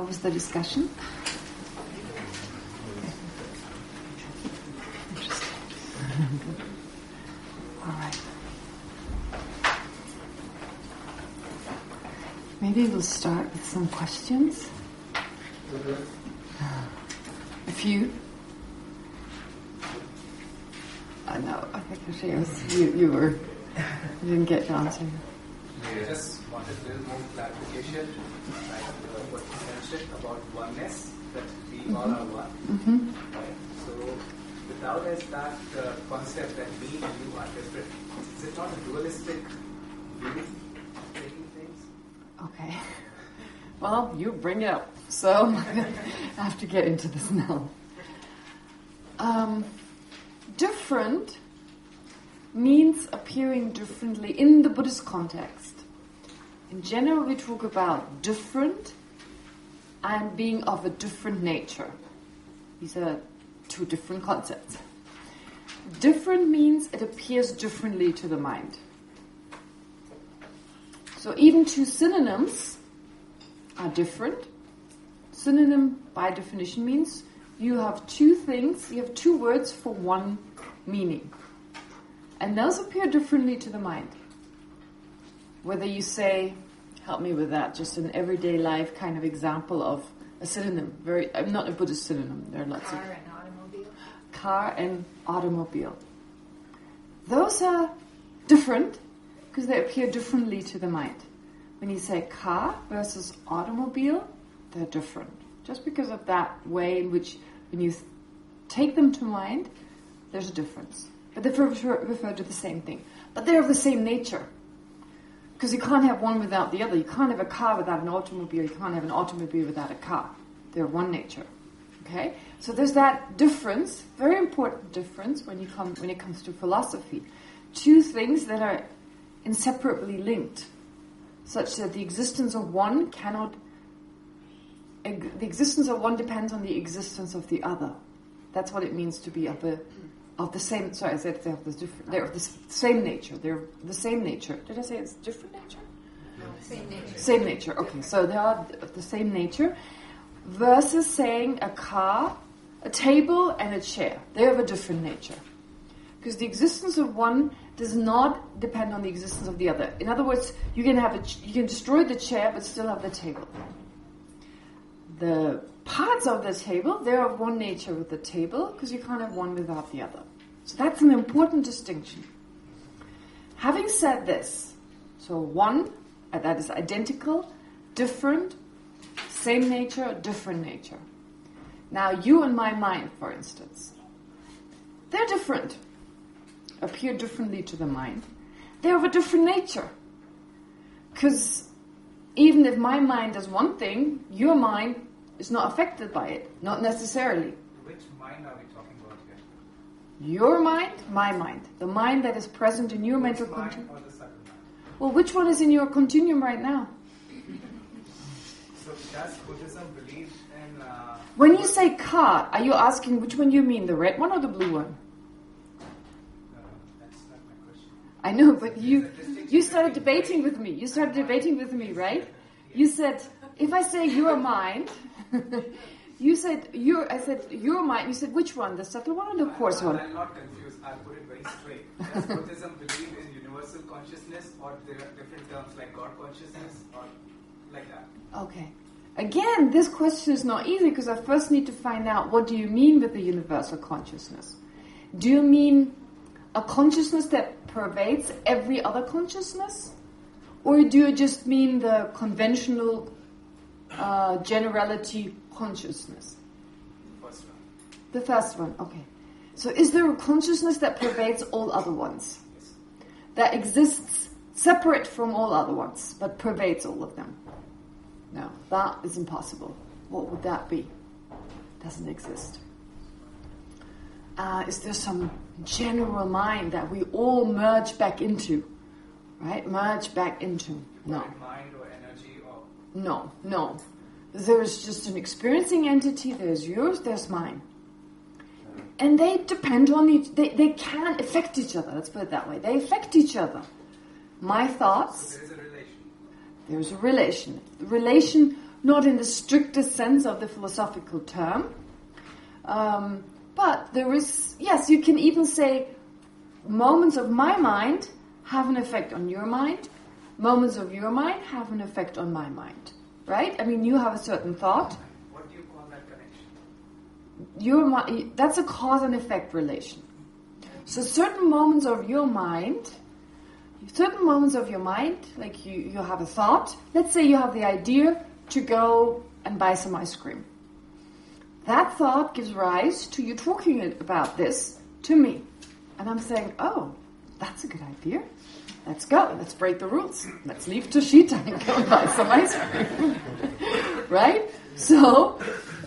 How was the discussion? Interesting. All right. Maybe we'll start with some questions. A few. No, I think you didn't get the answer. I just wanted a little more clarification, like what you mentioned about oneness, that we all are one. Mm-hmm. Right? So, the Tao is that concept that me and you are different. Is it not a dualistic view of taking things? Okay. Well, you bring it up. So, I have to get into this now. Different means appearing differently in the Buddhist context. In general, we talk about different and being of a different nature. These are two different concepts. Different means it appears differently to the mind. So even two synonyms are different. Synonym, by definition, means you have two things, you have two words for one meaning. And those appear differently to the mind. Whether you say, help me with that, just an everyday life kind of example of a synonym. Not a Buddhist synonym. There are lots Car of... and automobile. Car and automobile. Those are different because they appear differently to the mind. When you say car versus automobile, they're different. Just because of that way in which when you take them to mind, there's a difference. But they refer to the same thing. But they're of the same nature. Because you can't have one without the other. You can't have a car without an automobile. You can't have an automobile without a car. They're one nature. Okay? So there's that difference, very important difference when it comes to philosophy. Two things that are inseparably linked, such that the existence of one depends on the existence of the other. That's what it means to be of the same. Sorry, I said they're of the same nature. They're the same nature. Did I say it's different nature? No, same nature. Same nature. Okay, so they are of the same nature. Versus saying a car, a table, and a chair. They're of a different nature. Because the existence of one does not depend on the existence of the other. In other words, you can destroy the chair but still have the table. The parts of the table, they're of one nature with the table because you can't have one without the other. So that's an important distinction. Having said this, so one, that is identical, different, same nature, different nature. Now you and my mind, for instance, they're different. Appear differently to the mind. They're of a different nature. Because even if my mind does one thing, your mind is not affected by it. Not necessarily. Which mind are we talking about here? Your mind, my mind. The mind that is present in your mental continuum. Or the subtle mind? Well, which one is in your continuum right now? So does Buddhism believe in... When you say car, are you asking which one you mean? The red one or the blue one? That's not my question. I know, but you started debating with me. You started debating with me, right? You said, if I say your mind, you said I said your mind. You said which one, the subtle one or the coarse one? I'm not confused. I'll put it very straight. Does Buddhism believe in universal consciousness, or there are different terms like God consciousness, or like that? Okay. Again, this question is not easy because I first need to find out what do you mean with the universal consciousness. Do you mean a consciousness that pervades every other consciousness? Or do you just mean the conventional generality consciousness? First one. The first one, okay. So is there a consciousness that pervades all other ones? Yes. That exists separate from all other ones, but pervades all of them? No, that is impossible. What would that be? Doesn't exist. Is there some general mind that we all merge back into? Right? Merge back into. No. Mind or energy or... No. There's just an experiencing entity. There's yours, there's mine. And they depend on each... They can affect each other. Let's put it that way. They affect each other. My thoughts... So there is a relation. There's a relation. The relation not in the strictest sense of the philosophical term. But there is, yes, you can even say moments of my mind have an effect on your mind. Moments of your mind have an effect on my mind. Right? I mean, you have a certain thought. What do you call that connection? That's a cause and effect relation. So certain moments of your mind, like you have a thought. Let's say you have the idea to go and buy some ice cream. That thought gives rise to you talking about this to me. And I'm saying, oh, that's a good idea. Let's go. Let's break the rules. Let's leave Toshita and go and buy some ice cream. Right? So,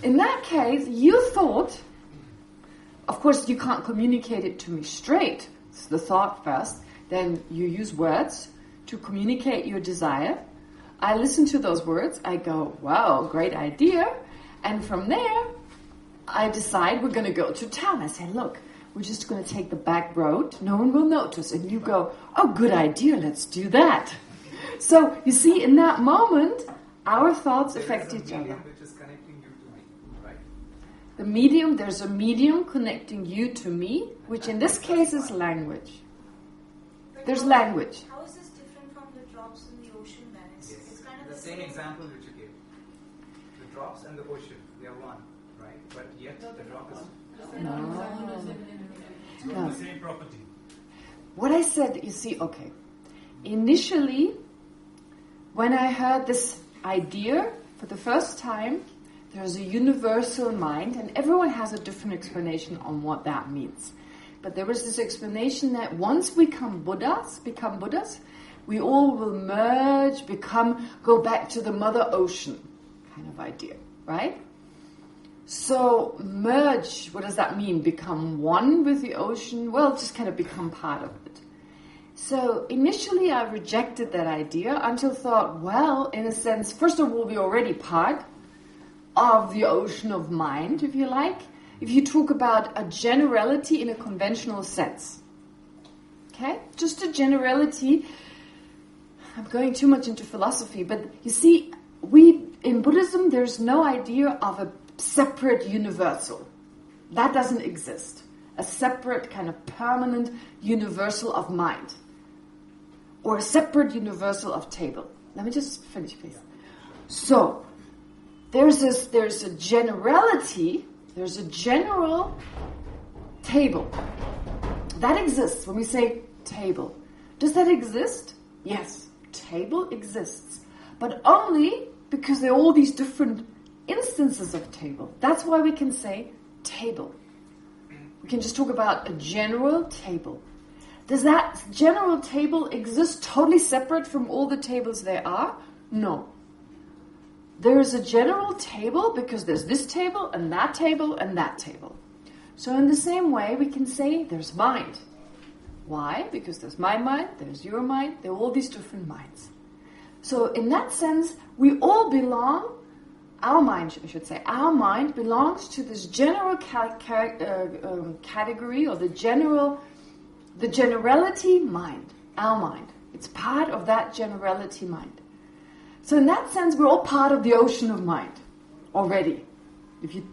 in that case, you thought, of course, you can't communicate it to me straight. It's the thought first. Then you use words to communicate your desire. I listen to those words. I go, wow, great idea. And from there, I decide we're going to go to town. I say, look, we're just going to take the back road. No one will notice. And you go, oh, good idea. Let's do that. So, you see, in that moment, our thoughts affect each other. Which is connecting you to me, right? There's a medium connecting you to me, which in this case is language. There's language. How is this different from the drops in the ocean then? It's kind of the same example which you gave. The drops and the ocean, they are one, right? But yet the drop is... No. The same property. What I said, you see, okay. Initially, when I heard this idea for the first time, there's a universal mind, and everyone has a different explanation on what that means. But there was this explanation that once we become Buddhas, we all will merge, go back to the Mother Ocean kind of idea, right? So, merge, what does that mean? Become one with the ocean? Well, just kind of become part of it. So, initially I rejected that idea until thought, well, in a sense, first of all, we're already part of the ocean of mind, if you like. If you talk about a generality in a conventional sense. Okay? Just a generality. I'm going too much into philosophy, but you see, in Buddhism, there's no idea of a separate universal. That doesn't exist. A separate kind of permanent universal of mind. Or a separate universal of table. Let me just finish, please. So, there's a generality, there's a general table. That exists when we say table. Does that exist? Yes, table exists. But only because there are all these different instances of table. That's why we can say table. We can just talk about a general table. Does that general table exist totally separate from all the tables there are? No. There is a general table because there's this table and that table and that table. So in the same way, we can say there's mind. Why? Because there's my mind, there's your mind, there are all these different minds. So in that sense, we all belong, our mind, I should say, our mind belongs to this general category, or the generality mind, our mind. It's part of that generality mind. So in that sense, we're all part of the ocean of mind already. If you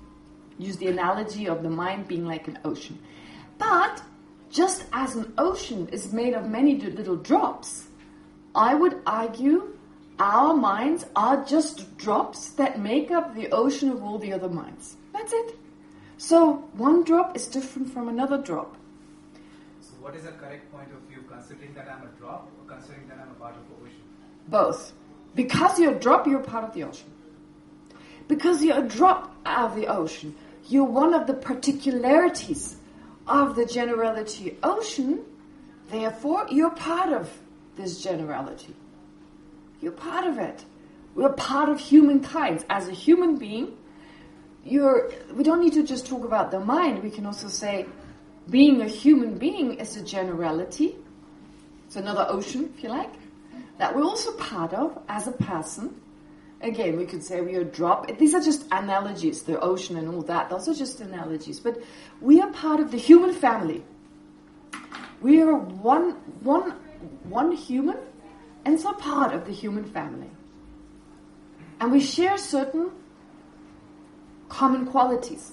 use the analogy of the mind being like an ocean. But just as an ocean is made of many little drops, I would argue our minds are just drops that make up the ocean of all the other minds. That's it. So one drop is different from another drop. So what is the correct point of view? Considering that I'm a drop or considering that I'm a part of the ocean? Both. Because you're a drop, you're part of the ocean. Because you're a drop out of the ocean, you're one of the particularities of the generality ocean. Therefore, you're part of this generality. You're part of it. We're part of humankind. As a human being, we don't need to just talk about the mind. We can also say being a human being is a generality. It's another ocean, if you like, that we're also part of as a person. Again, we could say we are a drop. These are just analogies, the ocean and all that. Those are just analogies. But we are part of the human family. We are one human, and so part of the human family. And we share certain common qualities.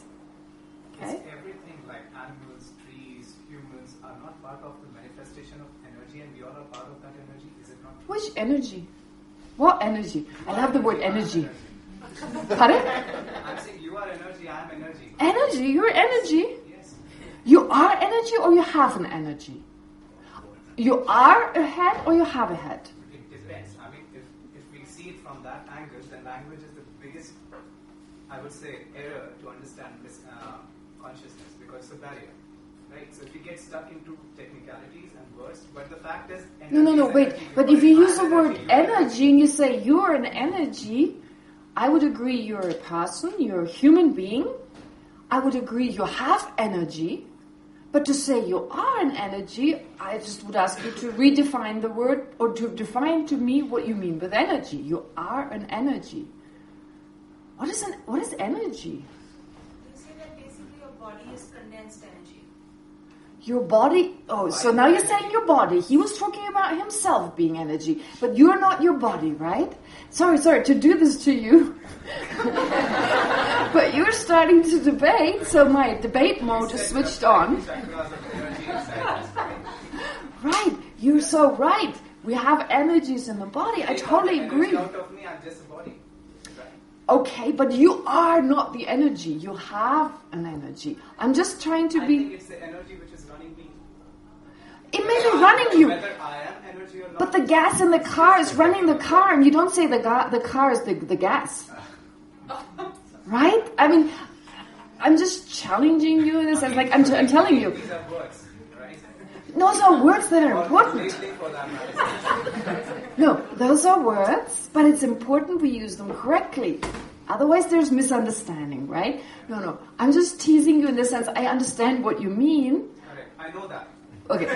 Okay? Is everything like animals, trees, humans are not part of the manifestation of energy, and we all are part of that energy? Is it not true? Which energy? What energy? I love the word energy. Pardon? I'm saying you are energy, I am energy. Energy? You're energy? Yes. You are energy or you have an energy? You are a head or you have a head? It depends. I mean, if we see it from that angle, then language is the biggest, I would say, error to understand this consciousness, because it's a barrier. Right? So if we get stuck into technicalities and words, but the fact is... No, wait. But if you use the word energy and you say you're an energy, I would agree you're a person, you're a human being. I would agree you have energy. But to say you are an energy, I just would ask you to redefine the word, or to define to me what you mean with energy. You are an energy. What is energy? You say that basically your body is condensed energy. Your body... Oh, so now you're saying your body. He was talking about himself being energy. But you're not your body, right? Sorry to do this to you. But you're starting to debate, so my debate mode is switched on. Right, you're so right. We have energies in the body. I totally agree. Out of me, I'm just a body. Okay, but you are not the energy. You have an energy. I'm just trying to be... I think it's the energy which is running me. It may be running you. Whether I am energy or not. But the gas in the car is running the car, and you don't say the car is the gas. Right? I mean, I'm just challenging you in this sense. Like, I'm telling you. These are words, right? Those are words that are important. No, those are words, but it's important we use them correctly. Otherwise, there's misunderstanding, right? No. I'm just teasing you in the sense I understand what you mean. Correct. I know that. Okay.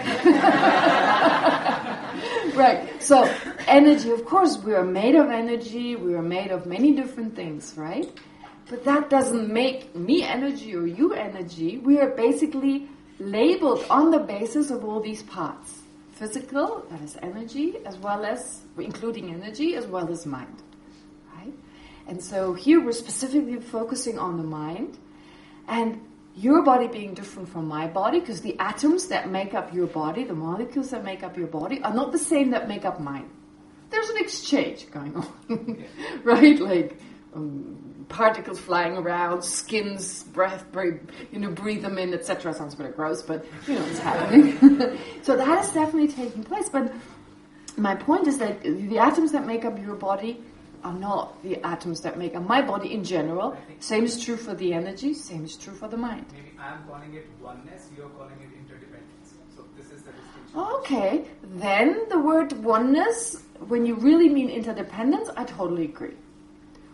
Right. So, energy, of course, we are made of energy. We are made of many different things, right? But that doesn't make me energy or you energy. We are basically labeled on the basis of all these parts. Physical, that is energy, as well as, including energy, as well as mind. Right? And so here we're specifically focusing on the mind. And your body being different from my body, because the atoms that make up your body, the molecules that make up your body, are not the same that make up mine. There's an exchange going on. Right? Like... particles flying around, skins, breath, breathe them in, etc. Sounds a bit gross, but it's happening. So that is definitely taking place. But my point is that the atoms that make up your body are not the atoms that make up my body in general. Same is true for the energy, same is true for the mind. Maybe I'm calling it oneness, you're calling it interdependence. So this is the distinction. Okay, then the word oneness, when you really mean interdependence, I totally agree.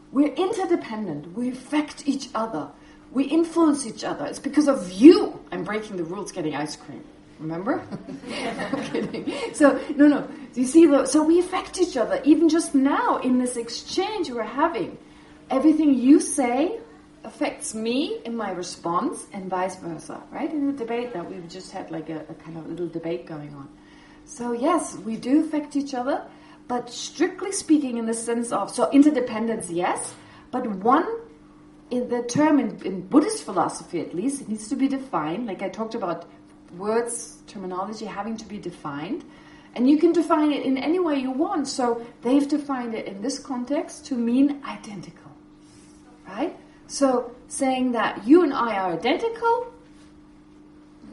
We're interdependent. We affect each other. We influence each other. It's because of you I'm breaking the rules getting ice cream. Remember? I'm kidding. So, no. Do you see? So we affect each other. Even just now in this exchange we're having. Everything you say affects me in my response and vice versa. Right? In the debate that we've just had like a kind of little debate going on. So yes, we do affect each other. But strictly speaking in the sense of, so interdependence, yes, but one, in the term in Buddhist philosophy at least, it needs to be defined. Like I talked about words, terminology having to be defined. And you can define it in any way you want. So they've defined it in this context to mean identical. Right? So saying that you and I are identical,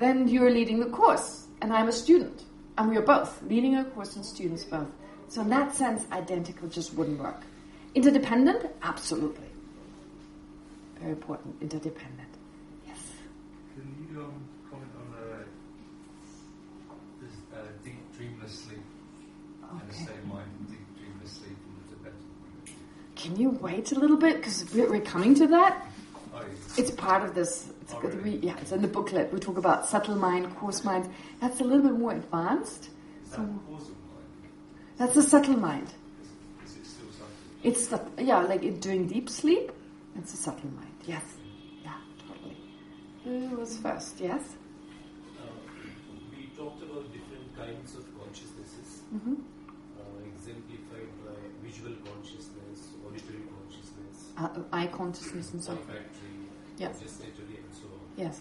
then you're leading the course. And I'm a student. And we are both leading a course and students both. So in that sense, identical just wouldn't work. Interdependent? Absolutely. Very important. Interdependent. Yes. Can you comment on this deep dreamless sleep and a state of mind, deep dreamless sleep in the Tibetan? Can you wait a little bit? Because we're coming to that. Oh, yes. It's part of this. It's really? it's in the booklet. We talk about subtle mind, coarse mind. That's a little bit more advanced. Is that coarse of mind? That's the subtle mind. Is it still subtle? It's like during deep sleep, it's a subtle mind. Yes. Yeah, totally. Who was first? Yes? We talked about different kinds of consciousnesses, exemplified by visual consciousness, auditory eye consciousness and so on. olfactory, Yes. gustatory, and so on. Yes.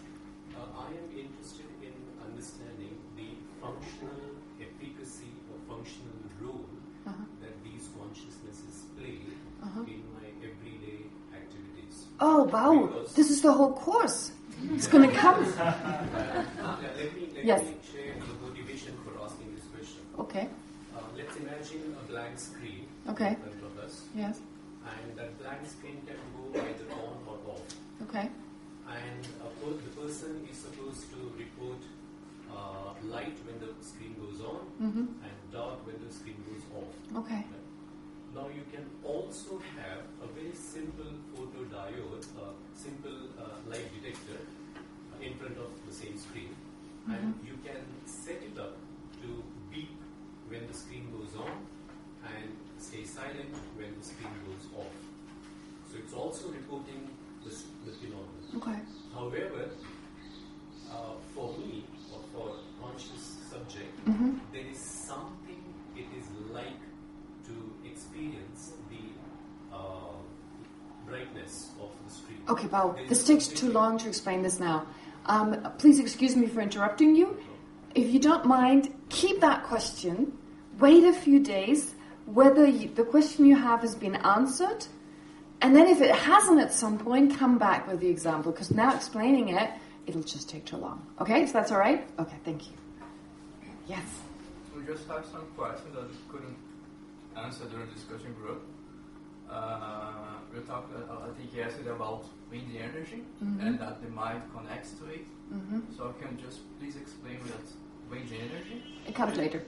I am interested in understanding the functional efficacy or functional role that these consciousnesses play in my everyday activities. Oh, wow. Because- This is the whole course. It's going to come. Let me Yes. share the motivation for asking this question. Okay. Let's imagine a blank screen Okay. in front of us, Yes. and that blank screen can go either on or off. Okay. And the person is supposed to report light when the screen goes on and dark when the screen goes off. Okay. Now you can also have a very simple photodiode, simple light detector in front of the same screen, and you can set it up to beep when the screen goes on and stay silent when the screen goes off. So it's also reporting the phenomenon. Okay. However, for me, or for conscious subject, there is something it is like to experience the brightness of the screen. Okay, Bao, There is this takes something- too long to explain this now. Please excuse me for interrupting you. If you don't mind, keep that question. Wait a few days, whether the question you have has been answered, and then if it hasn't at some point, come back with the example, because now explaining it, it'll just take too long. Okay, so that's all right? Okay, thank you. Yes. We just have some questions that we couldn't answer during the discussion group. We talked, I think yesterday, about wind energy and that the mind connects to it. So can you just please explain that wind energy? It comes later.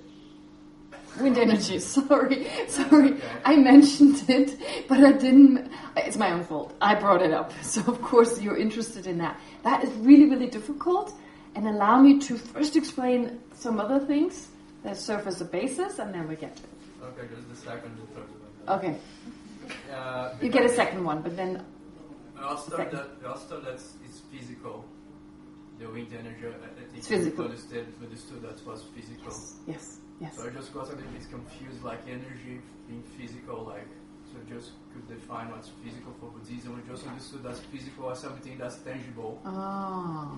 Wind energy, sorry. Okay. I mentioned it, but I didn't. It's my own fault. I brought it up. So, of course, you're interested in that. That is really, really difficult. And allow me to first explain some other things that serve as a basis, and then we get to it. Okay, just the second and third one. Okay. You get a second one, but then... I also thought that it's physical. The wind energy, I think It's physical. Understood that was physical. Yes. So I just got a little bit confused, like energy being physical, like, so just could define what's physical for Buddhism. I just understood that physical as something that's tangible. Oh.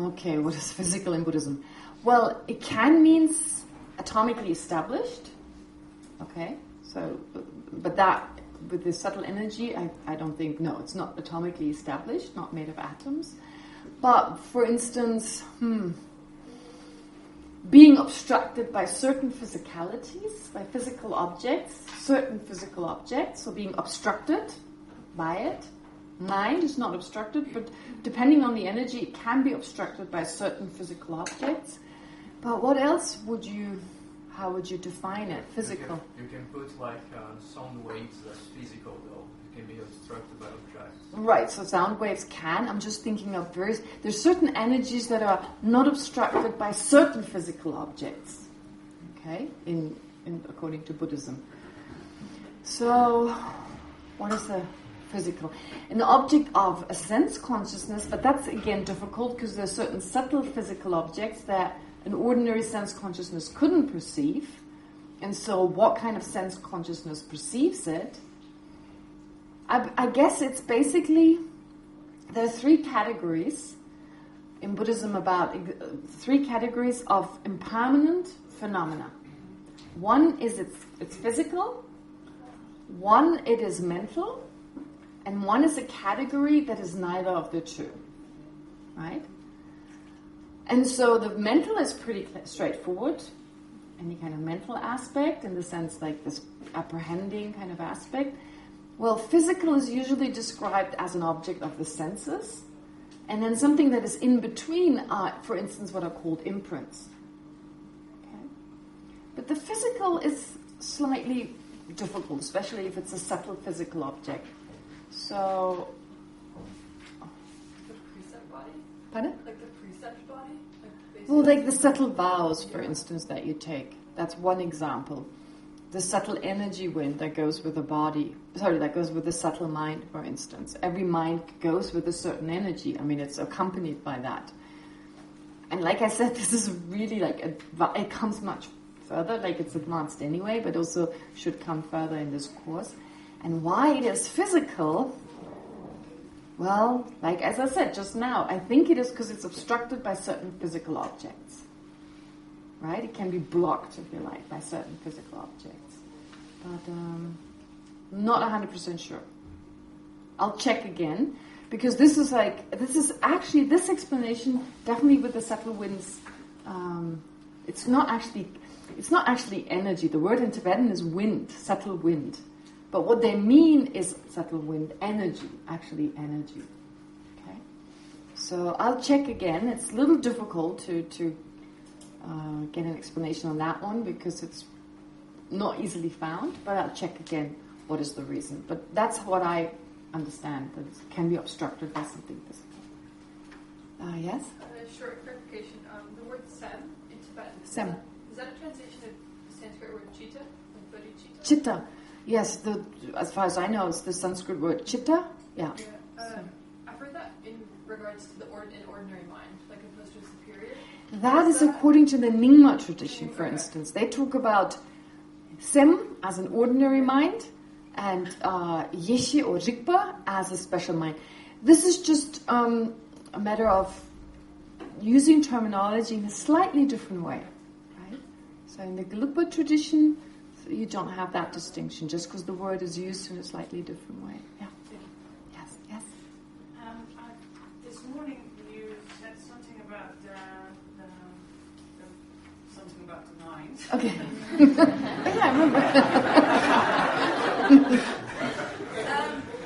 Okay, what is physical in Buddhism? Well, it can mean atomically established. Okay, so, but that, with the subtle energy, I don't think, no, it's not atomically established, not made of atoms. But, for instance, being obstructed by certain physicalities, by physical objects, so being obstructed by it. Mind is not obstructed, but depending on the energy, it can be obstructed by certain physical objects. But what else how would you define it? Physical. You can put like sound waves as physical, though. It can be obstructed by objects. Right, so sound waves can. I'm just thinking of there's certain energies that are not obstructed by certain physical objects. Okay, in according to Buddhism. So, what is the physical? An object of a sense consciousness, but that's again difficult because there are certain subtle physical objects that an ordinary sense consciousness couldn't perceive. And so what kind of sense consciousness perceives it? I guess it's basically, there are three categories in Buddhism about three categories of impermanent phenomena. One is it's physical, one it is mental, and one is a category that is neither of the two. Right? And so the mental is pretty straightforward. Any kind of mental aspect, in the sense like this apprehending kind of aspect. Well, physical is usually described as an object of the senses. And then something that is in between are, for instance, what are called imprints. Okay? But the physical is slightly difficult, especially if it's a subtle physical object. So... The precept body? Pardon? Like the precept body? Well, like the subtle vows, for instance, that you take. That's one example. The subtle energy wind that goes with the body. That goes with the subtle mind, for instance. Every mind goes with a certain energy. I mean, it's accompanied by that. And like I said, this is really like, it comes much further, like it's advanced anyway, but also should come further in this course. And why it is physical, well, like as I said just now, I think it is because it's obstructed by certain physical objects. Right? It can be blocked, if you like, by certain physical objects. But not 100% sure. I'll check again, because this is actually, this explanation, definitely with the subtle winds, it's not actually energy. The word in Tibetan is wind, subtle wind. But what they mean is subtle wind, energy, actually energy. Okay? So I'll check again. It's a little difficult to get an explanation on that one because it's not easily found, but I'll check again what is the reason. But that's what I understand, that it can be obstructed by something physical. Yes? Short clarification. The word sem in Tibetan, Sem. Is that a translation of the Sanskrit word chitta? Like bodhicitta? Chitta. Yes, as far as I know, it's the Sanskrit word chitta. Yeah. I've heard that in regards to the ordinary mind, like opposed to a superior. That is according to the Nyingma tradition, for instance. They talk about sem as an ordinary mind and yeshe or rigpa as a special mind. This is just a matter of using terminology in a slightly different way. Right? So in the Gelugpa tradition, you don't have that distinction just because the word is used in a slightly different way. Yeah. Yes. This morning you said something about something about the mind. Okay. Yeah, I remember.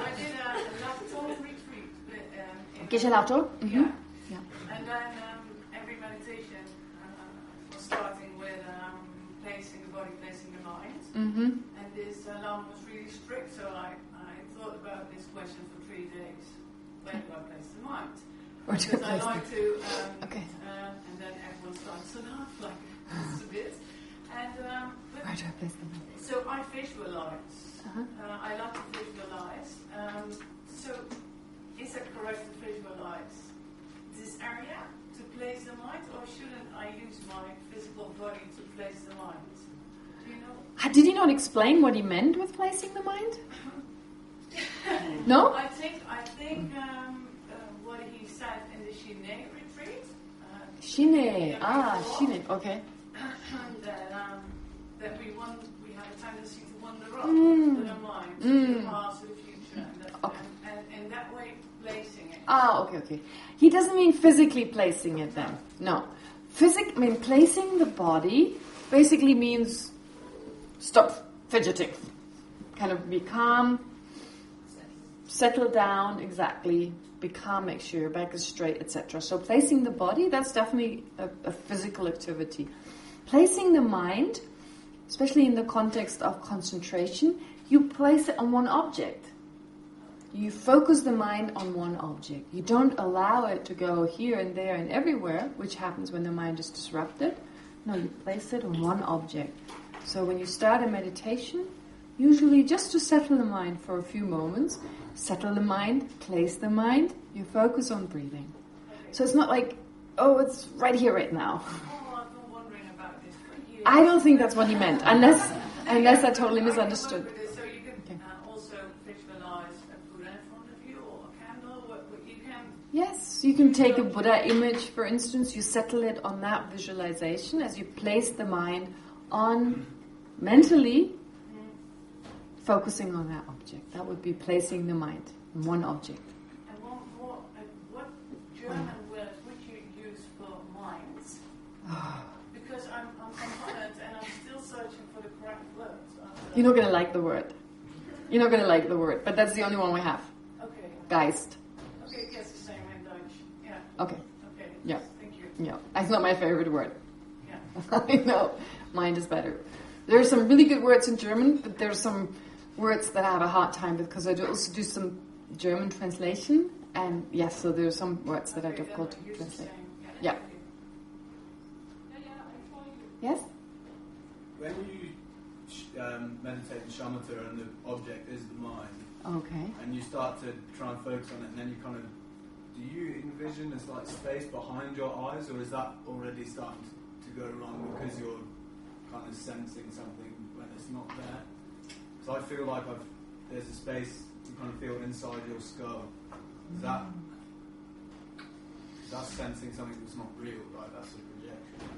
I did a Laptop retreat. Geshe-Laptop? Yeah. Yeah. And then every meditation was starting with placing the body, placing the mind. Mm-hmm. And this Lama was really strict, so I thought about this question for 3 days. Where do I place the mind? Where do I Because I place like the- to, Okay. and then everyone starts to laugh like it's a bit. And Where do I place the mind? so I visualize. Uh-huh. I like to visualize. So is it correct to visualize this area to place the mind, or shouldn't I use my physical body to place the mind? Do you know? Did he not explain what he meant with placing the mind? No? I think what he said in the Shine retreat. Shine. Shine. Okay. That we have a tendency to wander off Mm. to the mind, to the past, to the future, and in that way placing it. Okay. He doesn't mean physically placing it then. No. Placing the body basically means stop fidgeting. Kind of be calm, settle down, exactly. Be calm, make sure your back is straight, etc. So placing the body, that's definitely a physical activity. Placing the mind, especially in the context of concentration, you place it on one object. You focus the mind on one object. You don't allow it to go here and there and everywhere, which happens when the mind is disrupted. No, you place it on one object. So when you start a meditation, usually just to settle the mind for a few moments, settle the mind, place the mind, you focus on breathing. So it's not like, it's right here, right now. I've been wondering about this for years. I don't think that's what he meant, unless I totally misunderstood. So you can also visualize a Buddha in front of you, or a candle. What you can. Yes, you can take a Buddha image, for instance, you settle it on that visualization as you place the mind on, mentally, focusing on that object. That would be placing the mind on one object. And one more, what German word would you use for minds? Because I'm from Holland and I'm still searching for the correct words. You're not going to like the word. You're not going to like the word, but that's the only one we have. Okay. Geist. Okay, yes, the same in Dutch. Yeah. Okay. Okay. Yeah. Thank you. Yeah. It's not my favorite word. Yeah. I know. Mind is better. There are some really good words in German, but there's some words that I have a hard time with because I also do some German translation. And yes, so there are some words that are difficult to translate. Yeah. Yes? When you meditate in shamatha and the object is the mind, Okay. and you start to try and focus on it, and then you kind of, do you envision there's like space behind your eyes, or is that already starting to go wrong because you're kind of sensing something when it's not there? So I feel like I've there's a space you kind of feel inside your skull. Is that sensing something that's not real, right? That's a projection.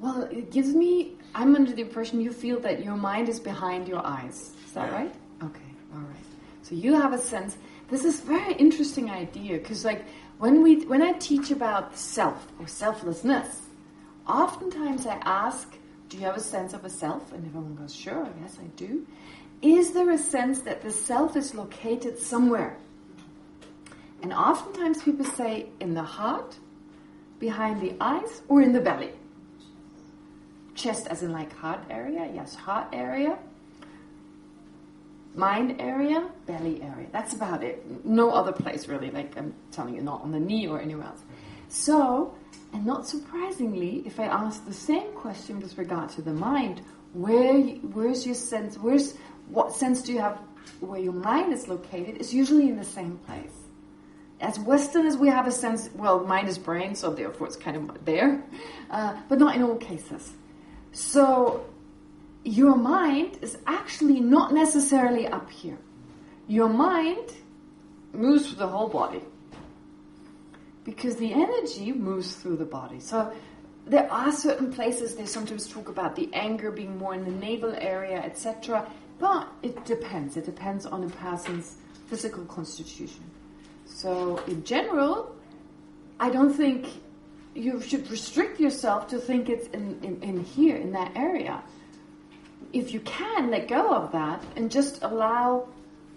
Well, it gives me... I'm under the impression you feel that your mind is behind your eyes. Is that right? Okay, all right. So you have a sense... This is a very interesting idea, because like when I teach about self or selflessness, oftentimes I ask, do you have a sense of a self? And everyone goes, sure, yes, I do. Is there a sense that the self is located somewhere? And oftentimes people say in the heart, behind the eyes, or in the belly. Chest as in like heart area, yes, heart area. Mind area, belly area. That's about it. No other place really, like I'm telling you, not on the knee or anywhere else. So, and not surprisingly, if I ask the same question with regard to the mind, where's your sense, what sense do you have where your mind is located, is usually in the same place. As Westerners, we have a sense, well, mind is brain, so therefore it's kind of there, but not in all cases. So, your mind is actually not necessarily up here. Your mind moves through the whole body, because the energy moves through the body. So there are certain places, they sometimes talk about the anger being more in the navel area, etc. But it depends. It depends on a person's physical constitution. So in general, I don't think you should restrict yourself to think it's in here, in that area. If you can, let go of that and just allow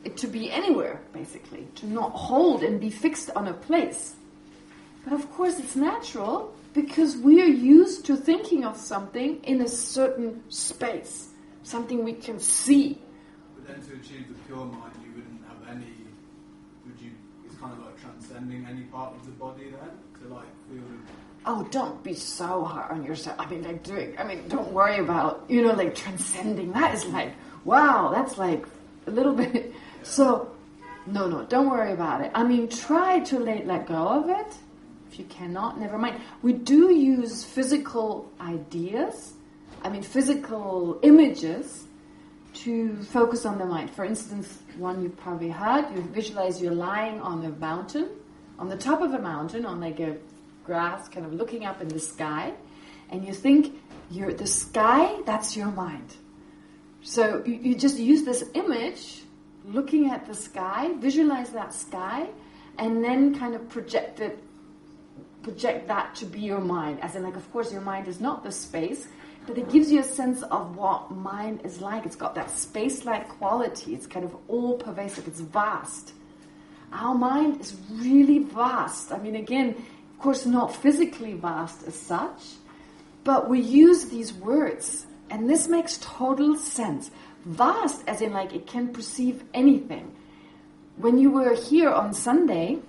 it to be anywhere, basically. To not hold and be fixed on a place. But of course it's natural, because we are used to thinking of something in a certain space. Something we can see. But then to achieve the pure mind, you wouldn't have any... It's kind of like transcending any part of the body then? To like feel... Oh, don't be so hard on yourself. Don't worry about, like transcending. That is like, wow, that's like a little bit. Yeah. So, no, don't worry about it. Try to let go of it. If you cannot, never mind. We do use physical ideas, physical images to focus on the mind. For instance, one you probably heard, you visualize you're lying on a mountain, on the top of a mountain, on like a grass, kind of looking up in the sky, and you think the sky, that's your mind. So you just use this image, looking at the sky, visualize that sky, and then kind of project that to be your mind. As in, like, of course, your mind is not the space, but it gives you a sense of what mind is like. It's got that space-like quality. It's kind of all-pervasive. It's vast. Our mind is really vast. Again, of course, not physically vast as such, but we use these words, and this makes total sense. Vast, as in like it can perceive anything. When you were here on Sunday,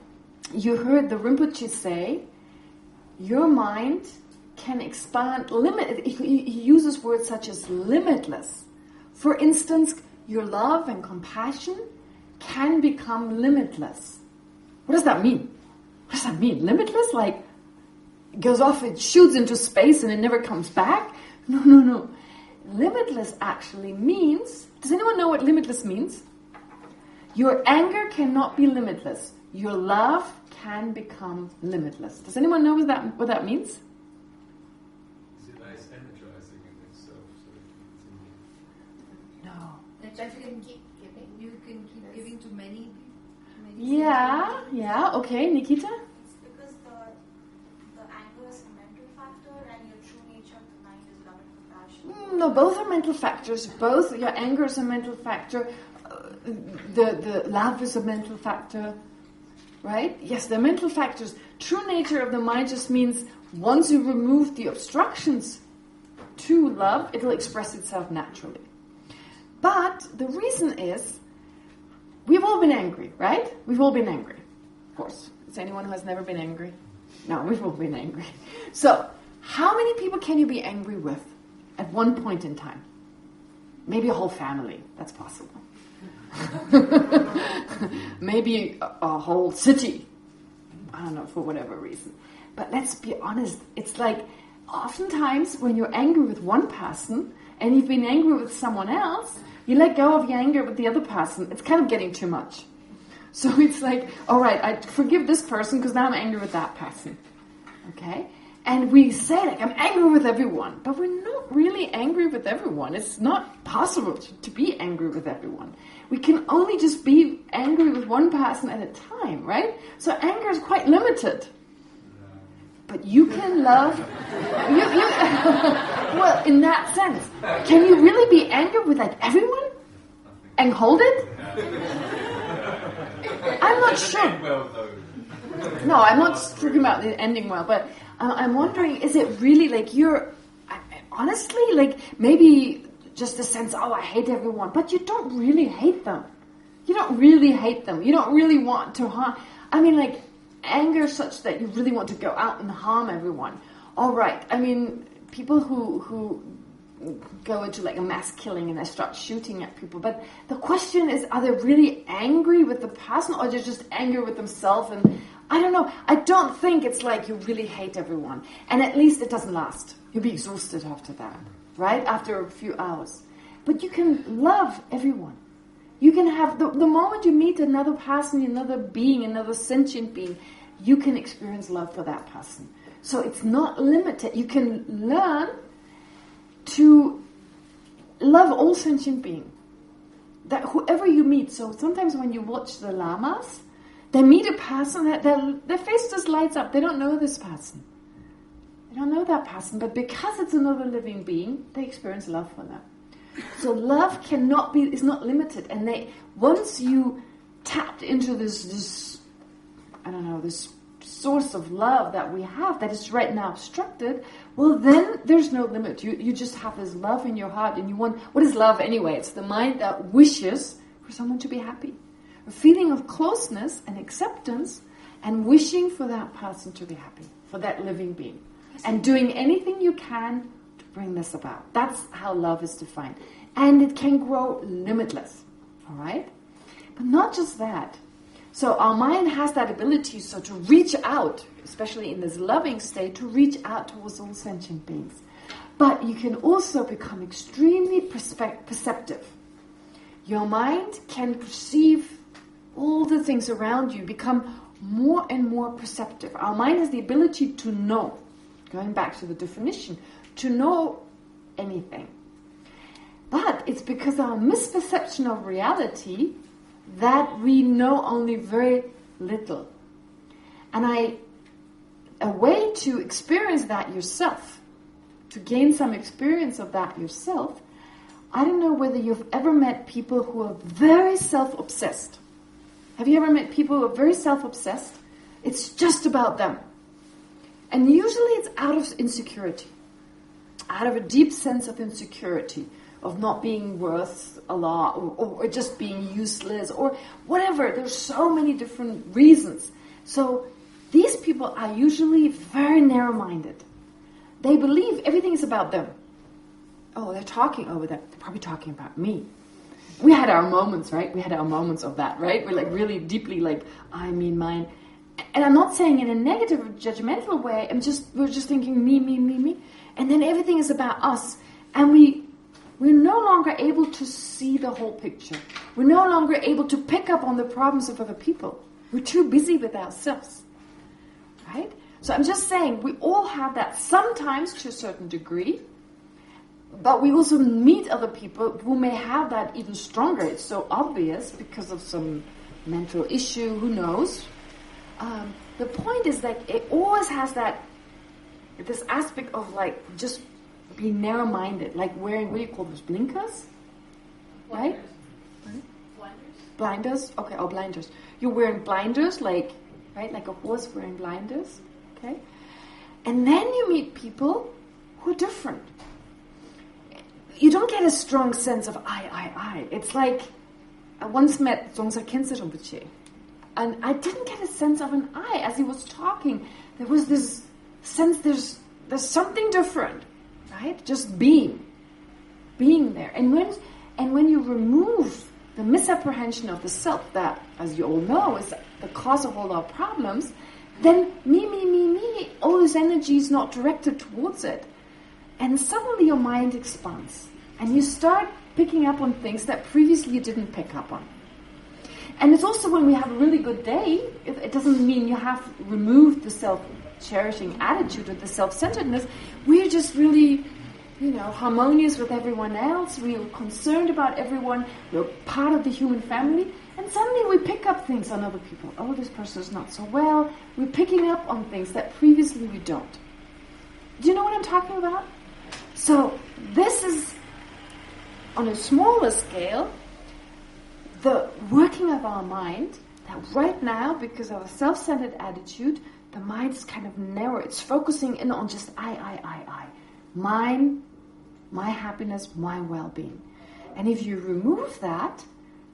you heard the Rinpoche say, your mind can expand, he uses words such as limitless. For instance, your love and compassion can become limitless. What does that mean? What does that mean? Limitless? Like, it goes off, it shoots into space and it never comes back? No. Limitless actually means... Does anyone know what limitless means? Your anger cannot be limitless. Your love can become limitless. Does anyone know what that means? Is it nice energizing in itself? No. That you can keep giving. You can keep giving to many. Yeah. Okay, Nikita? It's because the anger is a mental factor and your true nature of the mind is love and compassion. No, both are mental factors. Both, your anger is a mental factor. The love is a mental factor. Right? Yes, they're mental factors. True nature of the mind just means once you remove the obstructions to love, it'll express itself naturally. But the reason is, we've all been angry, right? We've all been angry. Of course. Is there anyone who has never been angry? No, we've all been angry. So, how many people can you be angry with at one point in time? Maybe a whole family. That's possible. Maybe a whole city. I don't know, for whatever reason. But let's be honest. It's like, oftentimes when you're angry with one person and you've been angry with someone else, you let go of your anger with the other person, it's kind of getting too much. So it's like, all right, I forgive this person because now I'm angry with that person. Okay? And we say, like, I'm angry with everyone. But we're not really angry with everyone. It's not possible to be angry with everyone. We can only just be angry with one person at a time, right? So anger is quite limited. But you can love... well, in that sense, can you really be angry with, like, everyone? And hold it? I'm not sure. No, I'm not talking about the ending well, but I'm wondering, is it really like honestly, like maybe just a sense, I hate everyone, but you don't really hate them. You don't really hate them. You don't really want to harm. I mean, like anger such that you really want to go out and harm everyone. All right. I mean, people who go into like a mass killing and they start shooting at people. But the question is, are they really angry with the person or they're just angry with themselves? And I don't know. I don't think it's like you really hate everyone. And at least it doesn't last. You'll be exhausted after that, right? After a few hours. But you can love everyone. You can have, the moment you meet another person, another being, another sentient being, you can experience love for that person. So it's not limited. You can learn to love all sentient beings. That whoever you meet, so sometimes when you watch the lamas, they meet a person that their face just lights up. They don't know this person. They don't know that person, but because it's another living being, they experience love for them. So love is not limited. And once you tapped into this source of love that we have that is right now obstructed, well then there's no limit. You just have this love in your heart and you want, what is love anyway? It's the mind that wishes for someone to be happy. A feeling of closeness and acceptance and wishing for that person to be happy, for that living being. And doing anything you can to bring this about. That's how love is defined. And it can grow limitless. All right? But not just that. So our mind has that ability to reach out, especially in this loving state, to reach out towards all sentient beings. But you can also become extremely perceptive. Your mind can perceive all the things around you, become more and more perceptive. Our mind has the ability to know, going back to the definition, to know anything. But it's because our misperception of reality that we know only very little. And a way to experience that yourself, to gain some experience of that yourself, I don't know whether you've ever met people who are very self-obsessed. Have you ever met people who are very self-obsessed? It's just about them. And usually it's out of insecurity, out of a deep sense of insecurity, of not being worth a lot, or just being useless, or whatever. There's so many different reasons. So these people are usually very narrow-minded. They believe everything is about them. Oh, they're talking over there. They're probably talking about me. We had our moments, right? We had our moments of that, right? We're like really deeply like, I mean mine. And I'm not saying in a negative or judgmental way. We're just thinking me. And then everything is about us. And we're no longer able to see the whole picture. We're no longer able to pick up on the problems of other people. We're too busy with ourselves. Right? So I'm just saying, we all have that sometimes to a certain degree. But we also meet other people who may have that even stronger. It's so obvious because of some mental issue, who knows. The point is that it always has this aspect of like just being narrow-minded, like wearing, what do you call those, blinkers? Right? Blinders? Okay, or blinders. You're wearing blinders, like a horse wearing blinders, okay? And then you meet people who are different. You don't get a strong sense of I. It's like, I once met Dzongsa Khyentse Rinpoche, and I didn't get a sense of an I as he was talking. There was this sense there's something different, right? Just being there. And when you remove the misapprehension of the self that, as you all know, is the cause of all our problems, then me, all this energy is not directed towards it. And suddenly your mind expands. And you start picking up on things that previously you didn't pick up on. And it's also when we have a really good day, it doesn't mean you have removed the self-cherishing attitude or the self-centeredness. We're just really, harmonious with everyone else. We're concerned about everyone. We're part of the human family. And suddenly we pick up things on other people. Oh, this person is not so well. We're picking up on things that previously we don't. Do you know what I'm talking about? So this is, on a smaller scale, the working of our mind, that right now, because of a self-centered attitude, the mind is kind of narrow. It's focusing in on just I. Mine, my happiness, my well-being. And if you remove that,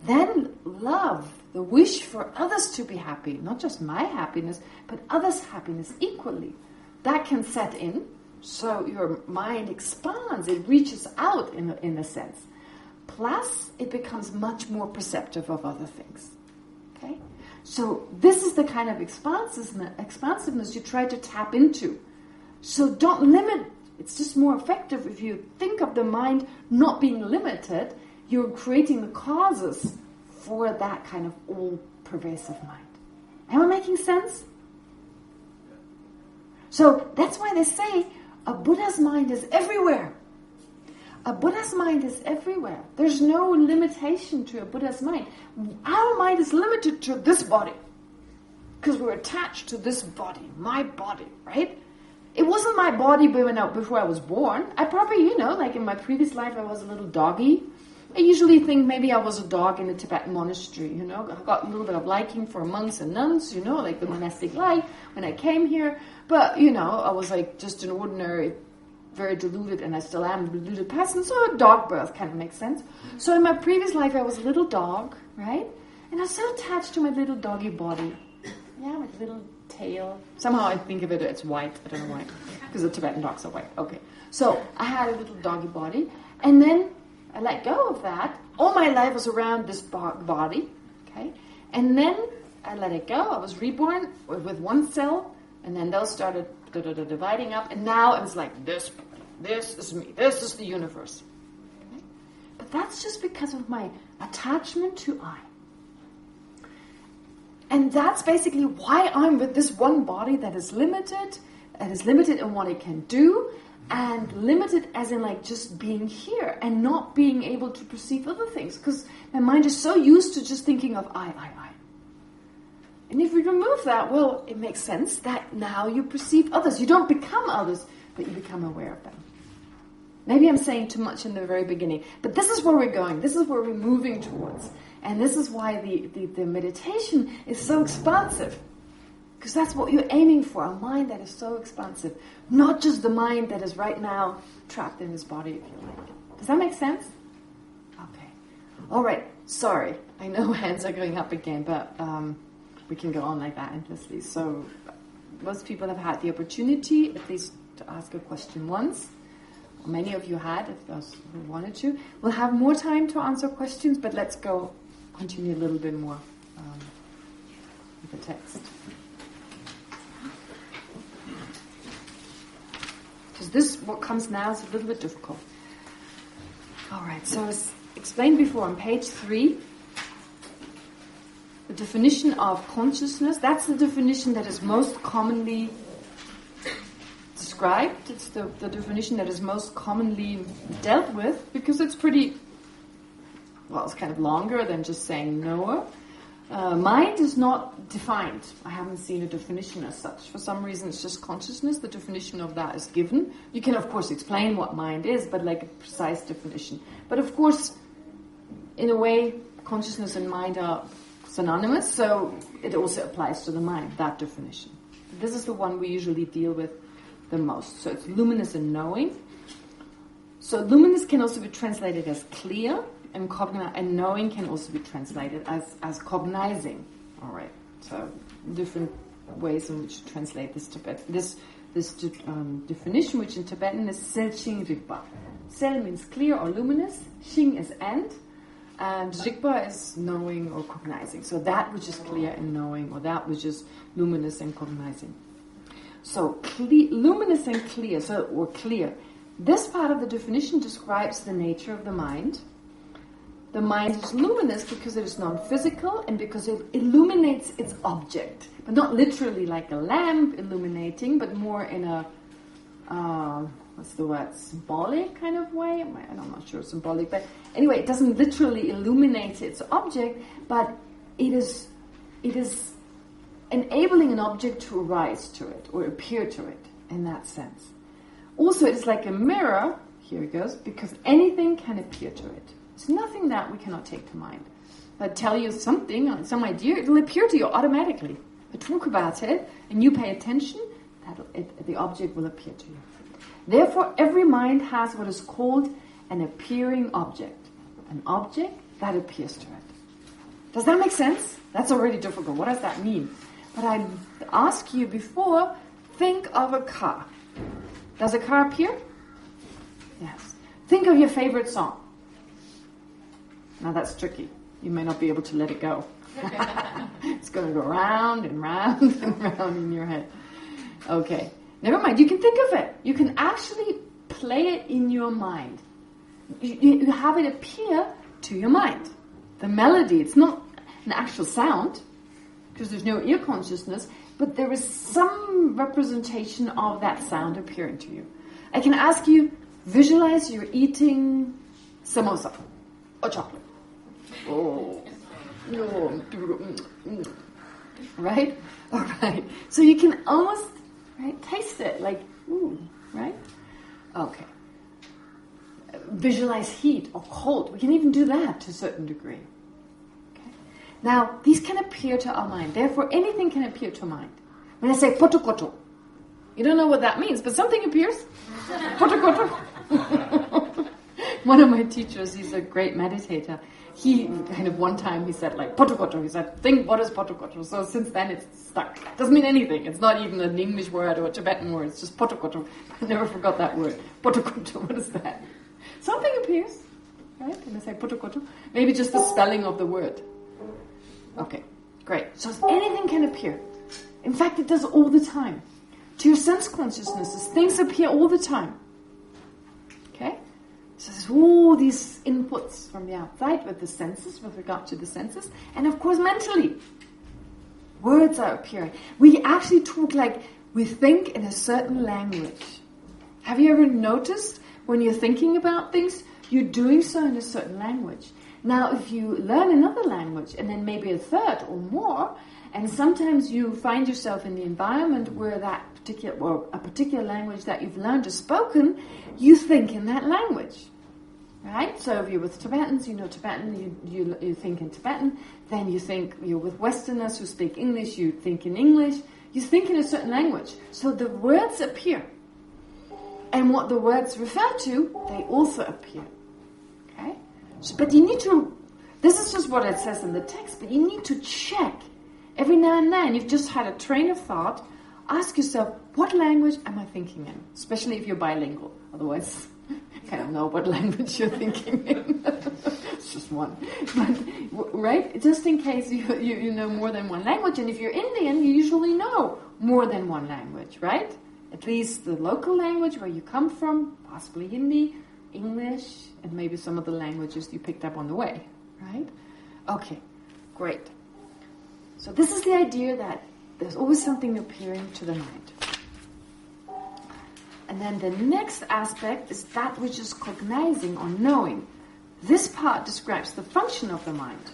then love, the wish for others to be happy, not just my happiness, but others' happiness equally, that can set in. So your mind expands, it reaches out in a sense. Plus, it becomes much more perceptive of other things. Okay? So this is the kind of expansiveness you try to tap into. So don't limit. It's just more effective if you think of the mind not being limited. You're creating the causes for that kind of all-pervasive mind. Am I making sense? So that's why they say a Buddha's mind is everywhere. A Buddha's mind is everywhere. There's no limitation to a Buddha's mind. Our mind is limited to this body because we're attached to this body, my body, right? It wasn't my body before I was born. I probably, like in my previous life, I was a little doggy. I usually think maybe I was a dog in a Tibetan monastery, I got a little bit of liking for monks and nuns, like the monastic life when I came here. But, I was like just an ordinary, very deluded, and I still am a deluded person, so a dog birth kind of makes sense. So in my previous life, I was a little dog, right? And I was so attached to my little doggy body. Yeah, my little tail. Somehow I think of it as white. I don't know why. Because the Tibetan dogs are white. Okay. So I had a little doggy body. And then I let go of that. All my life was around this body. Okay. And then I let it go. I was reborn with one cell. And then those started dividing up. And now it's like this. This is me. This is the universe. Okay? But that's just because of my attachment to I. And that's basically why I'm with this one body that is limited in what it can do, and limited as in like just being here and not being able to perceive other things. Because my mind is so used to just thinking of I. And if we remove that, well, it makes sense that now you perceive others. You don't become others, but you become aware of them. Maybe I'm saying too much in the very beginning, but this is where we're going. This is where we're moving towards. And this is why the meditation is so expansive. Because that's what you're aiming for, a mind that is so expansive. Not just the mind that is right now trapped in this body, if you like. Does that make sense? Okay. All right. Sorry. I know hands are going up again, but we can go on like that endlessly. So most people have had the opportunity at least to ask a question once. Many of you had, if those who wanted to. We'll have more time to answer questions, but let's continue a little bit more with the text. Because what comes now is a little bit difficult. All right, so as explained before on page 3, the definition of consciousness, that's the definition that is most commonly described. It's the definition that is most commonly dealt with, because it's pretty, it's kind of longer than just saying knower. Mind is not defined. I haven't seen a definition as such. For some reason, it's just consciousness. The definition of that is given. You can, of course, explain what mind is, but like a precise definition. But of course, in a way, consciousness and mind are synonymous, so it also applies to the mind, that definition. This is the one we usually deal with the most. So it's luminous in knowing. So luminous can also be translated as clear, and knowing can also be translated as cognizing. All right. So different ways in which to translate this definition, which in Tibetan is sel ching rigpa. Sel means clear or luminous. Ching is and rigpa is knowing or cognizing. So that which is clear and knowing, or that which is luminous and cognizing. So luminous and clear, or clear. This part of the definition describes the nature of the mind. the mind is luminous because it is non-physical and because it illuminates its object. But not literally like a lamp illuminating, but more in a, symbolic kind of way? I'm not sure symbolic, but anyway, it doesn't literally illuminate its object, but it is enabling an object to arise to it or appear to it in that sense. Also, it is like a mirror, here it goes, because anything can appear to it. There's nothing that we cannot take to mind. If I tell you something, some idea, it will appear to you automatically. I talk about it, and you pay attention, the object will appear to you. Therefore, every mind has what is called an appearing object. An object that appears to it. Does that make sense? That's already difficult. What does that mean? But I asked you before, think of a car. Does a car appear? Yes. Think of your favorite song. Now that's tricky. You may not be able to let it go. It's going to go round and round and round in your head. Okay. Never mind. You can think of it. You can actually play it in your mind. You have it appear to your mind. The melody, it's not an actual sound, because there's no ear consciousness, but there is some representation of that sound appearing to you. I can ask you, visualize you're eating samosa or chocolate. Right? All right. So you can almost taste it, like, ooh, right? Okay. Visualize heat or cold. We can even do that to a certain degree. Okay. Now, these can appear to our mind. Therefore, anything can appear to mind. When I say potokoto, you don't know what that means, but something appears. Potokoto. One of my teachers, he's a great meditator. He kind of one time he said like potokoto. He said, think what is potokoto. So since then it's stuck. It doesn't mean anything. It's not even an English word or a Tibetan word. It's just potokoto. I never forgot that word. Potokoto, what is that? Something appears, right? And I say potokoto. Maybe just the spelling of the word. Okay, great. So anything can appear. In fact, it does all the time. To your sense consciousnesses, things appear all the time. Okay? So there's all these inputs from the outside with the senses, with regard to the senses, and of course mentally. Words are appearing. We actually talk like we think in a certain language. Have you ever noticed when you're thinking about things, you're doing so in a certain language? Now, if you learn another language, and then maybe a third or more, and sometimes you find yourself in the environment where that a particular language that you've learned is spoken, you think in that language, right? So if you're with Tibetans, you know Tibetan, you think in Tibetan. Then you think you're with Westerners who speak English, you think in English. You think in a certain language. So the words appear. And what the words refer to, they also appear. Okay? So, but you need to, this is just what it says in the text, but you need to check. Every now and then, you've just had a train of thought. Ask yourself, what language am I thinking in? Especially if you're bilingual. Otherwise, you kind of know what language you're thinking in. It's just one. But, right? Just in case you know more than one language. And if you're Indian, you usually know more than one language, right? At least the local language where you come from, possibly Hindi, English, and maybe some of the languages you picked up on the way, right? Okay, great. So this is the idea that there's always something appearing to the mind. And then the next aspect is that which is cognizing or knowing. This part describes the function of the mind.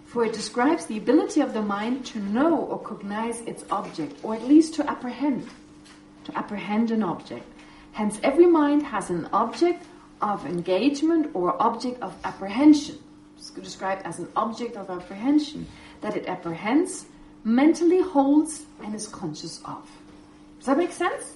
For it describes the ability of the mind to know or cognize its object, or at least to apprehend an object. Hence, every mind has an object of engagement or object of apprehension. It's described as an object of apprehension that it apprehends, mentally holds, and is conscious of. Does that make sense?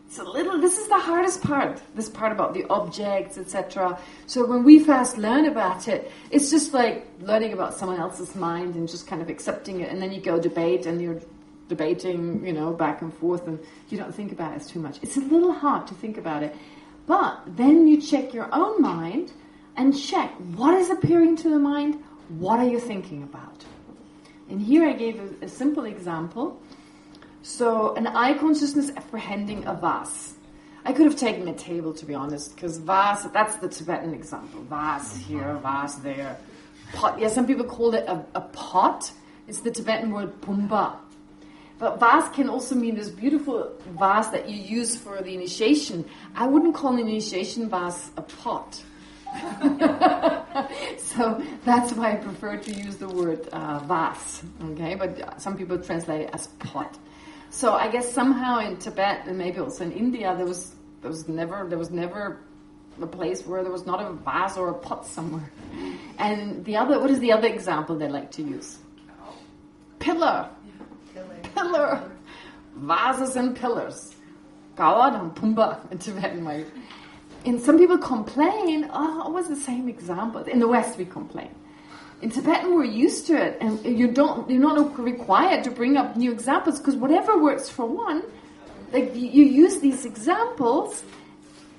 This is the hardest part, this part about the objects, etc. So when we first learn about it, it's just like learning about someone else's mind and just kind of accepting it, and then you go debate, and you're debating, back and forth, and you don't think about it too much. It's a little hard to think about it. But then you check your own mind and check what is appearing to the mind, what are you thinking about? And here I gave a simple example. So an eye consciousness apprehending a vase. I could have taken a table, to be honest, because vase, that's the Tibetan example. Vase here, vase there. Pot, yeah, some people call it a pot. It's the Tibetan word pumba. But vase can also mean this beautiful vase that you use for the initiation. I wouldn't call an initiation vase a pot. So that's why I prefer to use the word vase. Okay, but some people translate it as pot. So I guess somehow in Tibet and maybe also in India there was never a place where there was not a vase or a pot somewhere. And what is the other example they like to use? Pillar. Pillar. Vases and pillars. Gawad and Pumba in Tibetan way. And some people complain, it was the same example. In the West we complain. In Tibetan we're used to it, and you're not required to bring up new examples, because whatever works for one, like you use these examples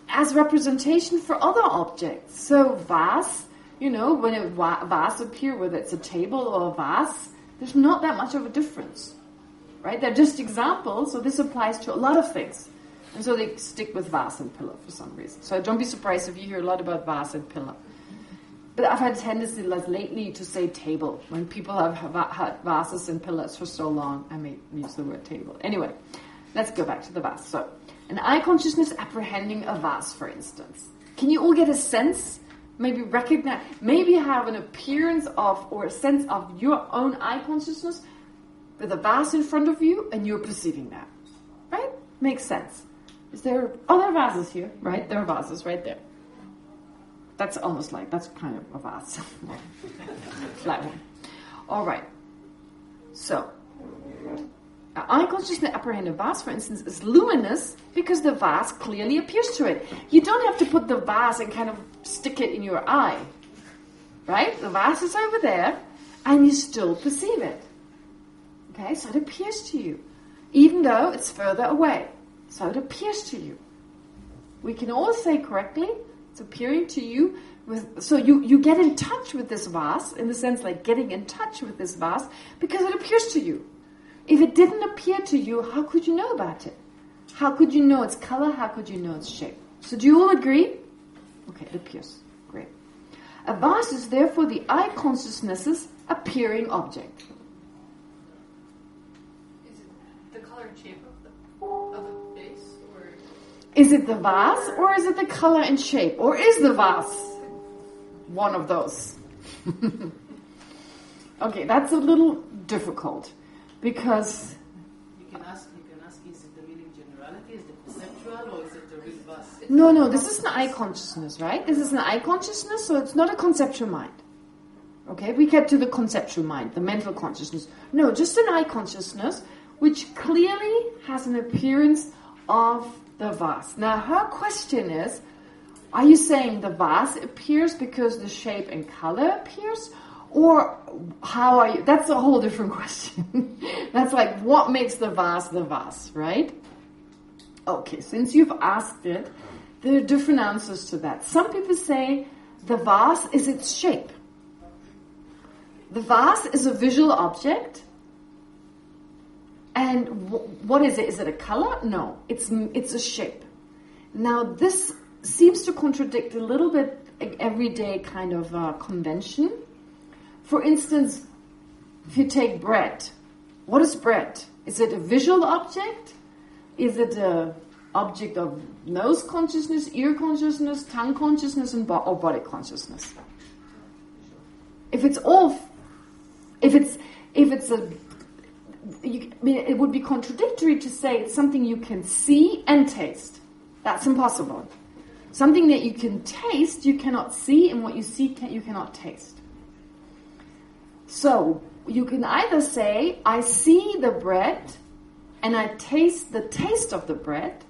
as representation for other objects. So vase, when a vase appears, whether it's a table or a vase, there's not that much of a difference, right? They're just examples, so this applies to a lot of things. And so they stick with vase and pillar for some reason. So don't be surprised if you hear a lot about vase and pillar. But I've had a tendency lately to say table. When people have had vases and pillars for so long, I may use the word table. Anyway, let's go back to the vase. So, an eye consciousness apprehending a vase, for instance. Can you all get a sense, maybe recognize, maybe have an appearance of or a sense of your own eye consciousness with a vase in front of you and you're perceiving that? Right? Makes sense. There are vases here, right? There are vases right there. That's kind of a vase. Flat one. All right. So, eye consciousness apprehend a vase, for instance, is luminous because the vase clearly appears to it. You don't have to put the vase and kind of stick it in your eye. Right? The vase is over there and you still perceive it. Okay? So it appears to you. Even though it's further away. So it appears to you. We can all say correctly, it's appearing to you. So you get in touch with this vase, in the sense like getting in touch with this vase, because it appears to you. If it didn't appear to you, how could you know about it? How could you know its color? How could you know its shape? So do you all agree? Okay, it appears. Great. A vase is therefore the eye consciousness's appearing object. Is it the color and shape of the base? Or is it the vase, or is it the color and shape? Or is the vase one of those? Okay, that's a little difficult, because you can ask, is it the meaning generality, is it perceptual, or is it the real vase? No, this is an eye consciousness, right? This is an eye consciousness, so it's not a conceptual mind. Okay, we get to the conceptual mind, the mental consciousness. No, just an eye consciousness, which clearly has an appearance of the vase. Now, her question is, are you saying the vase appears because the shape and color appears? Or how are you? That's a whole different question. That's like, what makes the vase, right? Okay, since you've asked it, there are different answers to that. Some people say the vase is its shape. The vase is a visual object. And what is it? Is it a color? No, it's a shape. Now, this seems to contradict a little bit everyday kind of convention. For instance, if you take bread, what is bread? Is it a visual object? Is it an object of nose consciousness, ear consciousness, tongue consciousness, or body consciousness? It would be contradictory to say it's something you can see and taste. That's impossible. Something that you can taste, you cannot see, and what you see, you cannot taste. So, you can either say, I see the bread, and I taste the taste of the bread,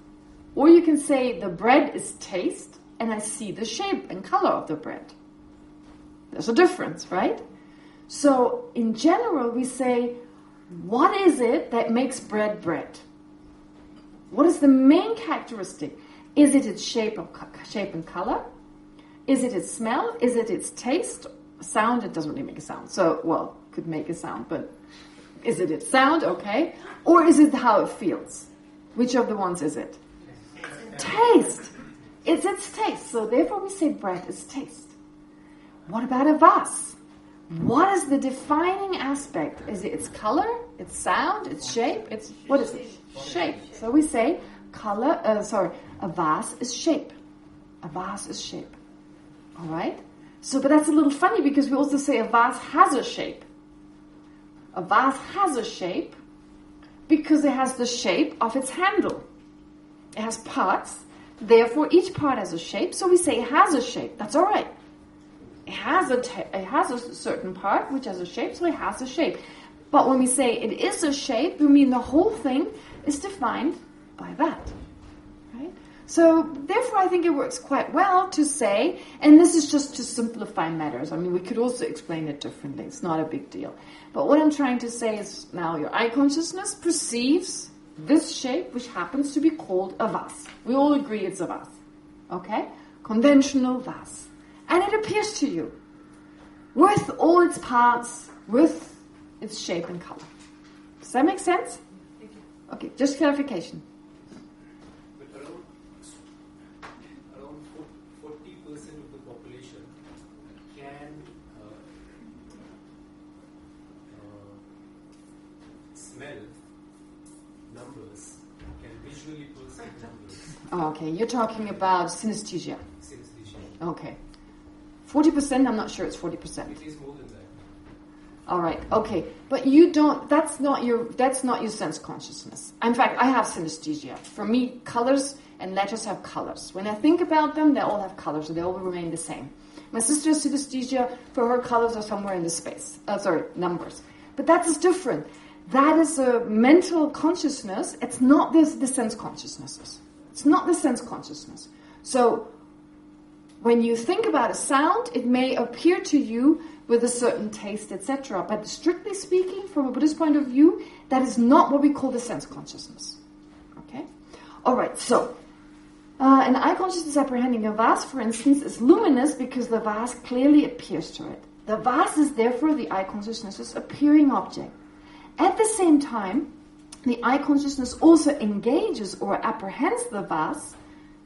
or you can say, the bread is taste, and I see the shape and color of the bread. There's a difference, right? So, in general, we say, what is it that makes bread bread? What is the main characteristic? Is it its shape and color? Is it its smell? Is it its taste? Sound? It doesn't really make a sound. So, well, could make a sound, but is it its sound? Okay. Or is it how it feels? Which of the ones is it? taste. It's its taste. So therefore we say breath is taste. What about a vase? What is the defining aspect? Is it its color, its sound, its shape? What is it? Shape. So we say a vase is shape. A vase is shape. All right? So, but that's a little funny because we also say a vase has a shape. A vase has a shape because it has the shape of its handle. It has parts, therefore each part has a shape, so we say it has a shape. That's all right. It has a certain part which has a shape, so it has a shape. But when we say it is a shape, we mean the whole thing is defined by that. Right? So therefore I think it works quite well to say, and this is just to simplify matters. I mean, we could also explain it differently. It's not a big deal. But what I'm trying to say is now your eye consciousness perceives this shape, which happens to be called a vase. We all agree it's a vase. Okay? Conventional vase. And it appears to you with all its parts, with its shape and color. Does that make sense? Okay, just clarification. But around 40% of the population can smell numbers, can visually perceive numbers. Okay, you're talking about synesthesia. Okay. 40%, I'm not sure it's 40%. It is more than that. All right, okay. But you don't, that's not your sense consciousness. In fact, I have synesthesia. For me, colors and letters have colors. When I think about them, they all have colors, so they all remain the same. My sister has synesthesia, for her colors are somewhere in the space. Numbers. But that is different. That is a mental consciousness. It's not the sense consciousnesses. It's not the sense consciousness. So, when you think about a sound, it may appear to you with a certain taste, etc. But strictly speaking, from a Buddhist point of view, that is not what we call the sense consciousness. Okay? Alright, so, an eye consciousness apprehending a vase, for instance, is luminous because the vase clearly appears to it. The vase is therefore the eye consciousness's appearing object. At the same time, the eye consciousness also engages or apprehends the vase.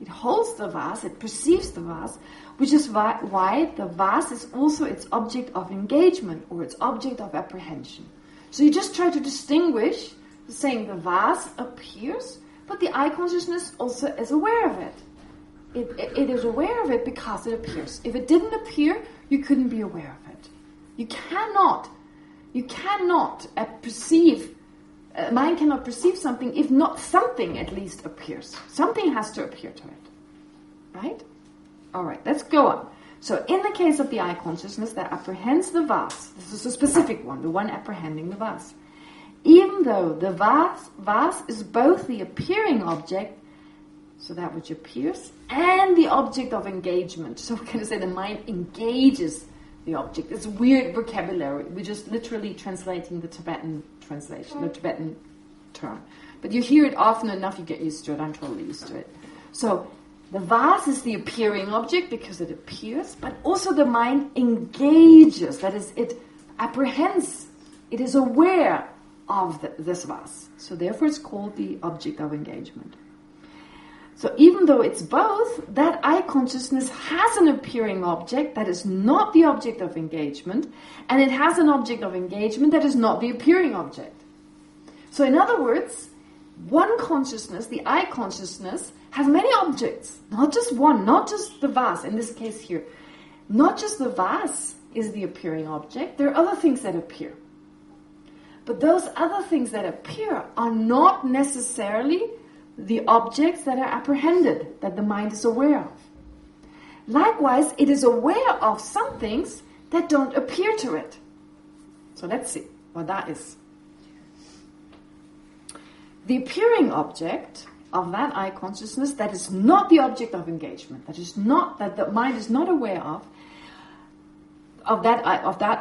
It holds the vase, it perceives the vase, which is why the vase is also its object of engagement or its object of apprehension. So you just try to distinguish, saying the vase appears, but the eye consciousness also is aware of it. It is aware of it because it appears. If it didn't appear, you couldn't be aware of it. You cannot perceive. Mind cannot perceive something if not something at least appears. Something has to appear to it. Right? Alright, let's go on. So in the case of the eye consciousness that apprehends the vase, this is a specific one, the one apprehending the vase. Even though the vase is both the appearing object, so that which appears, and the object of engagement. So we're going to say the mind engages the object. It's weird vocabulary. We're just literally translating the Tibetan translation, the Tibetan term. But you hear it often enough, you get used to it. I'm totally used to it. So the vase is the appearing object because it appears, but also the mind engages. That is, it apprehends. It is aware of this vase. So therefore it's called the object of engagement. So even though it's both, that eye consciousness has an appearing object that is not the object of engagement, and it has an object of engagement that is not the appearing object. So in other words, one consciousness, the eye consciousness, has many objects, not just one, not just the vase, in this case here. Not just the vase is the appearing object, there are other things that appear. But those other things that appear are not necessarily the objects that are apprehended, that the mind is aware of. Likewise, it is aware of some things that don't appear to it. So let's see what that is. The appearing object of that eye consciousness that is not the object of engagement, that the mind is not aware of that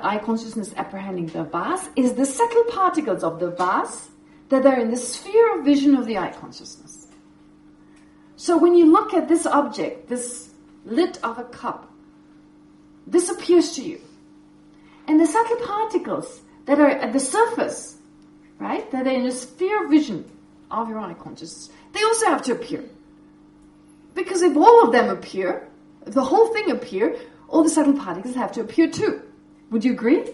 eye consciousness apprehending the vase, is the subtle particles of the vase that are in the sphere of vision of the eye consciousness. So when you look at this object, this lid of a cup, this appears to you. And the subtle particles that are at the surface, right, that are in the sphere of vision of your eye consciousness, they also have to appear. Because if all of them appear, if the whole thing appear, all the subtle particles have to appear too. Would you agree?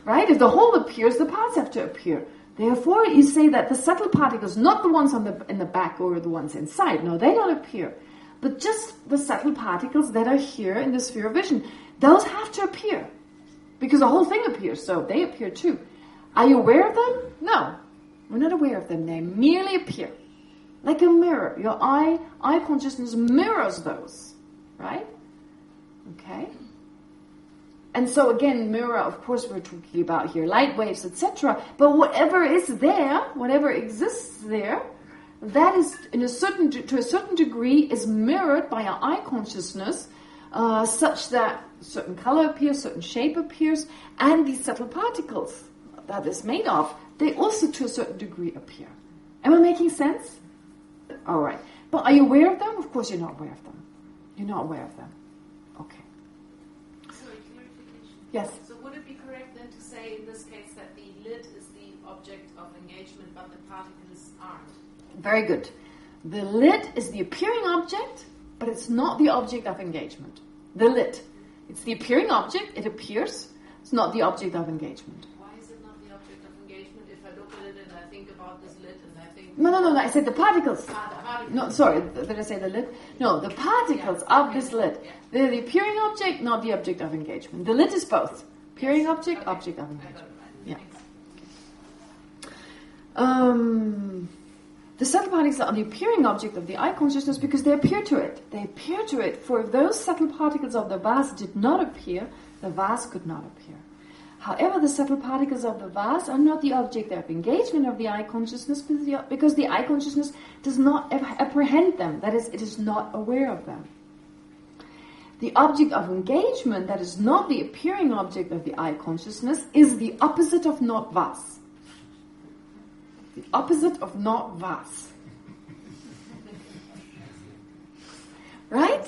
Right? If the whole appears, the parts have to appear. Therefore, you say that the subtle particles, not the ones in the back or the ones inside, no, they don't appear. But just the subtle particles that are here in the sphere of vision, those have to appear. Because the whole thing appears, so they appear too. Are you aware of them? No. We're not aware of them. They merely appear. Like a mirror. Your eye consciousness mirrors those. Right? Okay? And so again, mirror, of course we're talking about here, light waves, etc. But whatever is there, whatever exists there, that is, to a certain degree, is mirrored by our eye consciousness, such that certain color appears, certain shape appears, and these subtle particles that is made of, they also to a certain degree appear. Am I making sense? All right. But are you aware of them? Of course you're not aware of them. You're not aware of them. Okay. Sorry, clarification. Yes. So would it be correct then to say in this case that the lid is the object of engagement but the particles aren't? Very good. The lid is the appearing object, but it's not the object of engagement. The lid. It's the appearing object, it appears. It's not the object of engagement. Why is it not the object of engagement? If I look at it and I think about this lid and I think... No, I said the particles. The particles. No, sorry, did I say the lid? No, the particles of this lid. Yeah. They're the appearing object, not the object of engagement. The lid is both. Appearing object, object of engagement. Yeah. The subtle particles are the appearing object of the eye consciousness because they appear to it. They appear to it. For if those subtle particles of the vase did not appear, the vase could not appear. However, the subtle particles of the vase are not the object of engagement of the eye consciousness because the eye consciousness does not apprehend them. That is, it is not aware of them. The object of engagement, that is not the appearing object of the eye consciousness, is the opposite of not vase. The opposite of not vase. Right?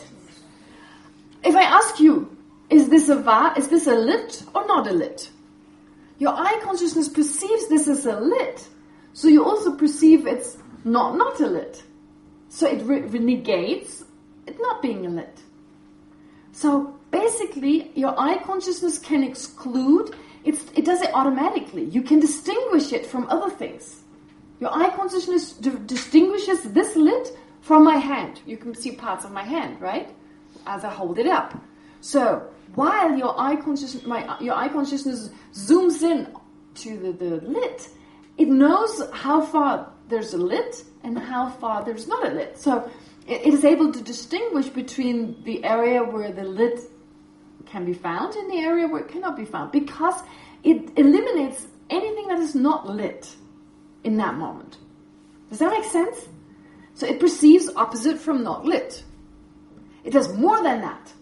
If I ask you, is this a lid or not a lid? Your eye consciousness perceives this as a lid, so you also perceive it's not a lid. So it negates it not being a lid. So basically, your eye consciousness can exclude, it does it automatically. You can distinguish it from other things. Your eye consciousness distinguishes this lid from my hand. You can see parts of my hand, right? As I hold it up. So while your eye consciousness zooms in to the lid, it knows how far there's a lid and how far there's not a lid. So it is able to distinguish between the area where the lid can be found and the area where it cannot be found, because it eliminates anything that is not lit in that moment. Does that make sense? So it perceives opposite from not lit. It does more than that.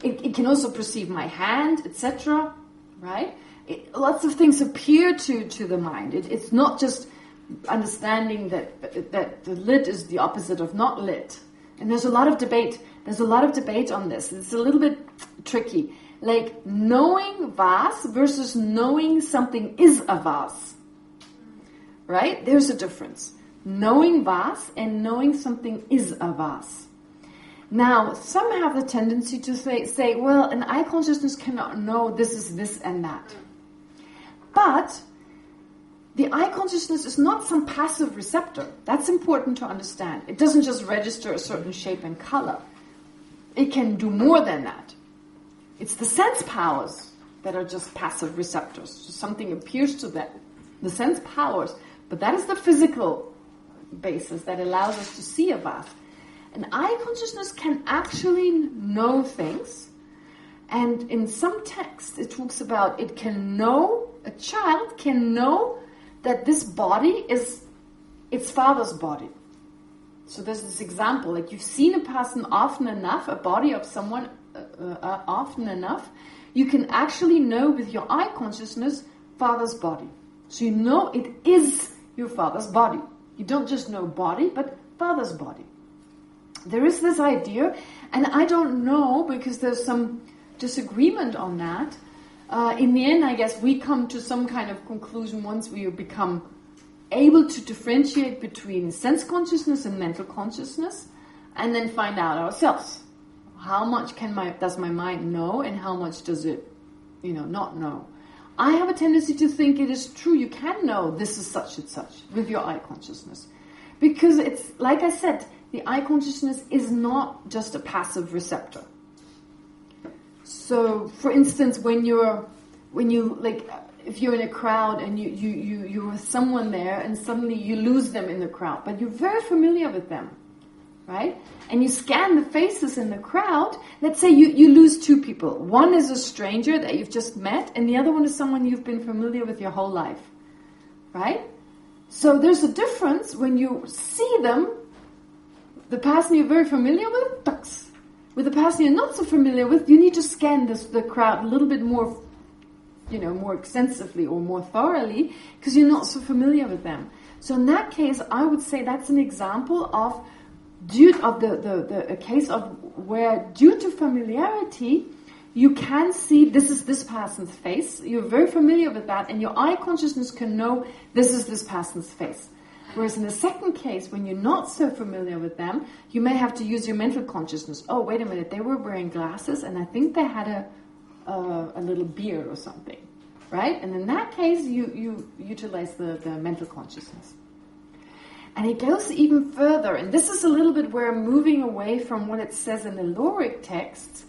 It can also perceive my hand, etc. Right? Lots of things appear to the mind. It's not just understanding that the lit is the opposite of not lit. And there's a lot of debate. On this. It's a little bit tricky. Like knowing vase versus knowing something is a vase. Right? There's a difference. Knowing vase and knowing something is a vase. Now, some have the tendency to say, well, an eye consciousness cannot know this is this and that. But the eye consciousness is not some passive receptor. That's important to understand. It doesn't just register a certain shape and color. It can do more than that. It's the sense powers that are just passive receptors. So something appears to them. The sense powers. But that is the physical basis that allows us to see a vase. An eye consciousness can actually know things. And in some texts it talks about a child can know that this body is its father's body. So there's this example, like you've seen a person often enough, a body of someone often enough, you can actually know with your eye consciousness father's body. So you know it is your father's body. You don't just know body, but father's body. There is this idea, and I don't know, because there's some disagreement on that. In the end, I guess we come to some kind of conclusion once we become able to differentiate between sense consciousness and mental consciousness, and then find out ourselves. How much does my mind know, and how much does it, not know? I have a tendency to think it is true. You can know this is such and such with your eye consciousness. Because it's, like I said, the eye consciousness is not just a passive receptor. So, for instance, if you're in a crowd and you're with someone there and suddenly you lose them in the crowd, but you're very familiar with them, right? And you scan the faces in the crowd. Let's say you lose two people. One is a stranger that you've just met, and the other one is someone you've been familiar with your whole life, right? So there's a difference when you see them, the person you're very familiar with, ducks. With the person you're not so familiar with, you need to scan the crowd a little bit more, more extensively or more thoroughly, because you're not so familiar with them. So in that case, I would say that's an example of a case of where, due to familiarity, you can see this is this person's face. You're very familiar with that, and your eye consciousness can know this is this person's face. Whereas in the second case, when you're not so familiar with them, you may have to use your mental consciousness. Oh, wait a minute, they were wearing glasses, and I think they had a little beard or something, right? And in that case, you utilize the mental consciousness. And it goes even further, and this is a little bit where I'm moving away from what it says in the Lorig texts,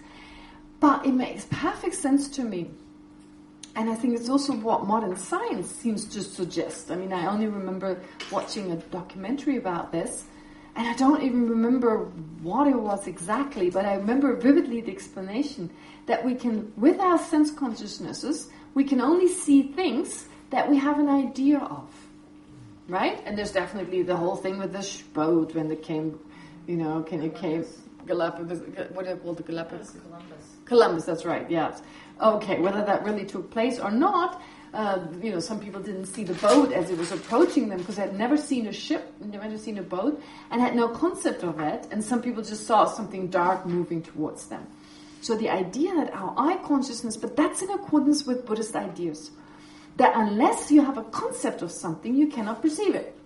but it makes perfect sense to me. And I think it's also what modern science seems to suggest. I mean, I only remember watching a documentary about this, and I don't even remember what it was exactly, but I remember vividly the explanation that we can, with our sense consciousnesses, we can only see things that we have an idea of. Right? And there's definitely the whole thing with the boat when it came, Galapagos, what do they call the Galapagos? Columbus, that's right, yes. Okay, whether that really took place or not, some people didn't see the boat as it was approaching them because they had never seen a ship, never seen a boat, and had no concept of it, and some people just saw something dark moving towards them. So the idea that our eye consciousness, but that's in accordance with Buddhist ideas, that unless you have a concept of something, you cannot perceive it.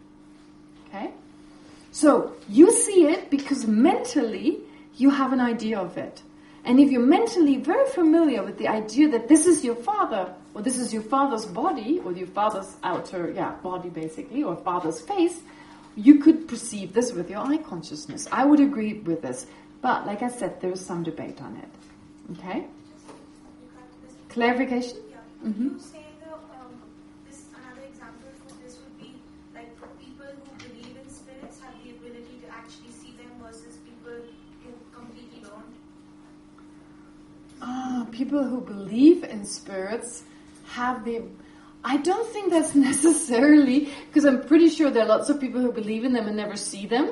Okay? So, you see it because mentally you have an idea of it. And if you're mentally very familiar with the idea that this is your father, or this is your father's body, or your father's outer body basically, or father's face, you could perceive this with your eye consciousness. I would agree with this. But, like I said, there is some debate on it. Okay? Clarification? Yeah. Mm-hmm. You say another example for this would be like people who believe in spirits have the ability to actually see them versus people who completely don't. People who believe in spirits have the... I don't think that's necessarily, because I'm pretty sure there are lots of people who believe in them and never see them.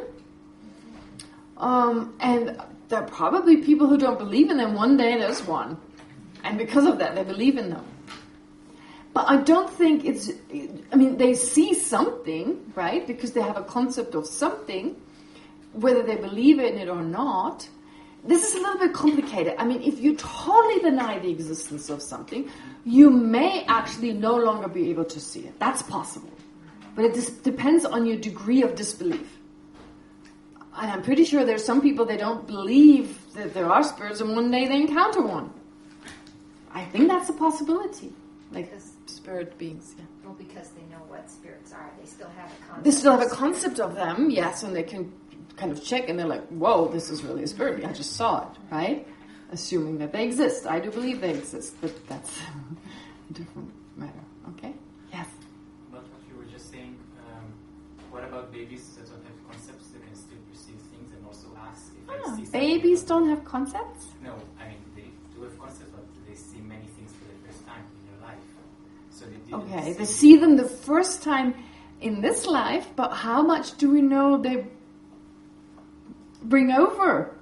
And there are probably people who don't believe in them. One day there's one. And because of that, they believe in them. But I don't think it's... I mean, they see something, right? Because they have a concept of something, whether they believe in it or not. This is a little bit complicated. I mean, if you totally deny the existence of something, you may actually no longer be able to see it. That's possible. But it depends on your degree of disbelief. And I'm pretty sure there's some people, they don't believe that there are spirits, and one day they encounter one. I think that's a possibility. Like spirit beings, yeah. Well, because they know what spirits are. They still have a concept. They still have a concept of them, yes, and they can kind of check, and they're like, whoa, this is really a spirit. I just saw it, right? Assuming that they exist. I do believe they exist, but that's a different matter, okay? Yes? About what you were just saying, what about babies that don't have concepts? They can still perceive things and also ask if they see something. Babies don't have concepts? No, I mean, they do have concepts, but they see many things for the first time in their life. So they see them the first time in this life, but how much do we know they bring over?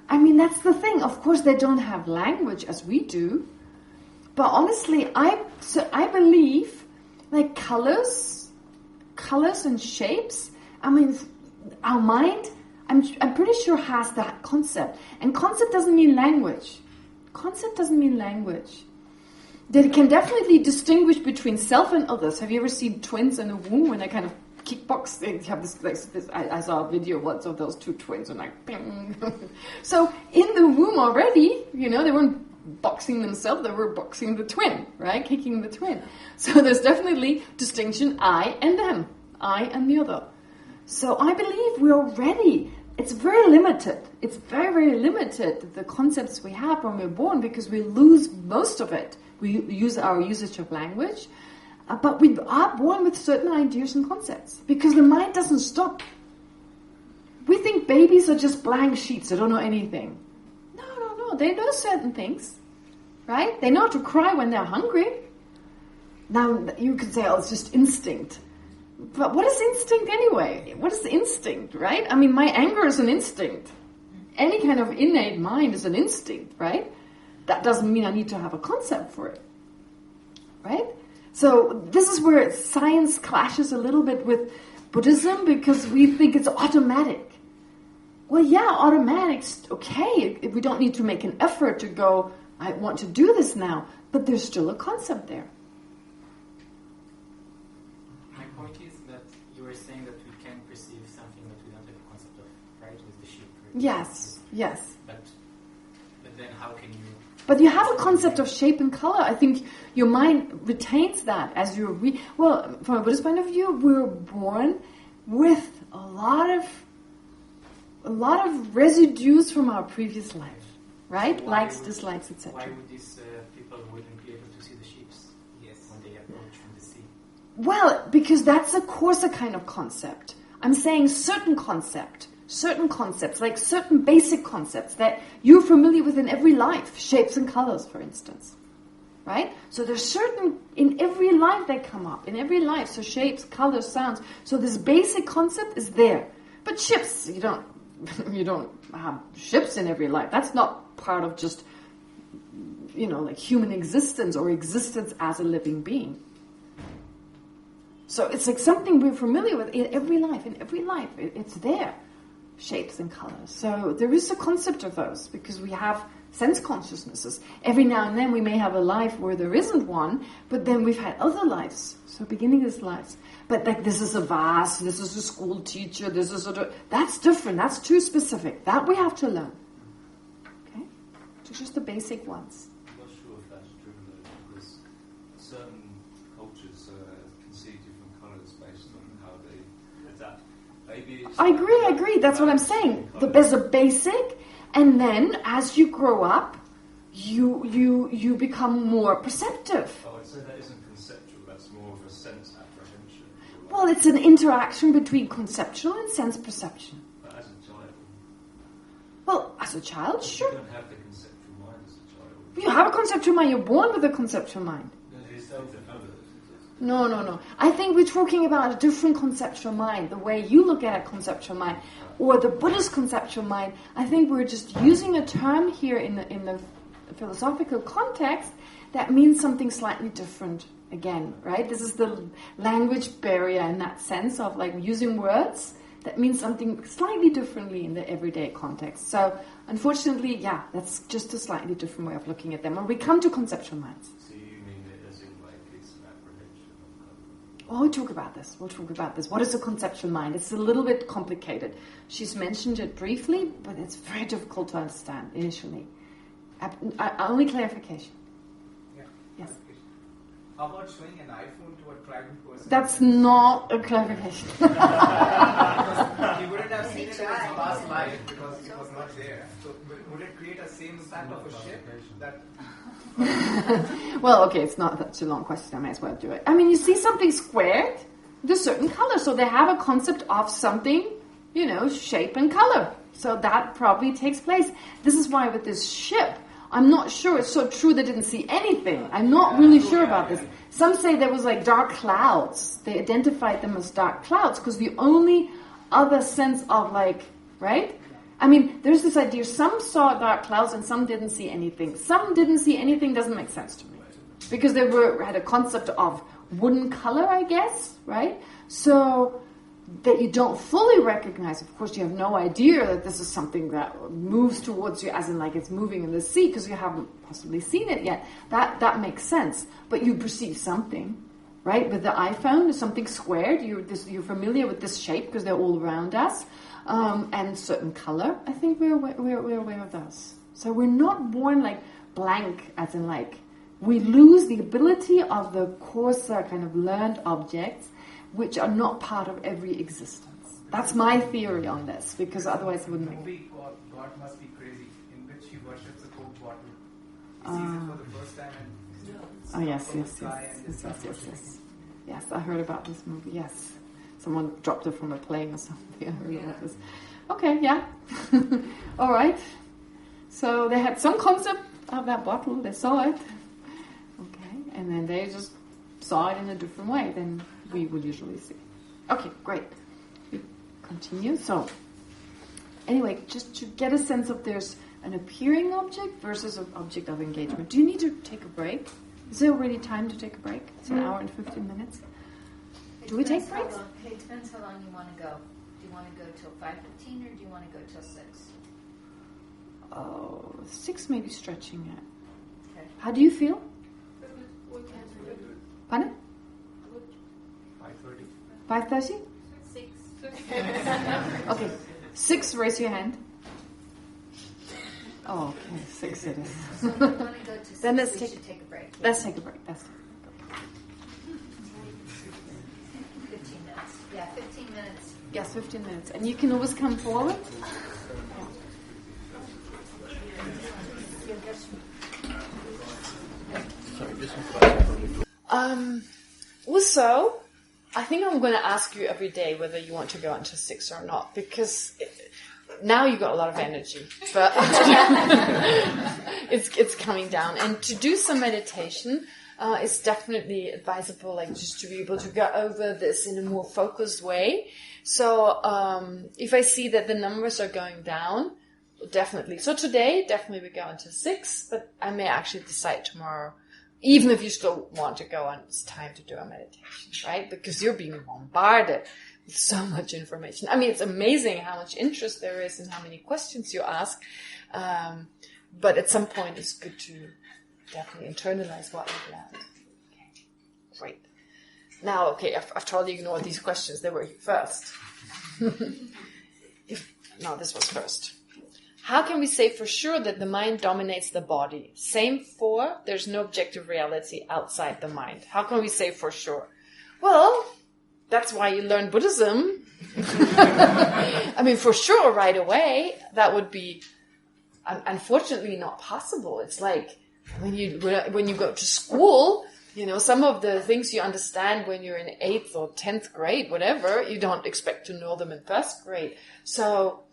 I mean, that's the thing. Of course, they don't have language as we do, but honestly, I believe like colors and shapes. I mean, our mind, I'm pretty sure has that concept, and concept doesn't mean language. Concept doesn't mean language. They can definitely distinguish between self and others. Have you ever seen twins in a womb when they kind of kickboxing. You have this I saw a video once of those two twins and like, ping. So in the womb already, they weren't boxing themselves, they were boxing the twin, right? Kicking the twin. So there's definitely distinction, I and them, I and the other. So I believe we're already, it's very limited. It's very, very limited, the concepts we have when we're born, because we lose most of it. We use our usage of language, but we are born with certain ideas and concepts, because the mind doesn't stop. We think babies are just blank sheets, they don't know anything. No, they know certain things, right? They know how to cry when they're hungry. Now, you could say, it's just instinct. But what is instinct anyway? What is instinct, right? I mean, my anger is an instinct. Any kind of innate mind is an instinct, right? That doesn't mean I need to have a concept for it, right? So this is where science clashes a little bit with Buddhism, because we think it's automatic. Well, yeah, automatic's okay. We don't need to make an effort to go, I want to do this now. But there's still a concept there. My point is that you were saying that we can perceive something that we don't have a concept of, right? With the shape. Yes. But then how can you... But you have a concept of shape and color. I think your mind retains that as you well, from a Buddhist point of view, we're born with a lot of residues from our previous life, right? So Likes, dislikes, etc. Why would these people wouldn't be able to see the shapes? Yes. When they approach from the sea? Well, because that's of course a kind of concept. I'm saying certain concepts, like certain basic concepts that you're familiar with in every life, shapes and colors, for instance. Right? So there's certain, in every life they come up, in every life, so shapes, colors, sounds. So this basic concept is there. But ships, you don't have ships in every life. That's not part of just, like human existence or existence as a living being. So it's like something we're familiar with in every life. It's there. Shapes and colors. So there is a concept of those, because we have sense consciousnesses. Every now and then we may have a life where there isn't one, but then we've had other lives. So beginningless lives. But like this is a vase, this is a school teacher, this is that's different, that's too specific. That we have to learn. Okay? So just the basic ones. I'm not sure if that's true though, because certain cultures can see different colours based on how they adapt. I agree. That's what I'm saying. There's a basic, and then as you grow up, you become more perceptive. Oh, I'd say that isn't conceptual. That's more of a sense apprehension. Well, it's an interaction between conceptual and sense perception. But as a child. Well, as a child, sure. You don't have the conceptual mind as a child. You have a conceptual mind. You're born with a conceptual mind. No. I think we're talking about a different conceptual mind, the way you look at a conceptual mind, or the Buddhist conceptual mind. I think we're just using a term here in the philosophical context that means something slightly different again, right? This is the language barrier in that sense of like using words that means something slightly differently in the everyday context. So, unfortunately, yeah, that's just a slightly different way of looking at them. When we come to conceptual minds. Oh, we'll talk about this. What is a conceptual mind? It's a little bit complicated. She's mentioned it briefly, but it's very difficult to understand initially. Only clarification. Yeah. Yes. How about showing an iPhone to a tribal person? That's not a clarification. He wouldn't have seen it in his past life because it was not there. So would it create a same impact of a ship that... Well, okay, it's not such a long question. I might as well do it. I mean, you see something squared with a certain color, so they have a concept of something, shape and color. So that probably takes place. This is why with this ship, I'm not sure it's so true they didn't see anything. I'm not really sure about this. Some say there was like dark clouds. They identified them as dark clouds because the only other sense of right? I mean, there's this idea, some saw dark clouds and some didn't see anything. Some didn't see anything doesn't make sense to me. Because they had a concept of wooden color, I guess, right? So that you don't fully recognize. Of course, you have no idea that this is something that moves towards you, as in like it's moving in the sea, because you haven't possibly seen it yet. That makes sense. But you perceive something, right? With the iPhone, there's something squared. You're familiar with this shape because they're all around us, and certain color. I think we're aware of those. So we're not born like blank, as in like we lose the ability of the coarser kind of learned objects, which are not part of every existence. That's my theory on this, because otherwise it wouldn't. Maybe God must be crazy, in which he worships a Coke bottle. He sees it for the first time and yes. Yes, I heard about this movie. Yes, someone dropped it from a plane or something. I heard about this. Okay, yeah. All right. So they had some concept of that bottle. They saw it. Okay, and then they just saw it in a different way than we would usually see. Okay, great. We continue. So, anyway, just to get a sense of there's an appearing object versus an object of engagement. Do you need to take a break? Is there already time to take a break? It's an hour and 15 minutes. Do we take breaks? It depends how long you want to go. Do you want to go till 5:15 or do you want to go till 6? Oh, 6 maybe stretching it. Okay. How do you feel? Pardon? 5:30? 6. Okay. 6, raise your hand. Oh, okay. 6 it is. So if you want to go to 6, Then we let's should take a break. Let's take a break. 15 minutes. Yeah, 15 minutes. Yes, 15 minutes. And you can always come forward. Also, I think I'm going to ask you every day whether you want to go until 6 or not, because now you've got a lot of energy, but it's coming down. And to do some meditation, it's definitely advisable, like just to be able to go over this in a more focused way. So if I see that the numbers are going down, definitely. So today, definitely we go until 6, but I may actually decide tomorrow. Even if you still want to go on, it's time to do a meditation, right? Because you're being bombarded with so much information. I mean, it's amazing how much interest there is and how many questions you ask. But at some point, it's good to definitely internalize what you've learned. Okay, great. Now, okay, I've told you ignore these questions. They were here first. No, this was first. How can we say for sure that the mind dominates the body? Same for there's no objective reality outside the mind. How can we say for sure? Well, that's why you learn Buddhism. I mean, for sure, right away, that would be unfortunately not possible. It's like when you go to school, you know, some of the things you understand when you're in 8th or 10th grade, whatever, you don't expect to know them in 1st grade. So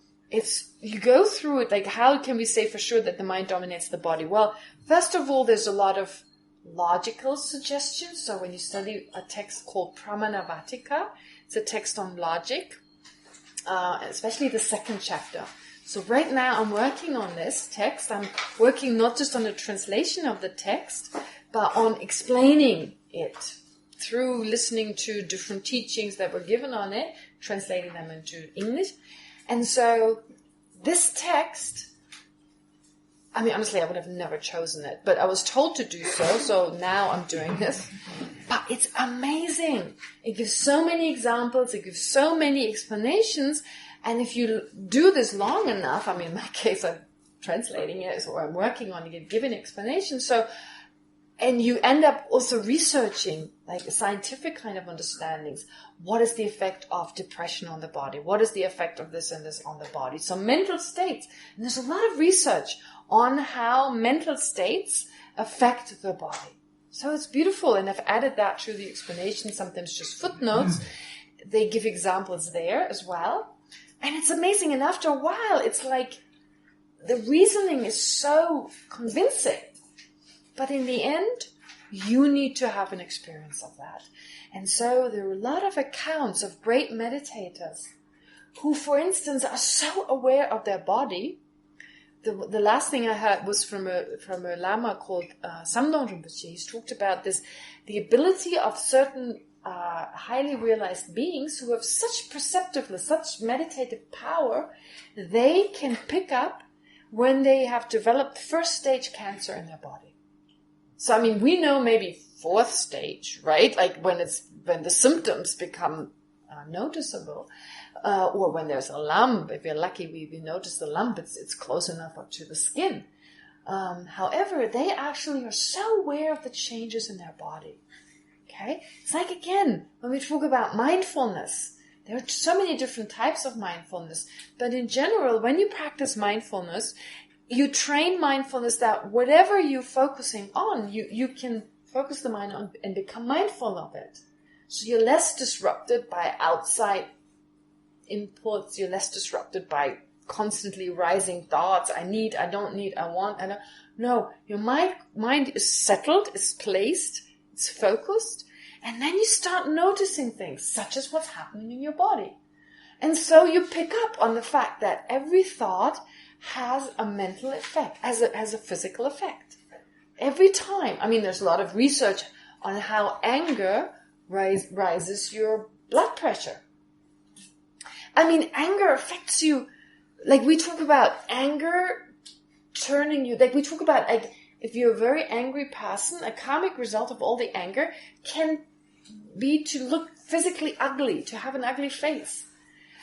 you go through it, like how can we say for sure that the mind dominates the body? Well, first of all, there's a lot of logical suggestions. So when you study a text called Pramanavartikka, it's a text on logic, especially the 2nd chapter. So right now I'm working on this text. I'm working not just on the translation of the text, but on explaining it through listening to different teachings that were given on it, translating them into English. And so this text, I mean, honestly, I would have never chosen it, but I was told to do so now I'm doing this. But it's amazing. It gives so many examples, it gives so many explanations, and if you do this long enough, I mean, in my case, I'm translating it, or I'm working on it, giving explanations, and you end up also researching, like scientific kind of understandings. What is the effect of depression on the body? What is the effect of this and this on the body? So mental states. And there's a lot of research on how mental states affect the body. So it's beautiful. And I've added that to the explanation, sometimes just footnotes. They give examples there as well. And it's amazing. And after a while, it's like the reasoning is so convincing. But in the end, you need to have an experience of that. And so there are a lot of accounts of great meditators who, for instance, are so aware of their body. The last thing I heard was from a Lama called Samdong Rinpoche. He's talked about this, the ability of certain highly realized beings who have such perceptiveness, such meditative power, they can pick up when they have developed 1st stage cancer in their body. So, I mean, we know maybe fourth stage, right? Like when the symptoms become noticeable, or when there's a lump. If you're lucky, we notice the lump. It's close enough up to the skin. However, they actually are so aware of the changes in their body. Okay, it's like, again, when we talk about mindfulness, there are so many different types of mindfulness. But in general, when you practice mindfulness, you train mindfulness that whatever you're focusing on, you can focus the mind on and become mindful of it. So you're less disrupted by outside inputs. You're less disrupted by constantly rising thoughts. I need, I don't need, I want, I don't. No, your mind is settled, is placed, it's focused. And then you start noticing things, such as what's happening in your body. And so you pick up on the fact that every thought has a mental effect, has a physical effect. Every time. I mean, there's a lot of research on how anger rises your blood pressure. I mean, anger affects you. Like, we talk about anger turning you, like we talk about, like, if you're a very angry person, a karmic result of all the anger can be to look physically ugly, to have an ugly face.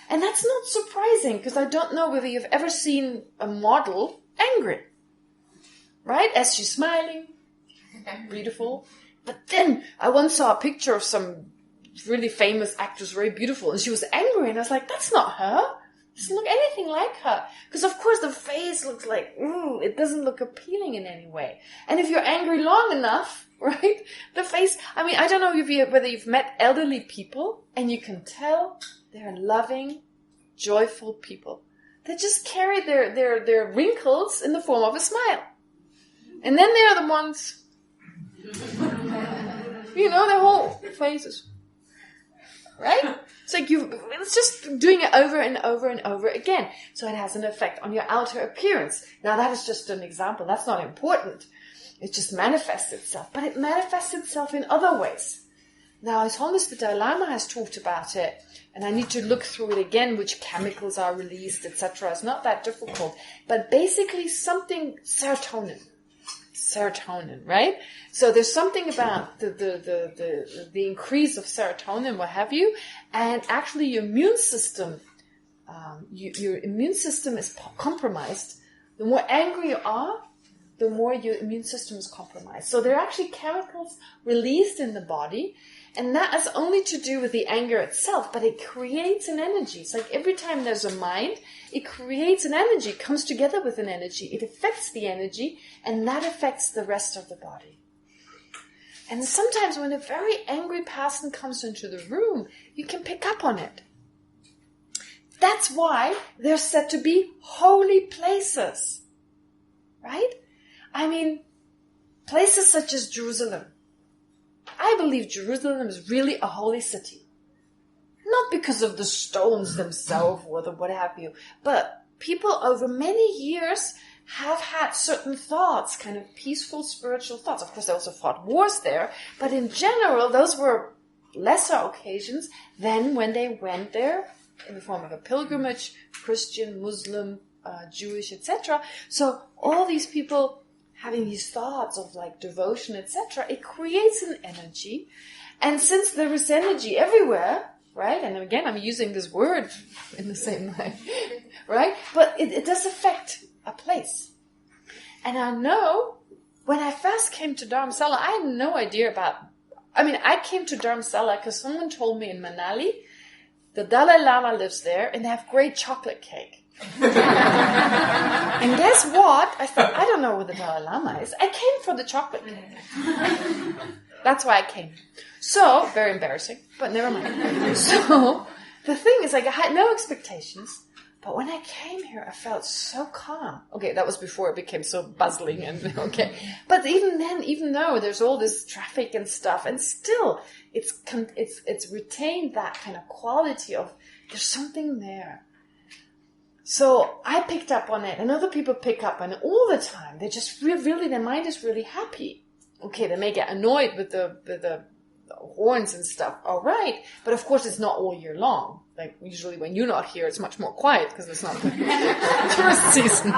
And that's not surprising, because I don't know whether you've ever seen a model angry. Right? As she's smiling, beautiful. But then I once saw a picture of some really famous actress, very beautiful, and she was angry, and I was like, that's not her. It doesn't look anything like her. Because of course the face looks like, it doesn't look appealing in any way. And if you're angry long enough, right, the face, I mean, I don't know whether you've met elderly people, and you can tell they're loving, joyful people. They just carry their wrinkles in the form of a smile. And then they're the ones, their whole faces. Right? It's like it's just doing it over and over and over again. So it has an effect on your outer appearance. Now that is just an example. That's not important. It just manifests itself. But it manifests itself in other ways. Now, as Holiness the Dalai Lama has talked about it, and I need to look through it again, which chemicals are released, etc. It's not that difficult. But basically something, serotonin, right? So there's something about the increase of serotonin, what have you, and actually your immune system, your immune system is compromised. The more angry you are, the more your immune system is compromised. So there are actually chemicals released in the body, and that has only to do with the anger itself, but it creates an energy. It's like every time there's a mind, it creates an energy, comes together with an energy. It affects the energy, and that affects the rest of the body. And sometimes when a very angry person comes into the room, you can pick up on it. That's why they're said to be holy places. Right? I mean, places such as Jerusalem. I believe Jerusalem is really a holy city. Not because of the stones themselves or the what have you, but people over many years have had certain thoughts, kind of peaceful spiritual thoughts. Of course, they also fought wars there, but in general, those were lesser occasions than when they went there in the form of a pilgrimage, Christian, Muslim, Jewish, etc. So all these people having these thoughts of like devotion, etc., it creates an energy. And since there is energy everywhere, right? And again, I'm using this word in the same way, right? But it does affect a place. And I know when I first came to Dharamsala, I had no idea about, I came to Dharamsala because someone told me in Manali, the Dalai Lama lives there and they have great chocolate cake. And guess what? I thought, I don't know where the Dalai Lama is. I came for the chocolate cake. That's why I came. So, very embarrassing, but never mind. So, the thing is, like, I had no expectations, but when I came here, I felt so calm. Okay, that was before it became so bustling and, okay. But even then, even though there's all this traffic and stuff, and still, it's retained that kind of quality of, there's something there. So I picked up on it, and other people pick up on it all the time. They just really, their mind is really happy. Okay, they may get annoyed with the horns and stuff. All right, but of course it's not all year long. Like usually when you're not here, it's much more quiet because it's not the tourist season.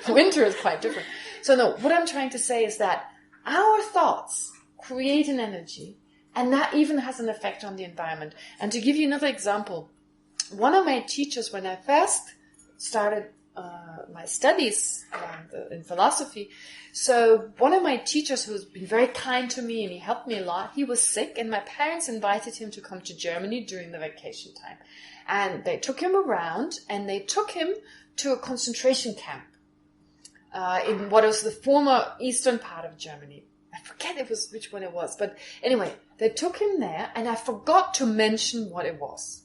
Winter is quite different. So no, what I'm trying to say is that our thoughts create an energy, and that even has an effect on the environment. And to give you another example, one of my teachers, when I first started my studies in philosophy, so one of my teachers who's been very kind to me and he helped me a lot, he was sick and my parents invited him to come to Germany during the vacation time. And they took him around and they took him to a concentration camp in what was the former eastern part of Germany. I forget which one it was, but anyway, they took him there and I forgot to mention what it was.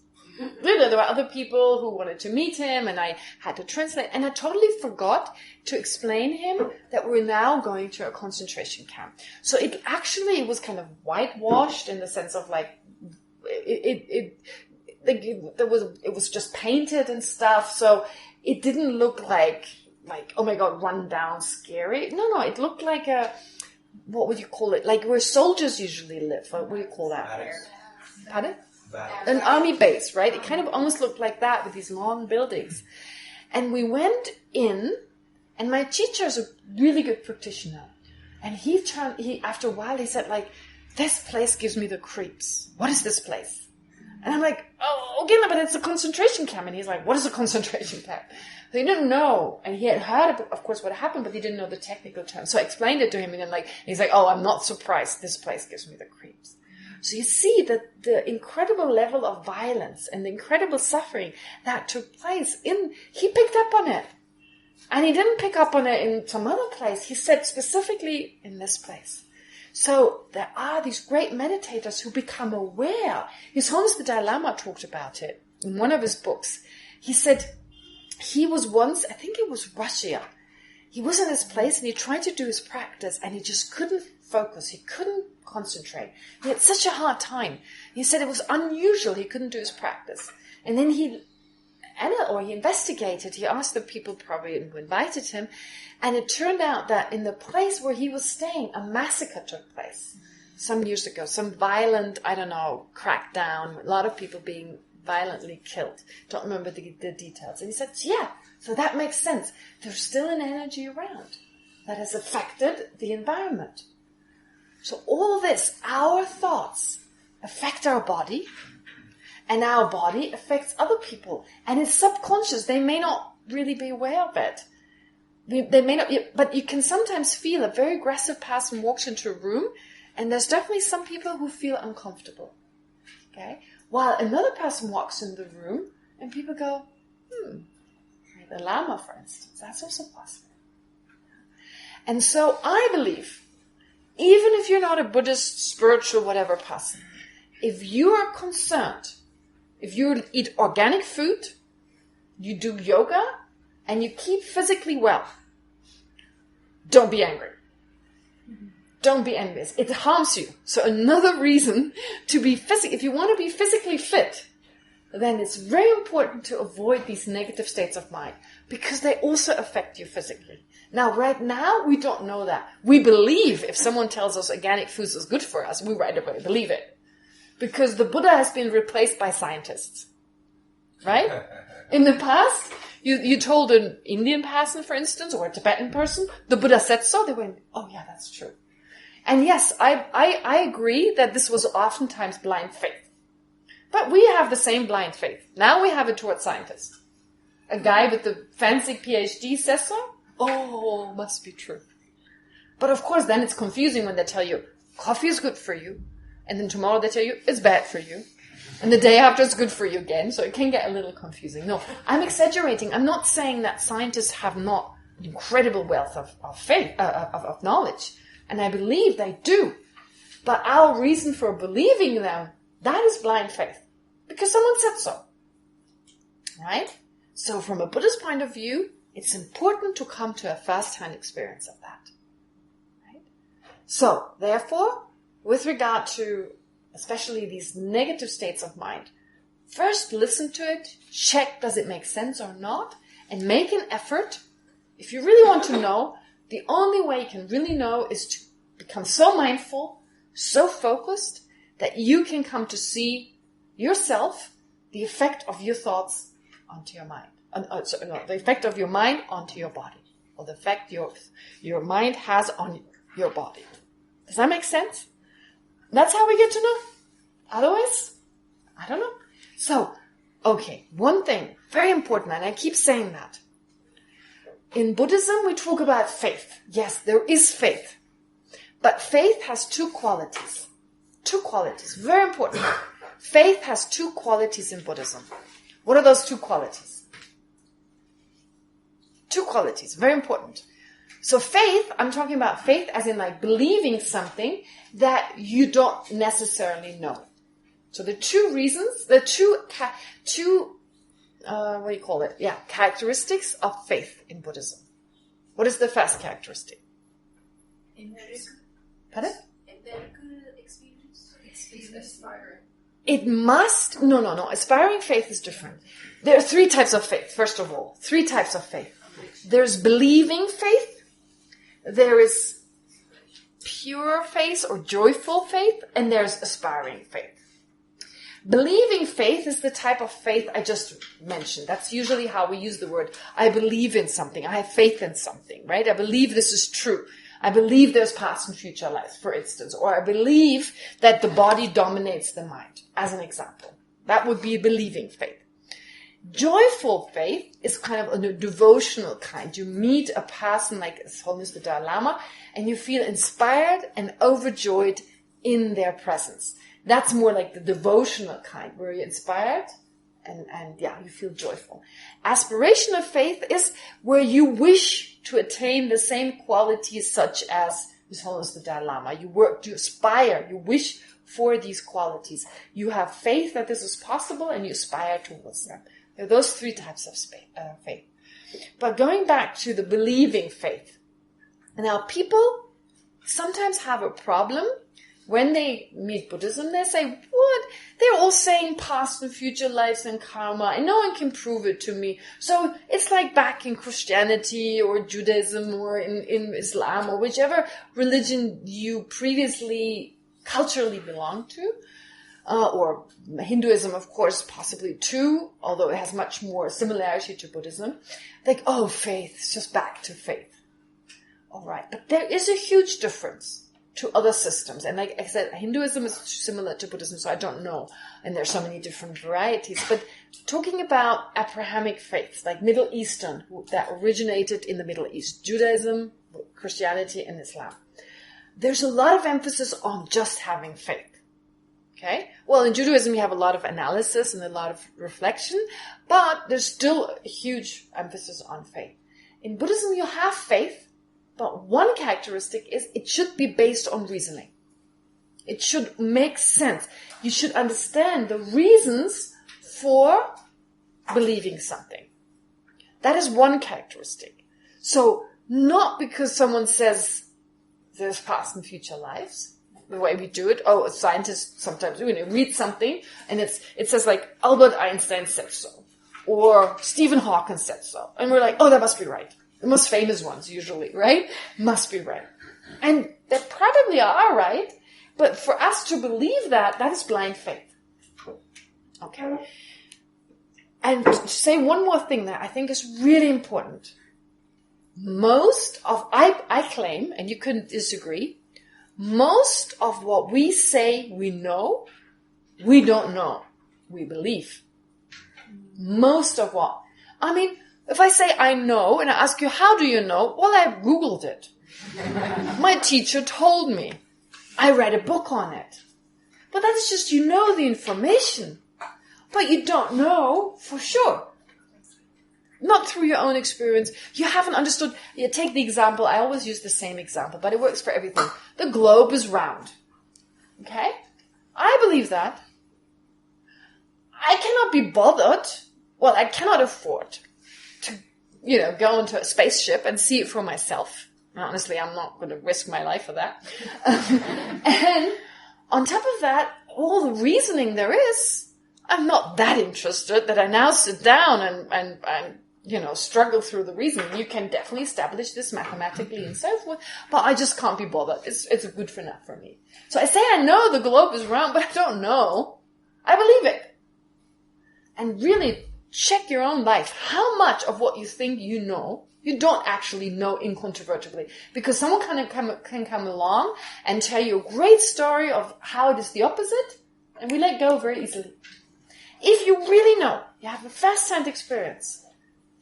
There were other people who wanted to meet him and I had to translate, and I totally forgot to explain him that we're now going to a concentration camp. So it was kind of whitewashed in the sense of like it was just painted and stuff, so it didn't look like oh my god, run down, scary. No, it looked like what would you call it? Like where soldiers usually live. What do you call that? Barracks. Pardon? An army base, right? It kind of almost looked like that with these long buildings. And we went in, and my teacher is a really good practitioner. And he after a while, he said, like, this place gives me the creeps. What is this place? And I'm like, oh, okay, no, but it's a concentration camp. And he's like, what is a concentration camp? So he didn't know. And he had heard, of course, what happened, but he didn't know the technical term. So I explained it to him, and then he's like, oh, I'm not surprised. This place gives me the creeps. So you see that the incredible level of violence and the incredible suffering that took place he picked up on it. And he didn't pick up on it in some other place. He said specifically in this place. So there are these great meditators who become aware. His Holiness the Dalai Lama talked about it in one of his books. He said he was once, I think it was Russia. He was in this place and he tried to do his practice and he just couldn't focus. He couldn't concentrate. He had such a hard time. He said it was unusual. He couldn't do his practice. And then he investigated. He asked the people probably who invited him. And it turned out that in the place where he was staying, a massacre took place some years ago. Some violent, crackdown. A lot of people being violently killed. Don't remember the details. And he said, yeah, so that makes sense. There's still an energy around that has affected the environment. So all this, our thoughts affect our body, and our body affects other people. And it's subconscious. They may not really be aware of it. They may not, but you can sometimes feel a very aggressive person walks into a room, and there's definitely some people who feel uncomfortable. Okay? While another person walks in the room, and people go, the Lama, for instance, that's also possible. And so I believe, even if you're not a Buddhist, spiritual, whatever person, if you are concerned, if you eat organic food, you do yoga, and you keep physically well, don't be angry. Don't be envious. It harms you. So another reason to be if you want to be physically fit, then it's very important to avoid these negative states of mind, because they also affect you physically. Now, right now, we don't know that. We believe if someone tells us organic foods is good for us, we right away believe it. Because the Buddha has been replaced by scientists. Right? In the past, you told an Indian person, for instance, or a Tibetan person, the Buddha said so, they went, oh yeah, that's true. And yes, I agree that this was oftentimes blind faith. But we have the same blind faith. Now we have it towards scientists. A guy with the fancy PhD says so, oh, must be true. But of course, then it's confusing when they tell you, coffee is good for you. And then tomorrow they tell you, it's bad for you. And the day after, it's good for you again. So it can get a little confusing. No, I'm exaggerating. I'm not saying that scientists have not incredible wealth of faith, of knowledge. And I believe they do. But our reason for believing them, that is blind faith. Because someone said so. Right? So from a Buddhist point of view, it's important to come to a first-hand experience of that. Right? So, therefore, with regard to especially these negative states of mind, first listen to it, check does it make sense or not, and make an effort. If you really want to know, the only way you can really know is to become so mindful, so focused, that you can come to see yourself, the effect of your thoughts onto your mind. The effect of your mind onto your body, or the effect your mind has on your body. Does that make sense? That's how we get to know. Otherwise, I don't know. So, okay, one thing, very important, and I keep saying that. In Buddhism, we talk about faith. Yes, there is faith. But faith has two qualities. Two qualities, very important. Faith has two qualities in Buddhism. What are those two qualities? Two qualities, very important. So faith, I'm talking about faith as in like believing something that you don't necessarily know. So the two reasons, the two what do you call it? Yeah, characteristics of faith in Buddhism. What is the first characteristic? Pardon? Aspiring. It must, no. Aspiring faith is different. There are three types of faith, first of all. Three types of faith. There's believing faith. There is pure faith or joyful faith. And there's aspiring faith. Believing faith is the type of faith I just mentioned. That's usually how we use the word. I believe in something. I have faith in something, right? I believe this is true. I believe there's past and future lives, for instance. Or I believe that the body dominates the mind, as an example. That would be a believing faith. Joyful faith is kind of a devotional kind. You meet a person like His Holiness the Dalai Lama, and you feel inspired and overjoyed in their presence. That's more like the devotional kind, where you're inspired and you feel joyful. Aspiration of faith is where you wish to attain the same qualities such as His Holiness the Dalai Lama. You work to aspire, you wish for these qualities. You have faith that this is possible and you aspire towards them. There are those three types of faith. But going back to the believing faith. Now people sometimes have a problem. When they meet Buddhism, they say, what? They're all saying past and future lives and karma, and no one can prove it to me. So it's like back in Christianity or Judaism or in Islam or whichever religion you previously culturally belonged to, or Hinduism, of course, possibly too, although it has much more similarity to Buddhism. Like, oh, faith, it's just back to faith. All right, but there is a huge difference to other systems. And like I said, Hinduism is similar to Buddhism, so I don't know. And there's so many different varieties. But talking about Abrahamic faiths, like Middle Eastern, that originated in the Middle East, Judaism, Christianity, and Islam, there's a lot of emphasis on just having faith. Okay? Well, in Judaism, you have a lot of analysis and a lot of reflection, but there's still a huge emphasis on faith. In Buddhism, you have faith, but one characteristic is it should be based on reasoning. It should make sense. You should understand the reasons for believing something. That is one characteristic. So not because someone says there's past and future lives, the way we do it. Oh, scientists sometimes read something and it says like Albert Einstein said so, or Stephen Hawking said so, and we're like, oh, that must be right. The most famous ones, usually, right? Must be right. And they probably are right, but for us to believe that is blind faith. Okay? And to say one more thing that I think is really important. I claim, and you couldn't disagree, most of what we say we know, we don't know. We believe. Most of what? If I say I know and I ask you, how do you know? Well, I Googled it. My teacher told me. I read a book on it. But that's just, you know the information. But you don't know for sure. Not through your own experience. You haven't understood. You take the example. I always use the same example, but it works for everything. The globe is round. Okay? I believe that. I cannot be bothered. Well, I cannot afford to, go into a spaceship and see it for myself. Honestly, I'm not going to risk my life for that. And on top of that, all the reasoning there is, I'm not that interested that I now sit down and struggle through the reasoning. You can definitely establish this mathematically and so forth, but I just can't be bothered. It's good for enough for me. So I say I know the globe is round, but I don't know. I believe it. And really check your own life. How much of what you think you know You don't actually know incontrovertibly. Because someone can come along and tell you a great story of how it is the opposite, and we let go very easily. If you really know, you have a first-hand experience,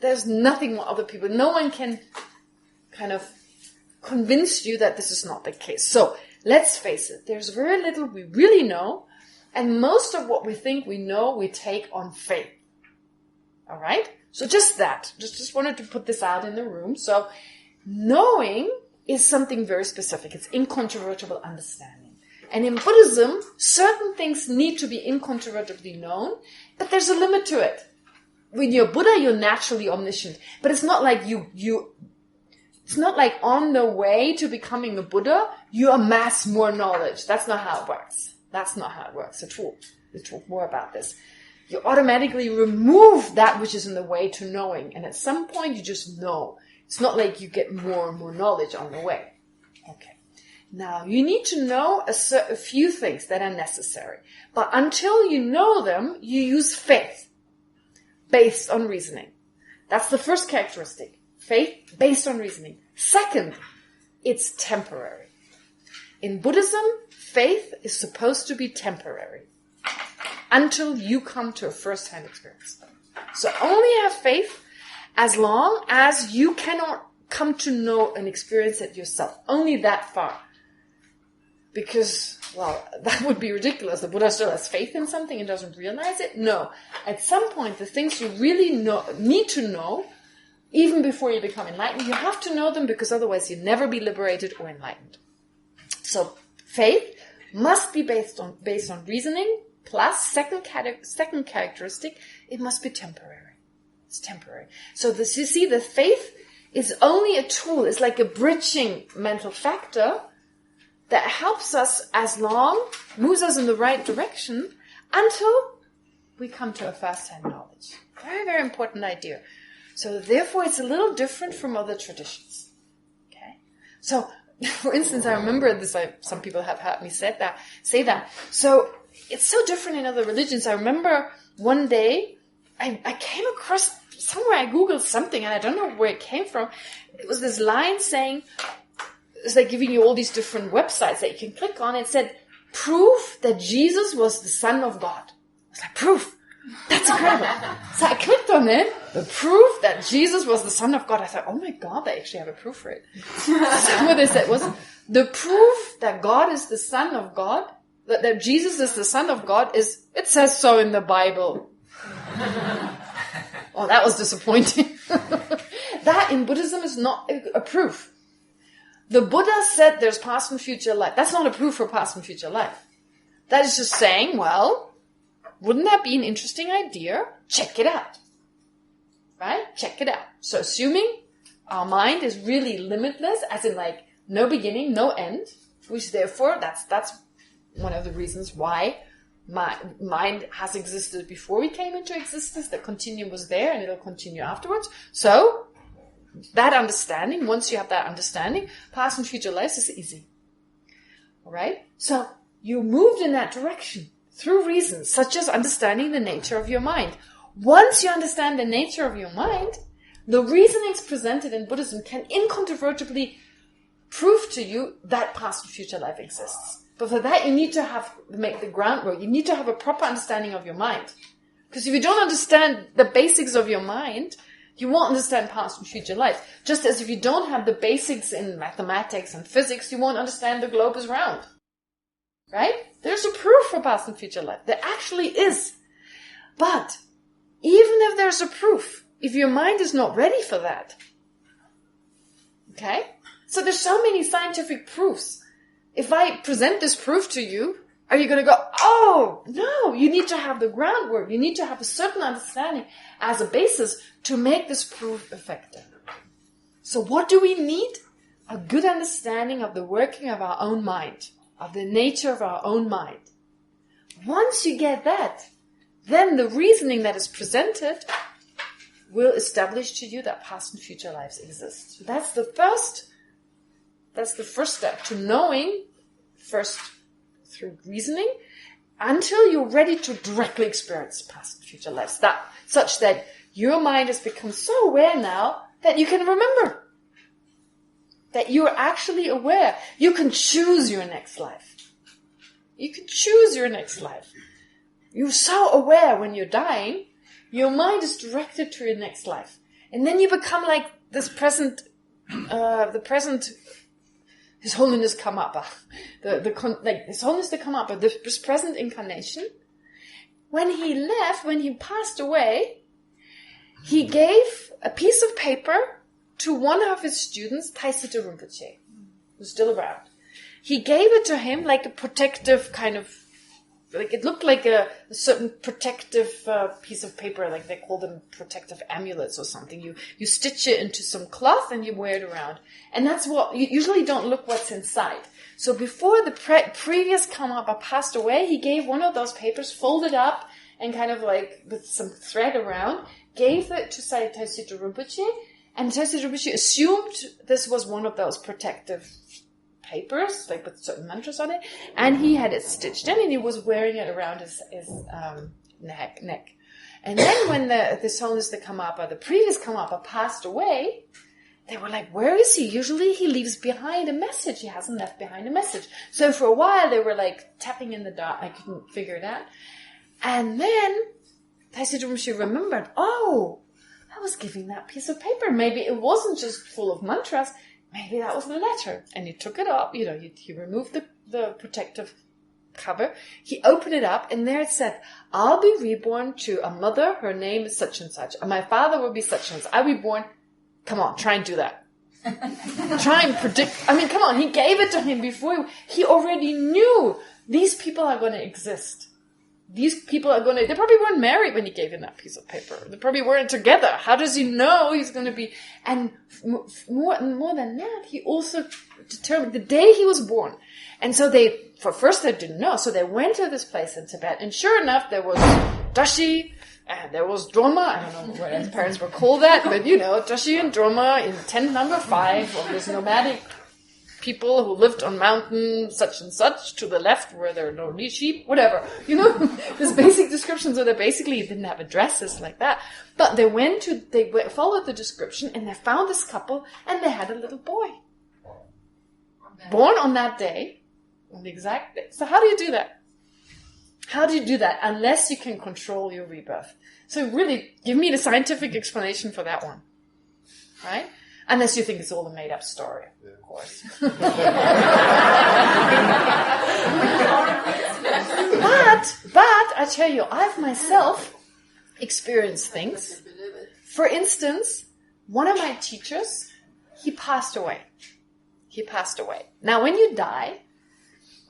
there's nothing what other people, no one can kind of convince you that this is not the case. So, let's face it, there's very little we really know, and most of what we think we know, we take on faith. Alright? So just that. Just wanted to put this out in the room. So, knowing is something very specific. It's incontrovertible understanding. And in Buddhism, certain things need to be incontrovertibly known, but there's a limit to it. When you're Buddha, you're naturally omniscient. But it's not like it's not like on the way to becoming a Buddha, you amass more knowledge. That's not how it works. That's not how it works at all. We'll talk more about this. You automatically remove that which is in the way to knowing. And at some point, you just know. It's not like you get more and more knowledge on the way. Okay. Now, you need to know a few things that are necessary. But until you know them, you use faith based on reasoning. That's the first characteristic. Faith based on reasoning. Second, it's temporary. In Buddhism, faith is supposed to be temporary until you come to a first-hand experience. So only have faith as long as you cannot come to know and experience it yourself. Only that far. Because, well, that would be ridiculous. The Buddha still has faith in something and doesn't realize it. No. At some point, the things you really need to know, even before you become enlightened, you have to know them because otherwise you'll never be liberated or enlightened. So, faith must be based on reasoning, plus, second characteristic, it must be temporary. It's temporary. So you see, the faith is only a tool. It's like a bridging mental factor that helps us moves us in the right direction until we come to a first-hand knowledge. Very, very important idea. So therefore, it's a little different from other traditions. Okay? So, for instance, I remember this, some people have heard me say that. So, it's so different in other religions. I remember one day, I came across, somewhere I Googled something, and I don't know where it came from. It was this line saying, it's like giving you all these different websites that you can click on. It said, proof that Jesus was the Son of God. I was like, proof? That's incredible. So I clicked on it, the proof that Jesus was the Son of God. I thought, oh my God, they actually have a proof for it. So what they said was, the proof that God is the Son of God, that Jesus is the Son of God, it says so in the Bible. Oh, that was disappointing. That in Buddhism is not a proof. The Buddha said there's past and future life. That's not a proof for past and future life. That is just saying, well, wouldn't that be an interesting idea? Check it out. Right? Check it out. So assuming our mind is really limitless, as in like no beginning, no end, which therefore that's one of the reasons why my mind has existed before we came into existence. The continuum was there and it'll continue afterwards. So that understanding, once you have that understanding, past and future lives is easy. Alright? So you moved in that direction through reasons, such as understanding the nature of your mind. Once you understand the nature of your mind, the reasonings presented in Buddhism can incontrovertibly prove to you that past and future life exists. But for that, you need to make the groundwork. You need to have a proper understanding of your mind. Because if you don't understand the basics of your mind, you won't understand past and future life. Just as if you don't have the basics in mathematics and physics, you won't understand the globe is round. Right? There's a proof for past and future life. There actually is. But even if there's a proof, if your mind is not ready for that, okay? So there's so many scientific proofs. If I present this proof to you, are you going to go, oh, no, you need to have the groundwork. You need to have a certain understanding as a basis to make this proof effective. So what do we need? A good understanding of the working of our own mind, of the nature of our own mind. Once you get that, then the reasoning that is presented will establish to you that past and future lives exist. So that's the first step to knowing, first through reasoning, until you're ready to directly experience past and future lives, such that your mind has become so aware now that you can remember. That you're actually aware. You can choose your next life. You can choose your next life. You're so aware when you're dying, your mind is directed to your next life. And then you become like this present, His Holiness Karmapa, His Holiness the Karmapa, this present incarnation. When he passed away, he gave a piece of paper to one of his students, Taisita Rinpoche, who's still around. He gave it to him like a protective kind of, like it looked like a certain protective piece of paper, like they call them protective amulets or something. You stitch it into some cloth and you wear it around. And that's what, you usually don't look what's inside. So before the previous Karmapa passed away, he gave one of those papers, folded up and kind of like with some thread around, gave it to Taisita Rinpoche, and Taisita Rinpoche assumed this was one of those protective papers, like with certain mantras on it, and he had it stitched in, and he was wearing it around his neck. And then when this Holiness the Karmapa, the previous Karmapa, passed away, they were like, where is he? Usually he leaves behind a message. He hasn't left behind a message. So for a while they were like tapping in the dark. I couldn't figure it out. And then Taisita Rinpoche remembered, I was giving that piece of paper. Maybe it wasn't just full of mantras. Maybe that was the letter. And he took it up, he removed the protective cover. He opened it up, and there it said, I'll be reborn to a mother. Her name is such and such. And my father will be such and such. I'll be born. Come on, try and do that. Try and predict. I mean, come on. He gave it to him before. He already knew these people are going to exist. These people are going to... They probably weren't married when he gave him that piece of paper. They probably weren't together. How does he know he's going to be... And more than that, he also determined the day he was born. And so they didn't know. So they went to this place in Tibet. And sure enough, there was Dashi and there was Droma. I don't know what his parents were called that. But, Dashi and Droma in tent number 5 of this nomadic people who lived on mountain such and such, to the left where there are no sheep, whatever. This basic description. So they basically didn't have addresses like that. But they followed the description, and they found this couple, and they had a little boy. Born on that day, on the exact day. So how do you do that? How do you do that unless you can control your rebirth? So really, give me the scientific explanation for that one. Right? Unless you think it's all a made-up story, of course. But I tell you, I've myself experienced things. For instance, one of my teachers, he passed away. Now, when you die,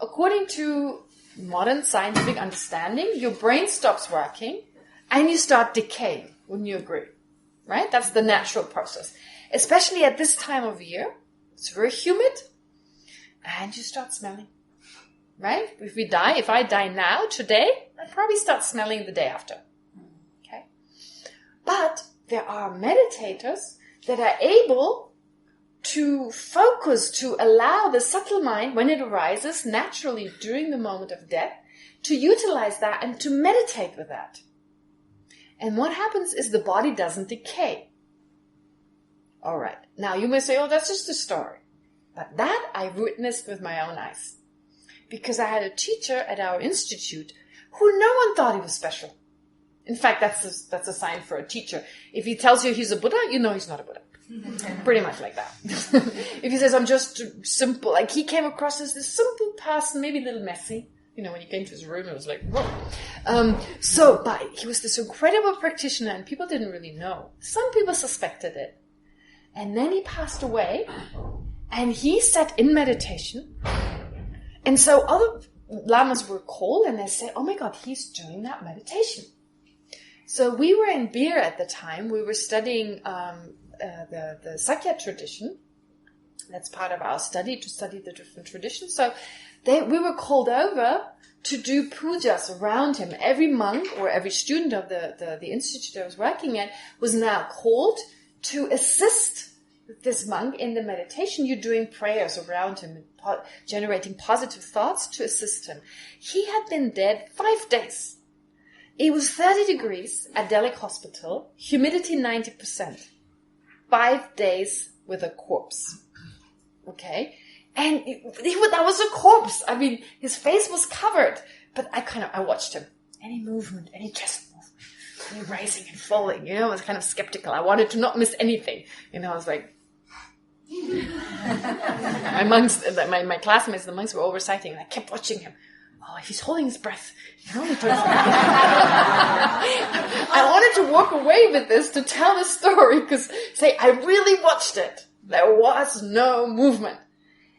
according to modern scientific understanding, your brain stops working and you start decaying. Wouldn't you agree? Right? That's the natural process. Especially at this time of year, it's very humid, and you start smelling, right? If I die now, today, I'd probably start smelling the day after, okay? But there are meditators that are able to focus, to allow the subtle mind, when it arises naturally during the moment of death, to utilize that and to meditate with that. And what happens is the body doesn't decay. All right. Now you may say, that's just a story. But that I witnessed with my own eyes. Because I had a teacher at our institute who no one thought he was special. In fact, that's a sign for a teacher. If he tells you he's a Buddha, you know he's not a Buddha. Pretty much like that. If he says, I'm just simple, like he came across as this simple person, maybe a little messy. When you came to his room, it was like, whoa. But he was this incredible practitioner, and people didn't really know. Some people suspected it. And then he passed away, and he sat in meditation. And so other lamas were called, and they said, oh my God, he's doing that meditation. So we were in Bir at the time. We were studying the Sakya tradition. That's part of our study, to study the different traditions. So we were called over to do pujas around him. Every monk or every student of the institute I was working at was now called to assist this monk in the meditation, you're doing prayers around him, generating positive thoughts to assist him. He had been dead 5 days. It was 30 degrees at Delhi Hospital, humidity 90%. 5 days with a corpse. Okay? And that was a corpse. I mean, his face was covered. But I watched him. Any movement, any chest movement, any rising and falling, I was kind of skeptical. I wanted to not miss anything. I was like, my monks, my classmates, the monks were all reciting, and I kept watching him. Oh, if he's holding his breath, I wanted to walk away with this to tell the story, because I really watched it. There was no movement.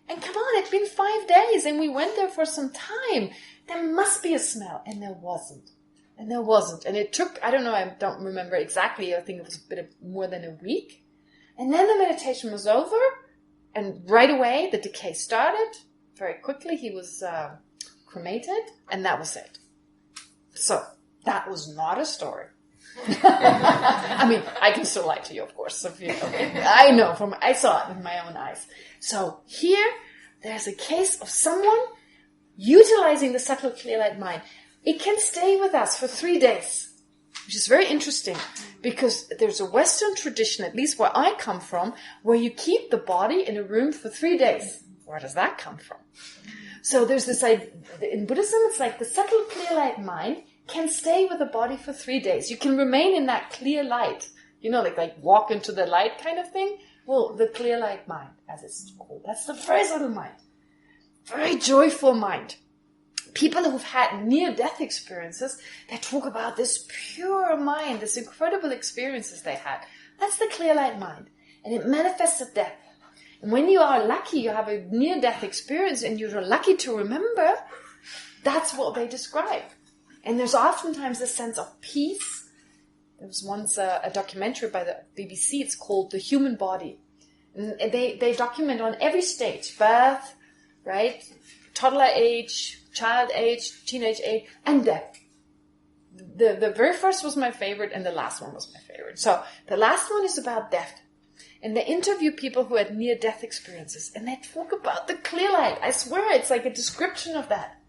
And come on, it'd been 5 days, and we went there for some time. There must be a smell, and there wasn't. And it took, I don't know, I don't remember exactly, I think it was a bit of more than a week. And then the meditation was over, and right away the decay started. Very quickly he was cremated, and that was it. So, that was not a story. I mean, I can still lie to you, of course. I know, I saw it with my own eyes. So, here, there's a case of someone utilizing the subtle clear light mind. It can stay with us for 3 days, which is very interesting, because there's a Western tradition, at least where I come from, where you keep the body in a room for 3 days. Where does that come from? So there's this idea, in Buddhism, it's like the subtle clear light mind can stay with the body for 3 days. You can remain in that clear light, like walk into the light kind of thing. Well, the clear light mind, as it's called, that's the very subtle mind. Very joyful mind. People who've had near-death experiences, they talk about this pure mind, this incredible experiences they had. That's the clear light mind. And it manifests at death. And when you are lucky, you have a near-death experience and you're lucky to remember, that's what they describe. And there's oftentimes a sense of peace. There was once a documentary by the BBC, it's called The Human Body. And they document on every stage, birth, right, toddler age, child age, teenage age, and death. The very first was my favorite, and the last one was my favorite. So the last one is about death. And they interview people who had near-death experiences, and they talk about the clear light. I swear, it's like a description of that.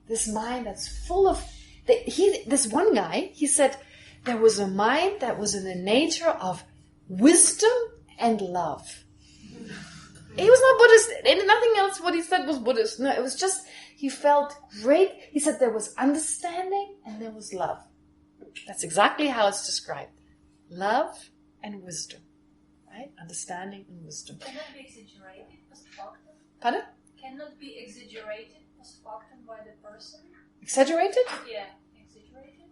This mind that's full of... This one guy, he said, there was a mind that was in the nature of wisdom and love. He was not Buddhist, and nothing else what he said was Buddhist. No, it was just, he felt great. He said there was understanding and there was love. That's exactly how it's described. Love and wisdom. Right? Understanding and wisdom. Cannot be exaggerated or spoken. Pardon? Cannot be exaggerated or spoken by the person. Exaggerated? Yeah, exaggerated.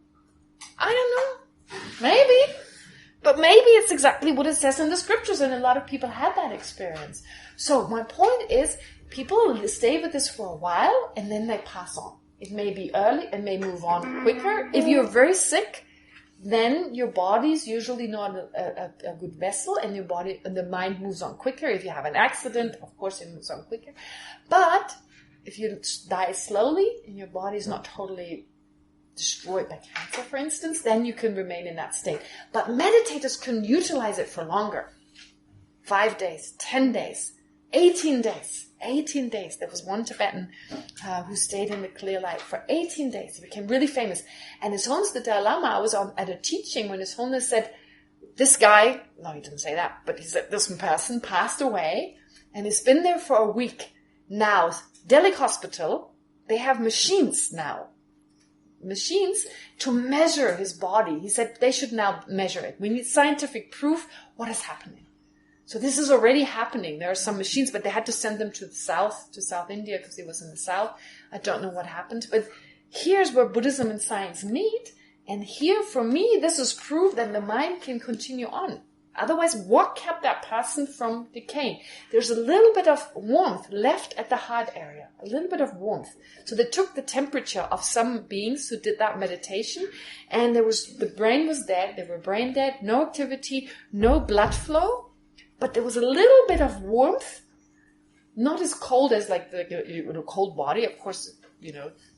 I don't know. Maybe. But maybe it's exactly what it says in the scriptures, and a lot of people had that experience. So my point is, people stay with this for a while, and then they pass on. It may be early, and may move on quicker. If you're very sick, then your body's usually not a good vessel, and your body and the mind moves on quicker. If you have an accident, of course it moves on quicker. But if you die slowly, and your body's not totally destroyed by cancer, for instance, then you can remain in that state. But meditators can utilize it for longer. 5 days, 10 days, 18 days. 18 days. There was one Tibetan who stayed in the clear light for 18 days. He became really famous. And His Holiness the Dalai Lama, I was at a teaching when His Holiness said, this guy, no, he didn't say that, but he said this person passed away and he's been there for a week. Now, Delhi Hospital, they have machines now. Machines to measure his body. He said they should now measure it. We need scientific proof what is happening. So this is already happening. There are some machines, but they had to send them to South India, because he was in the south. I don't know what happened. But here's where Buddhism and science meet. And here, for me, this is proof that the mind can continue on. Otherwise, what kept that person from decaying? There's a little bit of warmth left at the heart area. A little bit of warmth. So they took the temperature of some beings who did that meditation, and the brain was dead. They were brain dead, no activity, no blood flow, but there was a little bit of warmth, not as cold as like the cold body. Of course,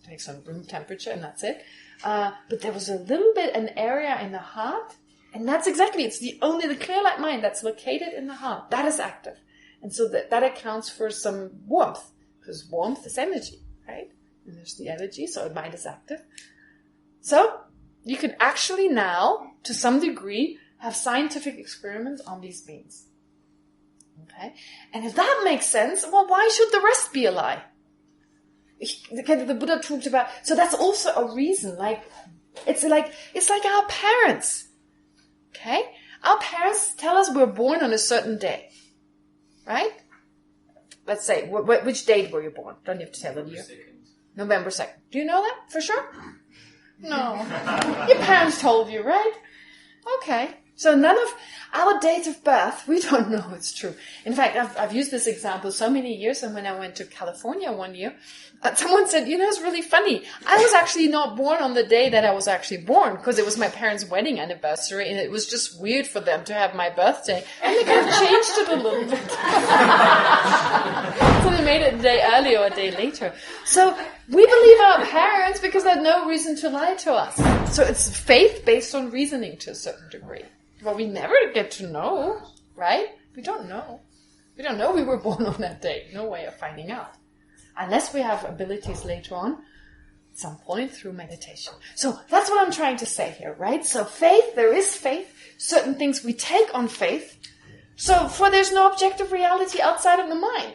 takes on room temperature and that's it. But there was a little bit, an area in the heart, And that's exactly, it's the clear light mind that's located in the heart. That is active. And so that accounts for some warmth, because warmth is energy, right? And there's the energy, so the mind is active. So you can actually now, to some degree, have scientific experiments on these beings. Okay? And if that makes sense, well, why should the rest be a lie? The Buddha talked about, so that's also a reason, it's like our parents. Okay? Our parents tell us we're born on a certain day. Right? Let's say, which date were you born? Don't you have to tell them? November 2nd. Do you know that for sure? No. Your parents told you, right? Okay. So none of our date of birth, we don't know it's true. In fact, I've used this example so many years, and when I went to California one year, someone said, it's really funny. I was actually not born on the day that I was actually born, because it was my parents' wedding anniversary, and it was just weird for them to have my birthday. And they kind of changed it a little bit. So they made it a day earlier or a day later. So we believe our parents because they had no reason to lie to us. So it's faith based on reasoning to a certain degree. Well, we never get to know, right? We don't know. We don't know we were born on that day. No way of finding out. Unless we have abilities later on, at some point through meditation. So that's what I'm trying to say here, right? So faith, there is faith. Certain things we take on faith. So there's no objective reality outside of the mind.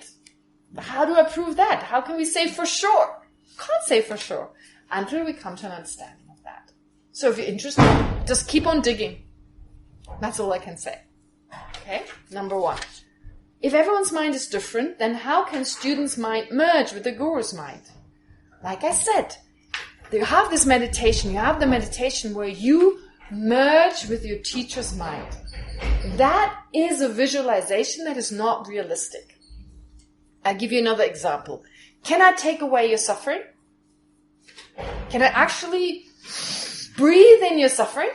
How do I prove that? How can we say for sure? Can't say for sure until we come to an understanding of that. So if you're interested, just keep on digging. That's all I can say. Okay? Number 1. If everyone's mind is different, then how can students' mind merge with the guru's mind? Like I said, you have this meditation. You have the meditation where you merge with your teacher's mind. That is a visualization that is not realistic. I'll give you another example. Can I take away your suffering? Can I actually breathe in your suffering?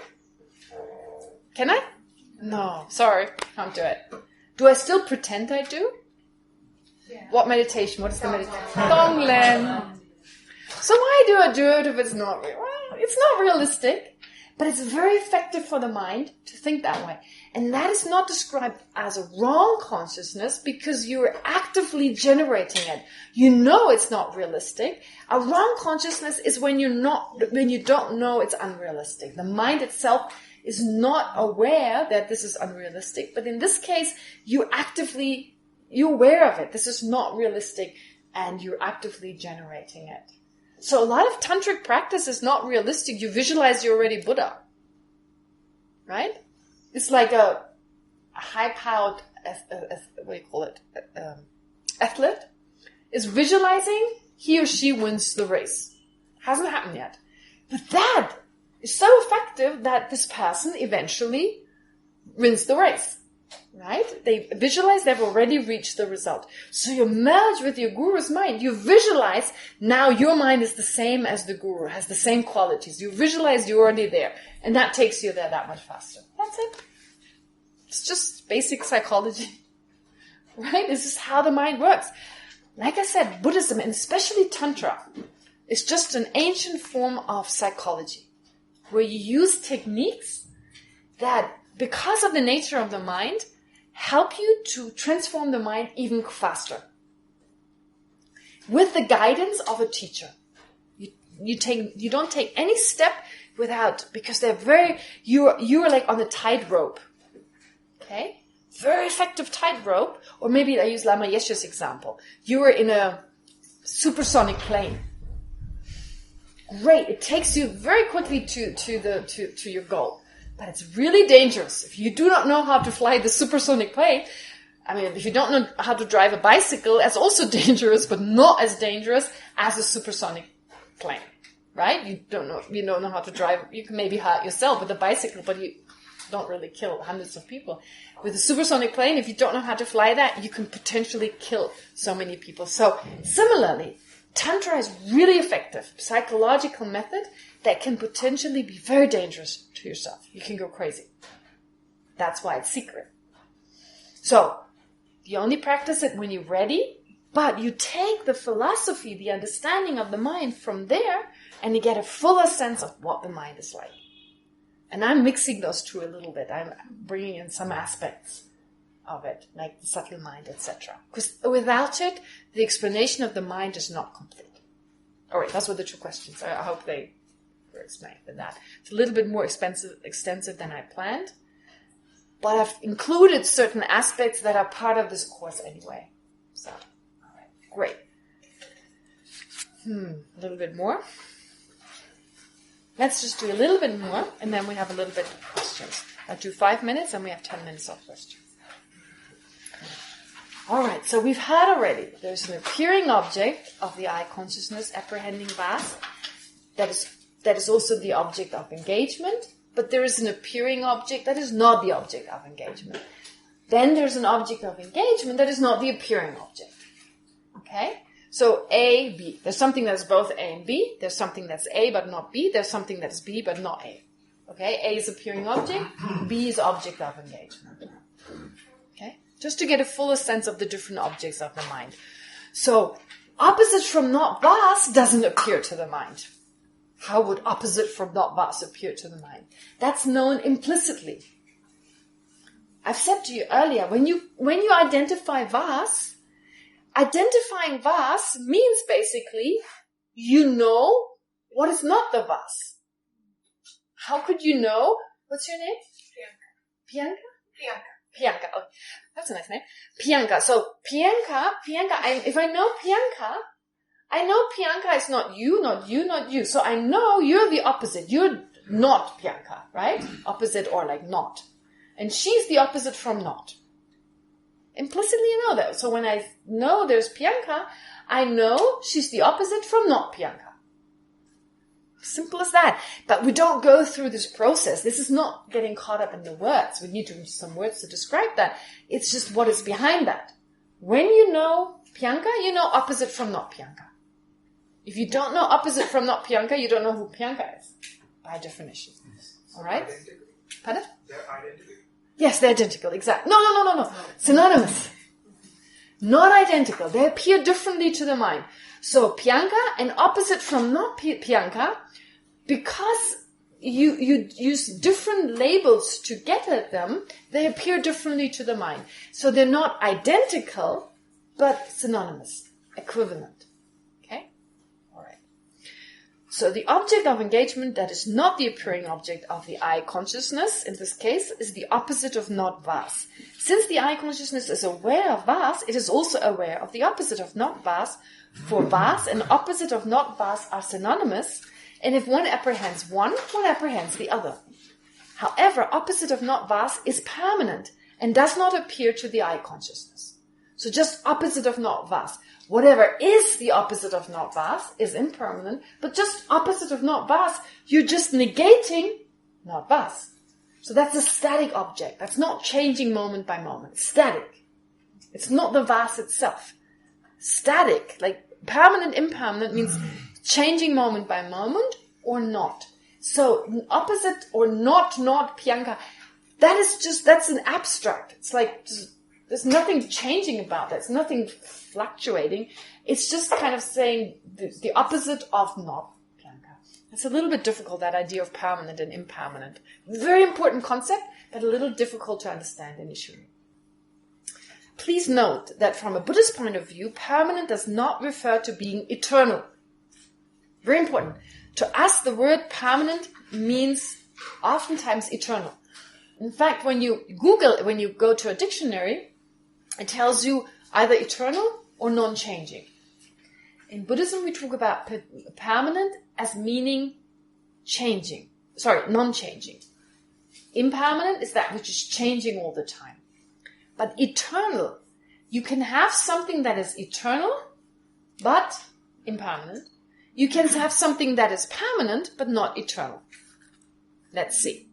Can I? No, sorry, can't do it. Do I still pretend I do? Yeah. What meditation? What is the meditation? Tonglen. So why do I do it if it's not real? Well, it's not realistic, but it's very effective for the mind to think that way. And that is not described as a wrong consciousness because you're actively generating it. You know it's not realistic. A wrong consciousness is when you don't know it's unrealistic. The mind itself is not aware that this is unrealistic, but in this case, you're aware of it. This is not realistic, and you're actively generating it. So a lot of tantric practice is not realistic. You visualize you're already Buddha, right? It's like a high-powered, athlete is visualizing he or she wins the race. Hasn't happened yet, but that is so effective that this person eventually wins the race, right? They visualize they've already reached the result. So you merge with your guru's mind. You visualize now your mind is the same as the guru, has the same qualities. You visualize you're already there, and that takes you there that much faster. That's it. It's just basic psychology, right? This is how the mind works. Like I said, Buddhism, and especially Tantra, is just an ancient form of psychology, where you use techniques that, because of the nature of the mind, help you to transform the mind even faster. With the guidance of a teacher. You don't take any step without, because you're like on a tightrope. Okay? Very effective tightrope. Or maybe I use Lama Yeshe's example. You are in a supersonic plane. Great, it takes you very quickly to your goal. But it's really dangerous. If you do not know how to fly the supersonic plane, if you don't know how to drive a bicycle, that's also dangerous, but not as dangerous as a supersonic plane. Right? You don't know how to drive. You can maybe hurt yourself with a bicycle, but you don't really kill hundreds of people. With a supersonic plane, if you don't know how to fly that, you can potentially kill so many people. So similarly, Tantra is really effective psychological method that can potentially be very dangerous to yourself. You can go crazy. That's why it's secret. So, you only practice it when you're ready, but you take the philosophy, the understanding of the mind from there, and you get a fuller sense of what the mind is like. And I'm mixing those two a little bit. I'm bringing in some aspects of it, like the subtle mind, etc. Because without it, the explanation of the mind is not complete. All right, those were the two questions. I hope they were explained with that. It's a little bit more extensive than I planned, but I've included certain aspects that are part of this course anyway. So, all right, great. A little bit more. Let's just do a little bit more, and then we have a little bit of questions. I'll do 5 minutes, and we have 10 minutes of questions. All right, so we've had already, there's an appearing object of the I consciousness apprehending vast. That is also the object of engagement, but there is an appearing object that is not the object of engagement. Then there's an object of engagement that is not the appearing object. Okay? So A, B. There's something that's both A and B. There's something that's A but not B. There's something that's B but not A. Okay? A is appearing object. B is object of engagement. Okay? Just to get a fuller sense of the different objects of the mind. So, opposite from not vast doesn't appear to the mind. How would opposite from not vast appear to the mind? That's known implicitly. I've said to you earlier, when you identify vast, identifying vast means basically you know what is not the vast. How could you know? What's your name? Pianka. Pianka. Oh, that's a nice name. Pianka. So Pianka. If I know Pianka, I know Pianka is not you, not you, not you. So I know you're the opposite. You're not Pianka, right? Opposite or like not. And she's the opposite from not. Implicitly you know that. So when I know there's Pianka, I know she's the opposite from not Pianka. Simple as that. But we don't go through this process. This is not getting caught up in the words. We need to use some words to describe that. It's just what is behind that. When you know Pianka, you know opposite from not Pianka. If you don't know opposite from not Pianka, you don't know who Pianka is, by definition. All right? Identical. Pardon? They're identical. Yes, they're identical, exactly. No. Synonymous. Not identical. They appear differently to the mind. So, Pianka and opposite from not Pianka, because you use different labels to get at them, they appear differently to the mind. So they're not identical, but synonymous, equivalent. Okay? Alright. So the object of engagement that is not the appearing object of the I consciousness, in this case, is the opposite of not vas. Since the I consciousness is aware of vas, it is also aware of the opposite of not vas. For vas and opposite of not vas are synonymous, and if one apprehends one apprehends the other. However, opposite of not vas is permanent and does not appear to the I consciousness. So just opposite of not vas. Whatever is the opposite of not vas is impermanent, but just opposite of not vas, you're just negating not vas. So that's a static object. That's not changing moment by moment. It's static. It's not the vas itself. Static, like permanent, impermanent means changing moment by moment or not. So opposite or not Pianka, that's an abstract. It's like, there's nothing changing about that. It's nothing fluctuating. It's just kind of saying the opposite of not Pianka. It's a little bit difficult, that idea of permanent and impermanent. Very important concept, but a little difficult to understand initially. Please note that from a Buddhist point of view, permanent does not refer to being eternal. Very important. To us, the word permanent means oftentimes eternal. In fact, when you go to a dictionary, it tells you either eternal or non-changing. In Buddhism, we talk about permanent as meaning changing. Non-changing. Impermanent is that which is changing all the time. But eternal, you can have something that is eternal, but impermanent. You can have something that is permanent, but not eternal. Let's see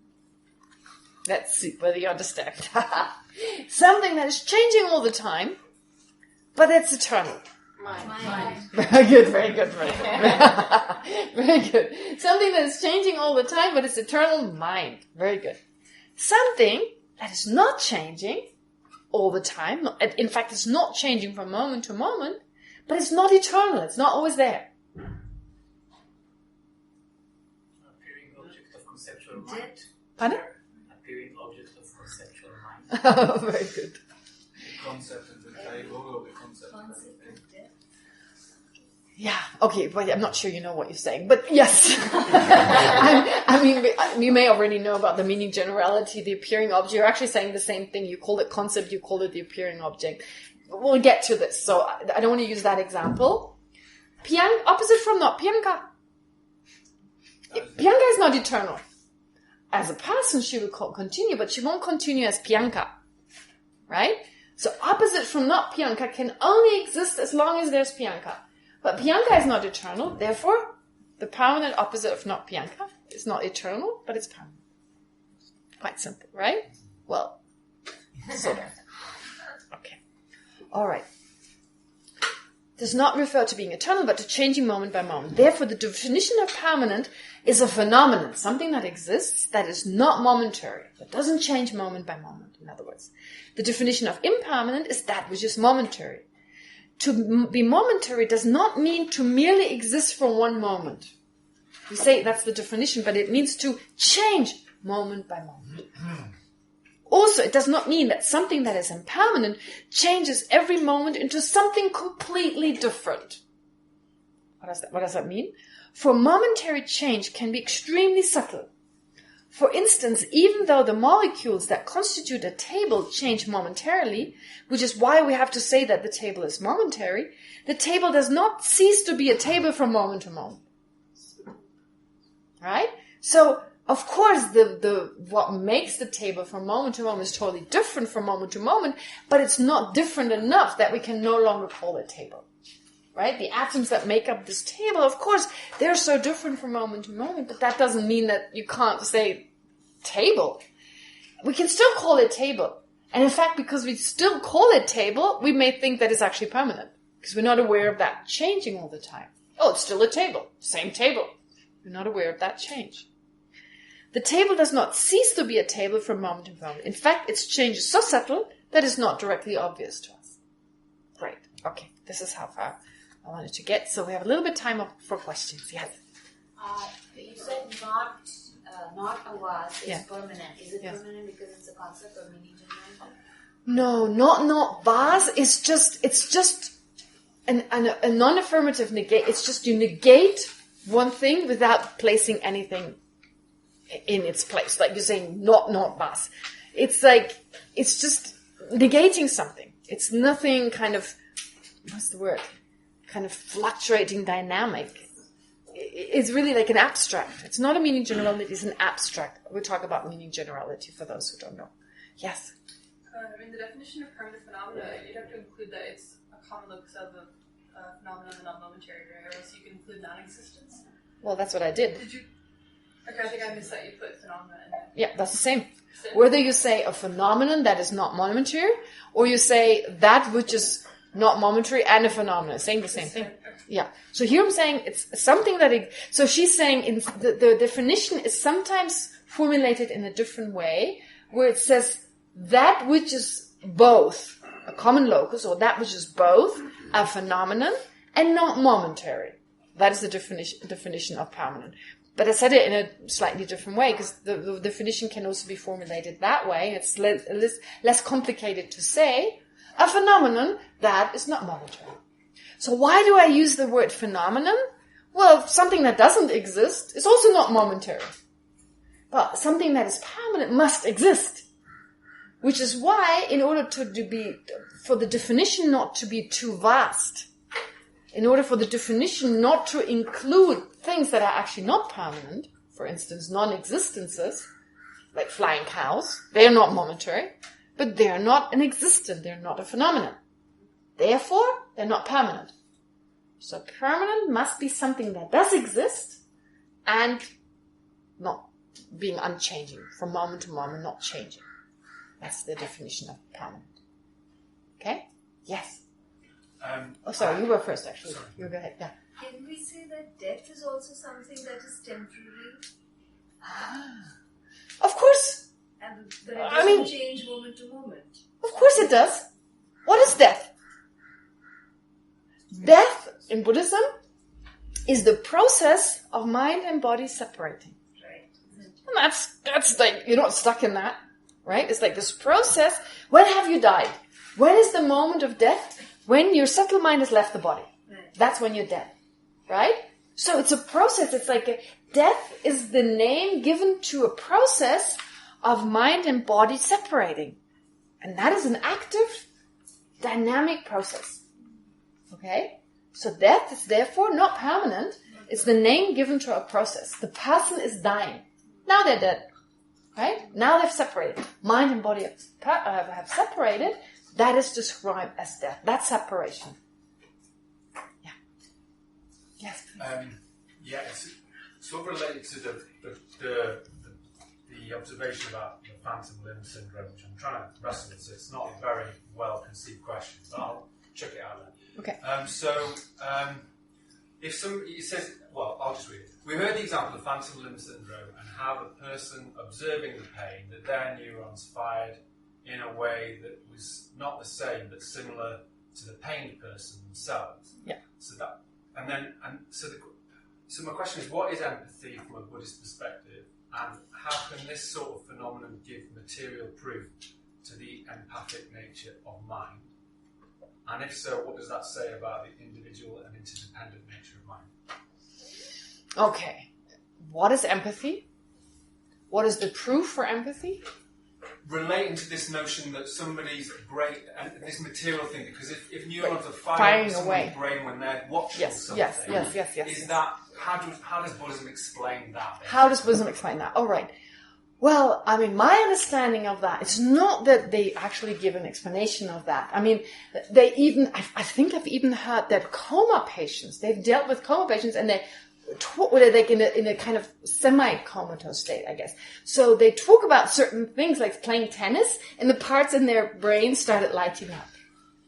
whether you understand. Something that is changing all the time, but it's eternal. Mind. Very good. Very good. Something that is changing all the time, but it's eternal. Mind. Very good. Something that is not changing all the time. In fact, it's not changing from moment to moment, but it's not eternal. It's not always there. Appearing object of conceptual mind. Pardon? Appearing object of conceptual mind. Very good. The concept of the table or the concept of everything? Yeah, okay, but I'm not sure you know what you're saying, but yes. I mean, you may already know about the meaning generality, the appearing object. You're actually saying the same thing. You call it concept, you call it the appearing object. We'll get to this, so I don't want to use that example. Opposite from not Piyanka. Piyanka is not eternal. As a person, she will continue, but she won't continue as Piyanka. Right? So opposite from not Piyanka can only exist as long as there's Piyanka. But Piyanka is not eternal, therefore, the permanent opposite of not Piyanka is not eternal, but it's permanent. Quite simple, right? Well, sort of. Okay. All right. Does not refer to being eternal, but to changing moment by moment. Therefore, the definition of permanent is a phenomenon, something that exists, that is not momentary, that doesn't change moment by moment, in other words. The definition of impermanent is that which is momentary. To be momentary does not mean to merely exist for one moment. We say that's the definition, but it means to change moment by moment. Also, it does not mean that something that is impermanent changes every moment into something completely different. What does that mean? For momentary change can be extremely subtle. For instance, even though the molecules that constitute a table change momentarily, which is why we have to say that the table is momentary, the table does not cease to be a table from moment to moment. Right? So, of course, what makes the table from moment to moment is totally different from moment to moment, but it's not different enough that we can no longer call it table. Right? The atoms that make up this table, of course, they're so different from moment to moment, but that doesn't mean that you can't say table. We can still call it table. And in fact, because we still call it table, we may think that it's actually permanent, because we're not aware of that changing all the time. Oh, it's still a table. Same table. We're not aware of that change. The table does not cease to be a table from moment to moment. In fact, its change is so subtle that it's not directly obvious to us. Great. Okay. This is how far I wanted to get. So we have a little bit of time for questions. Yes. You said not a vase is permanent. Is it permanent because it's a concept or meaning general? No, not vase. It's just a non-affirmative negate. It's just you negate one thing without placing anything in its place. Like you're saying not vase. It's like, it's just negating something. It's nothing kind of, what's the word? Kind of fluctuating dynamic. It's really like an abstract. It's not a meaning generality, it's an abstract. We'll talk about meaning generality for those who don't know. Yes? In the definition of permanent phenomena, you'd have to include that it's a common locus of a phenomenon and not momentary, or else you can include non-existence. Well, that's what I did. Did you? Okay, I think I missed that. You put phenomena in there. Yeah, that's the same. Whether you say a phenomenon that is not momentary, or you say that which is not momentary and a phenomenon, saying the same thing. Yeah. So here I'm saying it's something that... So she's saying the definition is sometimes formulated in a different way, where it says that which is both a common locus, or that which is both a phenomenon and not momentary. That is the definition of permanent. But I said it in a slightly different way, because the definition can also be formulated that way. It's less complicated to say a phenomenon that is not momentary. So why do I use the word phenomenon? Well, something that doesn't exist is also not momentary. But something that is permanent must exist. Which is why, in order for the definition not to be too vast, in order for the definition not to include things that are actually not permanent, for instance, non-existences, like flying cows, they're not momentary, but they're not an existent, they're not a phenomenon. Therefore, they're not permanent. So permanent must be something that does exist and not being unchanging, from moment to moment, not changing. That's the definition of permanent. Okay? Yes? Sorry, you were first, actually. Sorry. You go ahead, yeah. Can we say that death is also something that is temporary? Of course. And that it doesn't change moment to moment? Of course it does. What is death? Death, in Buddhism, is the process of mind and body separating. Right. And that's like, you're not stuck in that, right? It's like this process. When have you died? When is the moment of death? When your subtle mind has left the body. That's when you're dead, right? So it's a process. It's like death is the name given to a process of mind and body separating. And that is an active, dynamic process. Okay? So death is therefore not permanent. It's the name given to a process. The person is dying. Now they're dead. Right? Now they've separated. Mind and body have separated. That is described as death. That's separation. Yeah. Yes, please. It's sort of related to the observation about the phantom limb syndrome, which I'm trying to wrestle with. So it's not a very well conceived question, but I'll check it out then. Okay. If somebody says, well, I'll just read it. We heard the example of phantom limb syndrome and how the person observing the pain, that their neurons fired in a way that was not the same but similar to the pained person themselves. Yeah. So my question is, what is empathy from a Buddhist perspective, and how can this sort of phenomenon give material proof to the empathic nature of mind? And if so, what does that say about the individual and interdependent nature of mind? Okay. What is empathy? What is the proof for empathy? Relating to this notion that somebody's brain, and this material thing, because if neurons are firing in somebody's brain when they're watching something, is that, how does Buddhism explain that? How does Buddhism explain that? All right. Well, I mean, my understanding of that, it's not that they actually give an explanation of that. I mean, I think I've even heard that coma patients, they've dealt with coma patients and they talk, like in a kind of semi-comatose state, I guess. So they talk about certain things like playing tennis, and the parts in their brain started lighting up,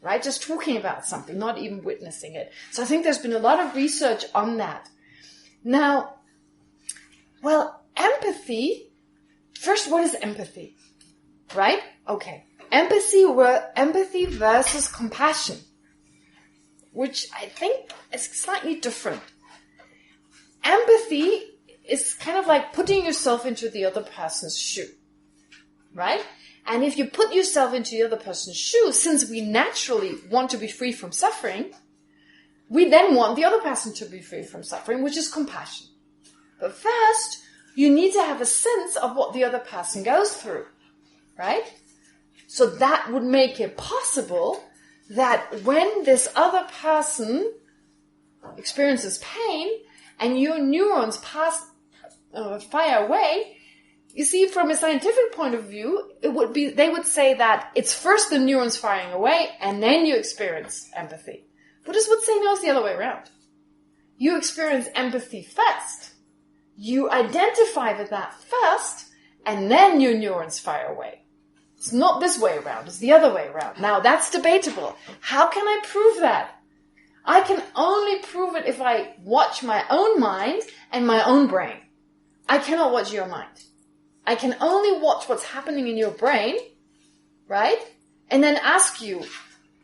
right? Just talking about something, not even witnessing it. So I think there's been a lot of research on that. Now, well, empathy, first, what is empathy? Right? Okay. Empathy versus compassion, which I think is slightly different. Empathy is kind of like putting yourself into the other person's shoe, right? And if you put yourself into the other person's shoe, since we naturally want to be free from suffering, we then want the other person to be free from suffering, which is compassion. But first, you need to have a sense of what the other person goes through, right? So that would make it possible that when this other person experiences pain, and your neurons fire away, you see, from a scientific point of view, they would say that it's first the neurons firing away, and then you experience empathy. Buddhists would say no, it's the other way around. You experience empathy first. You identify with that first, and then your neurons fire away. It's not this way around, it's the other way around. Now, that's debatable. How can I prove that? I can only prove it if I watch my own mind and my own brain. I cannot watch your mind. I can only watch what's happening in your brain, right? And then ask you,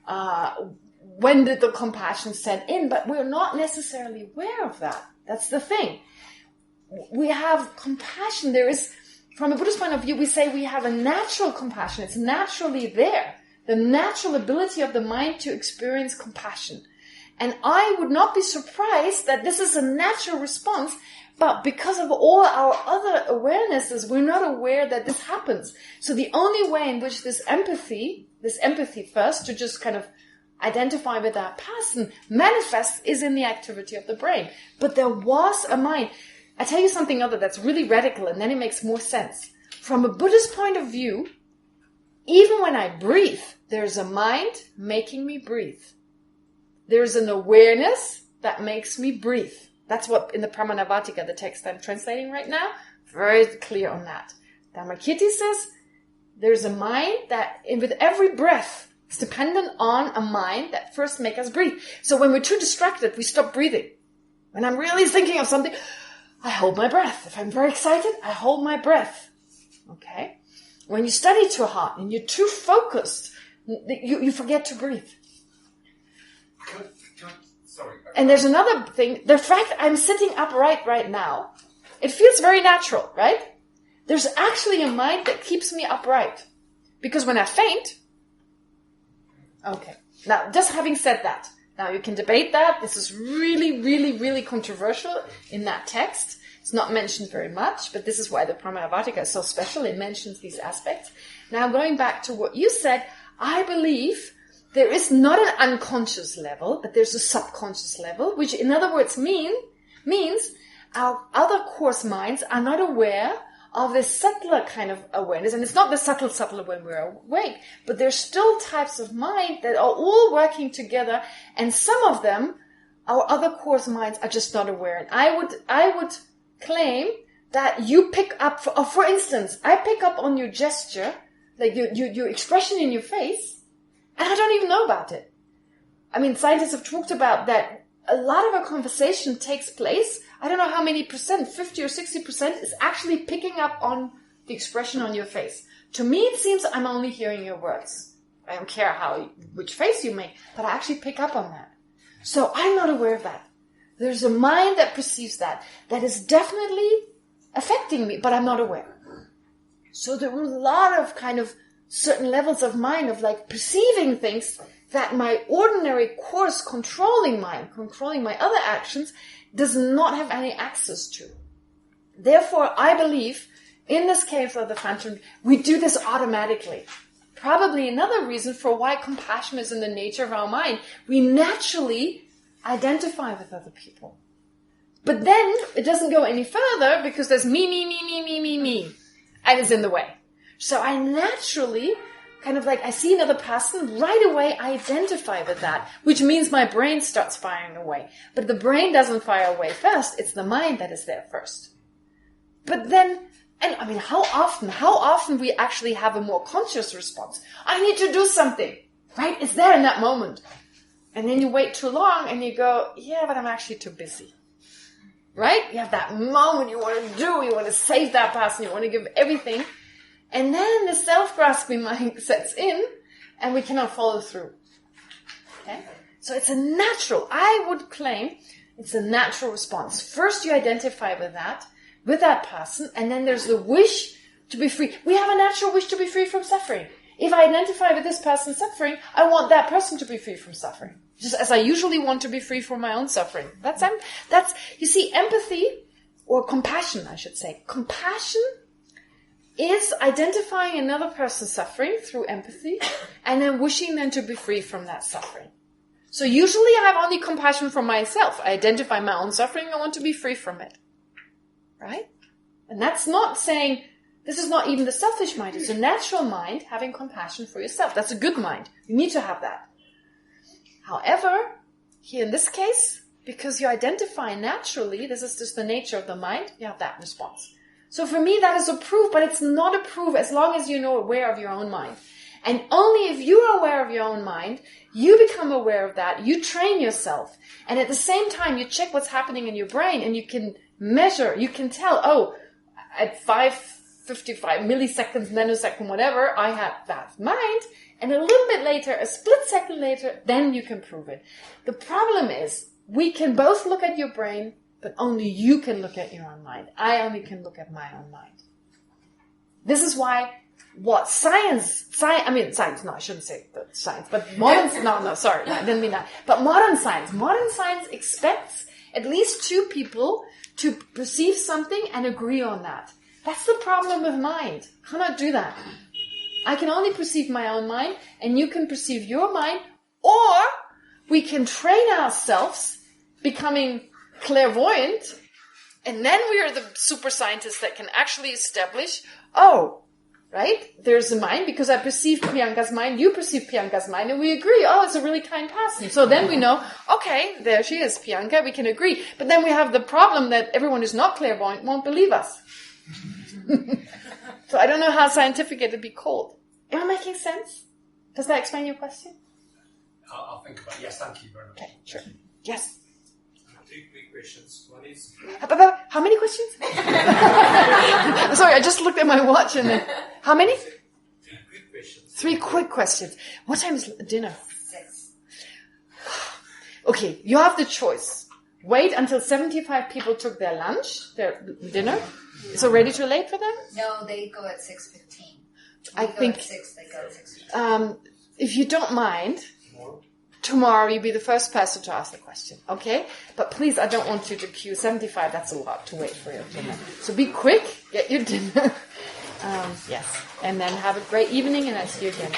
when did the compassion set in? But we're not necessarily aware of that. That's the thing. We have compassion. There is, from a Buddhist point of view, we say we have a natural compassion. It's naturally there. The natural ability of the mind to experience compassion. And I would not be surprised that this is a natural response, but because of all our other awarenesses, we're not aware that this happens. So the only way in which this empathy first, to just kind of identify with that person, manifests is in the activity of the brain. But there was a mind. I tell you something other that's really radical, and then it makes more sense. From a Buddhist point of view, even when I breathe, there's a mind making me breathe. There's an awareness that makes me breathe. That's what in the Pramanavartikka, the text I'm translating right now, very clear on that. Dharmakirti says there's a mind that with every breath is dependent on a mind that first makes us breathe. So when we're too distracted, we stop breathing. When I'm really thinking of something, I hold my breath. If I'm very excited, I hold my breath. Okay? When you study too hard and you're too focused, you forget to breathe. Sorry. And there's another thing. The fact I'm sitting upright right now, it feels very natural, right? there's actually a mind that keeps me upright. Because when I faint, okay. Now, just having said that, now you can debate that. This is really, really, really controversial in that text. It's not mentioned very much, but this is why the Pramanavartikka is so special. It mentions these aspects. Now, going back to what you said, I believe there is not an unconscious level, but there's a subconscious level, which in other words means our other coarse minds are not aware of this subtler kind of awareness. And it's not the subtle when we're awake, but there's still types of mind that are all working together, and some of them, our other coarse minds, are just not aware. And I would claim that you pick up, for instance, I pick up on your gesture, like your expression in your face, and I don't even know about it. I mean, scientists have talked about that a lot of our conversation takes place, I don't know how many percent, 50 or 60% is actually picking up on the expression on your face. To me, it seems I'm only hearing your words. I don't care which face you make, but I actually pick up on that. So I'm not aware of that. There's a mind that perceives that is definitely affecting me, but I'm not aware. So there were a lot of kind of certain levels of mind of like perceiving things that my ordinary coarse controlling mind, controlling my other actions, does not have any access to. Therefore, I believe, in this case of the phantom, we do this automatically. Probably another reason for why compassion is in the nature of our mind. We naturally identify with other people. But then, it doesn't go any further because there's me, and it's in the way. So I naturally, kind of like, I see another person, right away I identify with that, which means my brain starts firing away. But the brain doesn't fire away first, it's the mind that is there first. But then, and I mean, how often we actually have a more conscious response? I need to do something, right? It's there in that moment. And then you wait too long and you go, yeah, but I'm actually too busy. Right? You have that moment you want to save that person, you want to give everything. And then the self-grasping mind sets in, and we cannot follow through. Okay? So it's a natural, I would claim, it's a natural response. First you identify with that person, and then there's the wish to be free. We have a natural wish to be free from suffering. If I identify with this person suffering, I want that person to be free from suffering. Just as I usually want to be free from my own suffering. That's you see, empathy, or compassion, I should say. Compassion is identifying another person's suffering through empathy and then wishing them to be free from that suffering. So usually I have only compassion for myself. I identify my own suffering, I want to be free from it. Right? And that's not saying, this is not even the selfish mind, it's a natural mind having compassion for yourself. That's a good mind. You need to have that. However, here in this case, because you identify naturally, this is just the nature of the mind, you have that response. So for me, that is a proof, but it's not a proof as long as you're aware of your own mind. And only if you are aware of your own mind, you become aware of that, you train yourself. And at the same time, you check what's happening in your brain and you can measure, you can tell, at 555 milliseconds, nanosecond, whatever, I have that mind. And a little bit later, a split second later, then you can prove it. The problem is, we can both look at your brain, but only you can look at your own mind. I only can look at my own mind. This is why what science, no, I shouldn't say science, but modern, sorry, I didn't mean that. But modern science expects at least two people to perceive something and agree on that. That's the problem with mind. Cannot do that. I can only perceive my own mind, and you can perceive your mind, or we can train ourselves becoming clairvoyant, and then we are the super scientists that can actually establish, right, there's a mind, because I perceive Priyanka's mind, you perceive Priyanka's mind, and we agree, it's a really kind person. So then we know, okay, there she is, Priyanka, we can agree. But then we have the problem that everyone who's not clairvoyant won't believe us. So I don't know how scientific it would be called. Am I making sense? Does that explain your question? I'll think about it. Yes, thank you very much. Okay, sure. Yes. 3 quick questions. One is... How many questions? Sorry, I just looked at my watch and then... How many? 3 quick questions. 3 quick questions. What time is dinner? 6. Okay, you have the choice. wait until 75 people took their lunch, their dinner. It's already too late for them? No, they go at 6:15. I think at 6, they go at 6:15. If you don't mind, tomorrow you'll be the first person to ask the question, okay? But please, I don't want you to queue 75. That's a lot to wait for your dinner. So be quick, get your dinner. Yes. And then have a great evening, and I'll see you again.